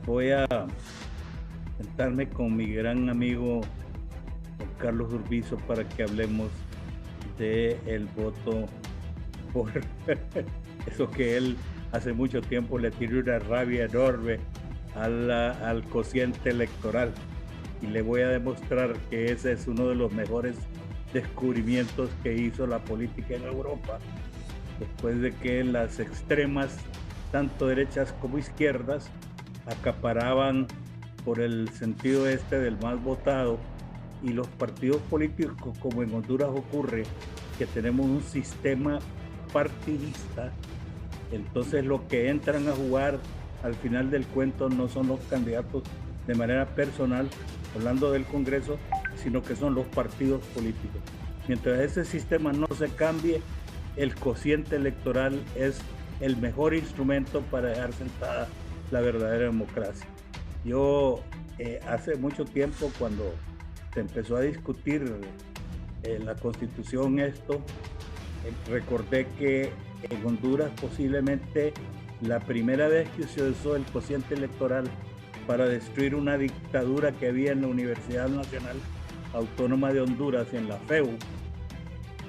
voy a sentarme con mi gran amigo Juan Carlos Urbizo para que hablemos del voto por eso que él hace mucho tiempo le tiró una rabia enorme al cociente electoral, y le voy a demostrar que ese es uno de los mejores descubrimientos que hizo la política en Europa, después de que las extremas, tanto derechas como izquierdas, acaparaban por el sentido este del más votado, y los partidos políticos, como en Honduras ocurre, que tenemos un sistema partidista, entonces lo que entran a jugar al final del cuento no son los candidatos de manera personal, hablando del Congreso, sino que son los partidos políticos. Mientras ese sistema no se cambie, el cociente electoral es el mejor instrumento para dejar sentada la verdadera democracia. Yo hace mucho tiempo, cuando se empezó a discutir la Constitución recordé que en Honduras posiblemente la primera vez que se usó el cociente electoral para destruir una dictadura que había en la Universidad Nacional Autónoma de Honduras, en la FEU,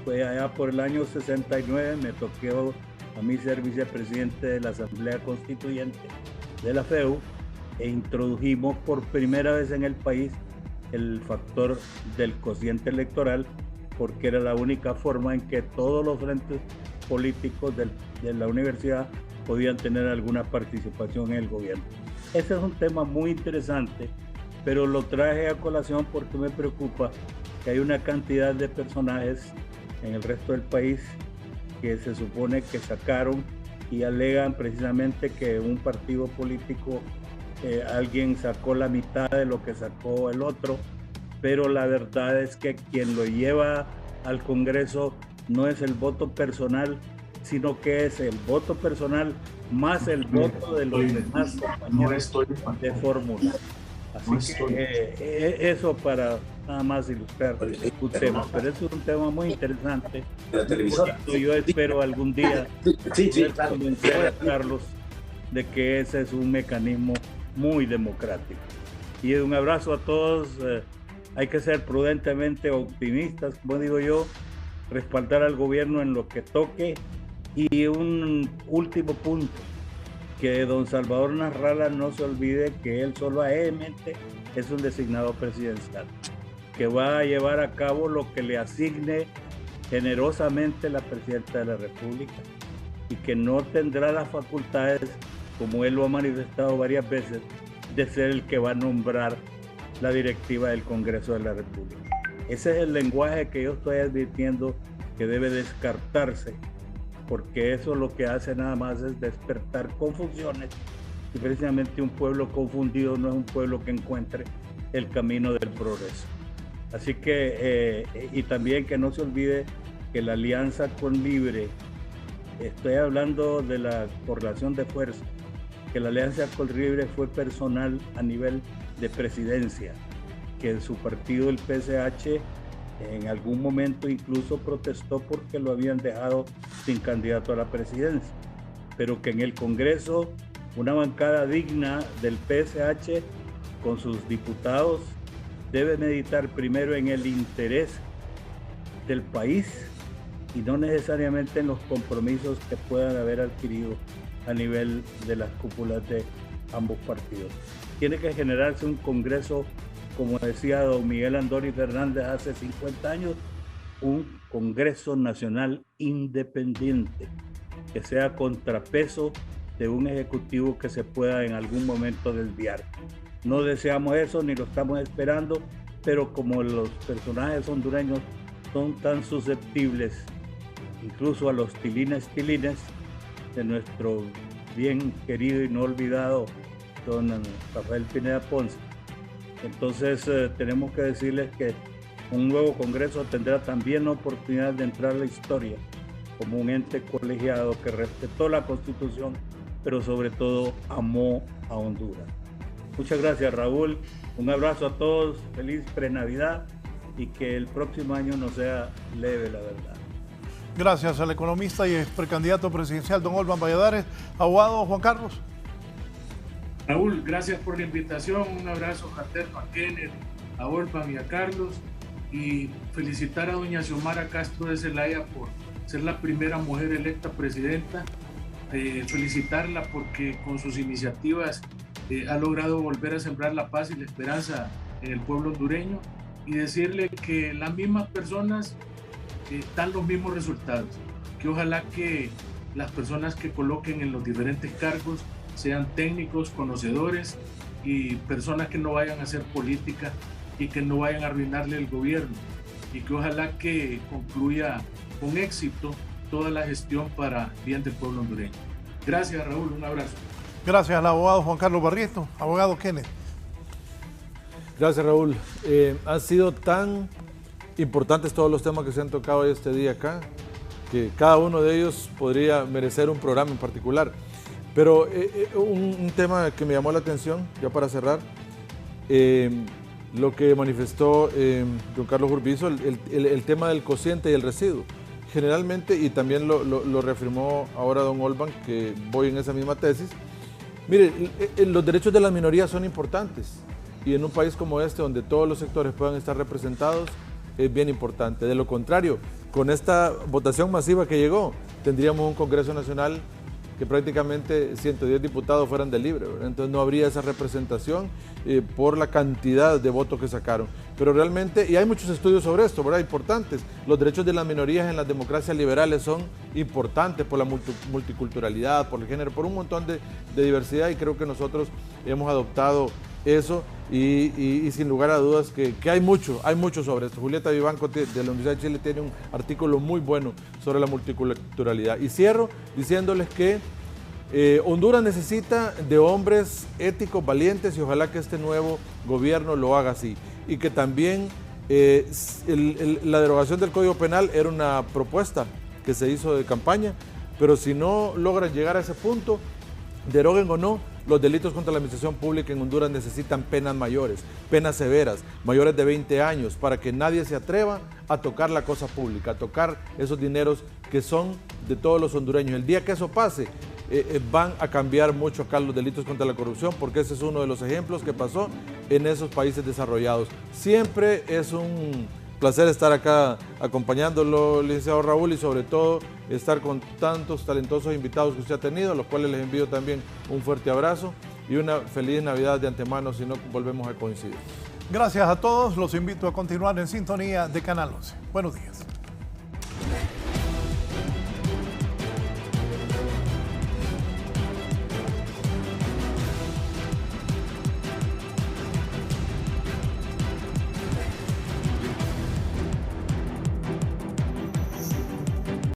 fue allá por el año 69. Me tocó a mí ser vicepresidente de la Asamblea Constituyente de la FEU, e introdujimos por primera vez en el país el factor del cociente electoral, porque era la única forma en que todos los frentes políticos de la universidad podían tener alguna participación en el gobierno. Ese es un tema muy interesante, pero lo traje a colación porque me preocupa que hay una cantidad de personajes en el resto del país que se supone que sacaron y alegan precisamente que un partido político, alguien sacó la mitad de lo que sacó el otro, pero la verdad es que quien lo lleva al Congreso no es el voto personal, sino que es el voto personal más el voto de los demás compañeros de fórmula. Así que eso para nada más ilustrar un tema, pero es un tema muy interesante. Yo espero algún día convencer a Carlos de que ese es un mecanismo muy democrático. Y un abrazo a todos. Hay que ser prudentemente optimistas, como digo yo, respaldar al gobierno en lo que toque. Y un último punto, que don Salvador Nasralla no se olvide que él solamente es un designado presidencial, que va a llevar a cabo lo que le asigne generosamente la presidenta de la República, y que no tendrá las facultades, como él lo ha manifestado varias veces, de ser el que va a nombrar la directiva del Congreso de la República. Ese es el lenguaje que yo estoy advirtiendo que debe descartarse, porque eso lo que hace nada más es despertar confusiones, y precisamente un pueblo confundido no es un pueblo que encuentre el camino del progreso. Así que, y también que no se olvide que la alianza con Libre, estoy hablando de la correlación de fuerza, que la alianza con Libre fue personal a nivel de presidencia, que su partido, el PSH, en algún momento incluso protestó porque lo habían dejado sin candidato a la presidencia, pero que en el Congreso una bancada digna del PSH con sus diputados debe meditar primero en el interés del país y no necesariamente en los compromisos que puedan haber adquirido a nivel de las cúpulas de ambos partidos. Tiene que generarse un Congreso como decía don Miguel Andoni Fernández hace 50 años, un Congreso Nacional independiente, que sea contrapeso de un ejecutivo que se pueda en algún momento desviar. No deseamos eso ni lo estamos esperando, pero como los personajes hondureños son tan susceptibles, incluso a los tilines de nuestro bien querido y no olvidado don Rafael Pineda Ponce. Entonces tenemos que decirles que un nuevo Congreso tendrá también la oportunidad de entrar a la historia como un ente colegiado que respetó la Constitución, pero sobre todo amó a Honduras. Muchas gracias, Raúl. Un abrazo a todos, feliz pre-Navidad y que el próximo año no sea leve, la verdad. Gracias al economista y precandidato presidencial don Olvan Valladares. Abogado Juan Carlos. Raúl, gracias por la invitación. Un abrazo fraterno a Kenneth, a Olvan y a Carlos. Y felicitar a doña Xiomara Castro de Zelaya por ser la primera mujer electa presidenta. Felicitarla porque con sus iniciativas ha logrado volver a sembrar la paz y la esperanza en el pueblo hondureño, y decirle que las mismas personas dan los mismos resultados, que ojalá que las personas que coloquen en los diferentes cargos sean técnicos, conocedores y personas que no vayan a hacer política y que no vayan a arruinarle el gobierno, y que ojalá que concluya con éxito toda la gestión para bien del pueblo hondureño. Gracias, Raúl, un abrazo. Gracias al abogado Juan Carlos Barrieto. Abogado Kenneth. Gracias, Raúl. Han sido tan importantes todos los temas que se han tocado hoy este día acá, que cada uno de ellos podría merecer un programa en particular. Pero un tema que me llamó la atención, ya para cerrar, lo que manifestó don Carlos Urbizo, el tema del cociente y el residuo. Generalmente, y también lo reafirmó ahora don Olvan, que voy en esa misma tesis, mire, los derechos de las minorías son importantes, y en un país como este, donde todos los sectores puedan estar representados, es bien importante. De lo contrario, con esta votación masiva que llegó, tendríamos un Congreso Nacional que prácticamente 110 diputados fueran de libre, ¿verdad? Entonces no habría esa representación por la cantidad de votos que sacaron. Pero realmente, y hay muchos estudios sobre esto, ¿verdad? Importantes. Los derechos de las minorías en las democracias liberales son importantes por la multiculturalidad, por el género, por un montón de diversidad, y creo que nosotros hemos adoptado eso, y sin lugar a dudas que hay mucho sobre esto. Julieta Vivanco de la Universidad de Chile tiene un artículo muy bueno sobre la multiculturalidad. Y cierro diciéndoles que Honduras necesita de hombres éticos, valientes, y ojalá que este nuevo gobierno lo haga así. Y que también la derogación del Código Penal era una propuesta que se hizo de campaña, pero si no logran llegar a ese punto, deroguen o no, los delitos contra la administración pública en Honduras necesitan penas mayores, penas severas, mayores de 20 años, para que nadie se atreva a tocar la cosa pública, a tocar esos dineros que son de todos los hondureños. El día que eso pase, van a cambiar mucho acá los delitos contra la corrupción, porque ese es uno de los ejemplos que pasó en esos países desarrollados. Siempre es un placer estar acá acompañándolo, licenciado Raúl, y sobre todo estar con tantos talentosos invitados que usted ha tenido, a los cuales les envío también un fuerte abrazo y una feliz Navidad de antemano si no volvemos a coincidir. Gracias a todos, los invito a continuar en sintonía de Canal 11. Buenos días.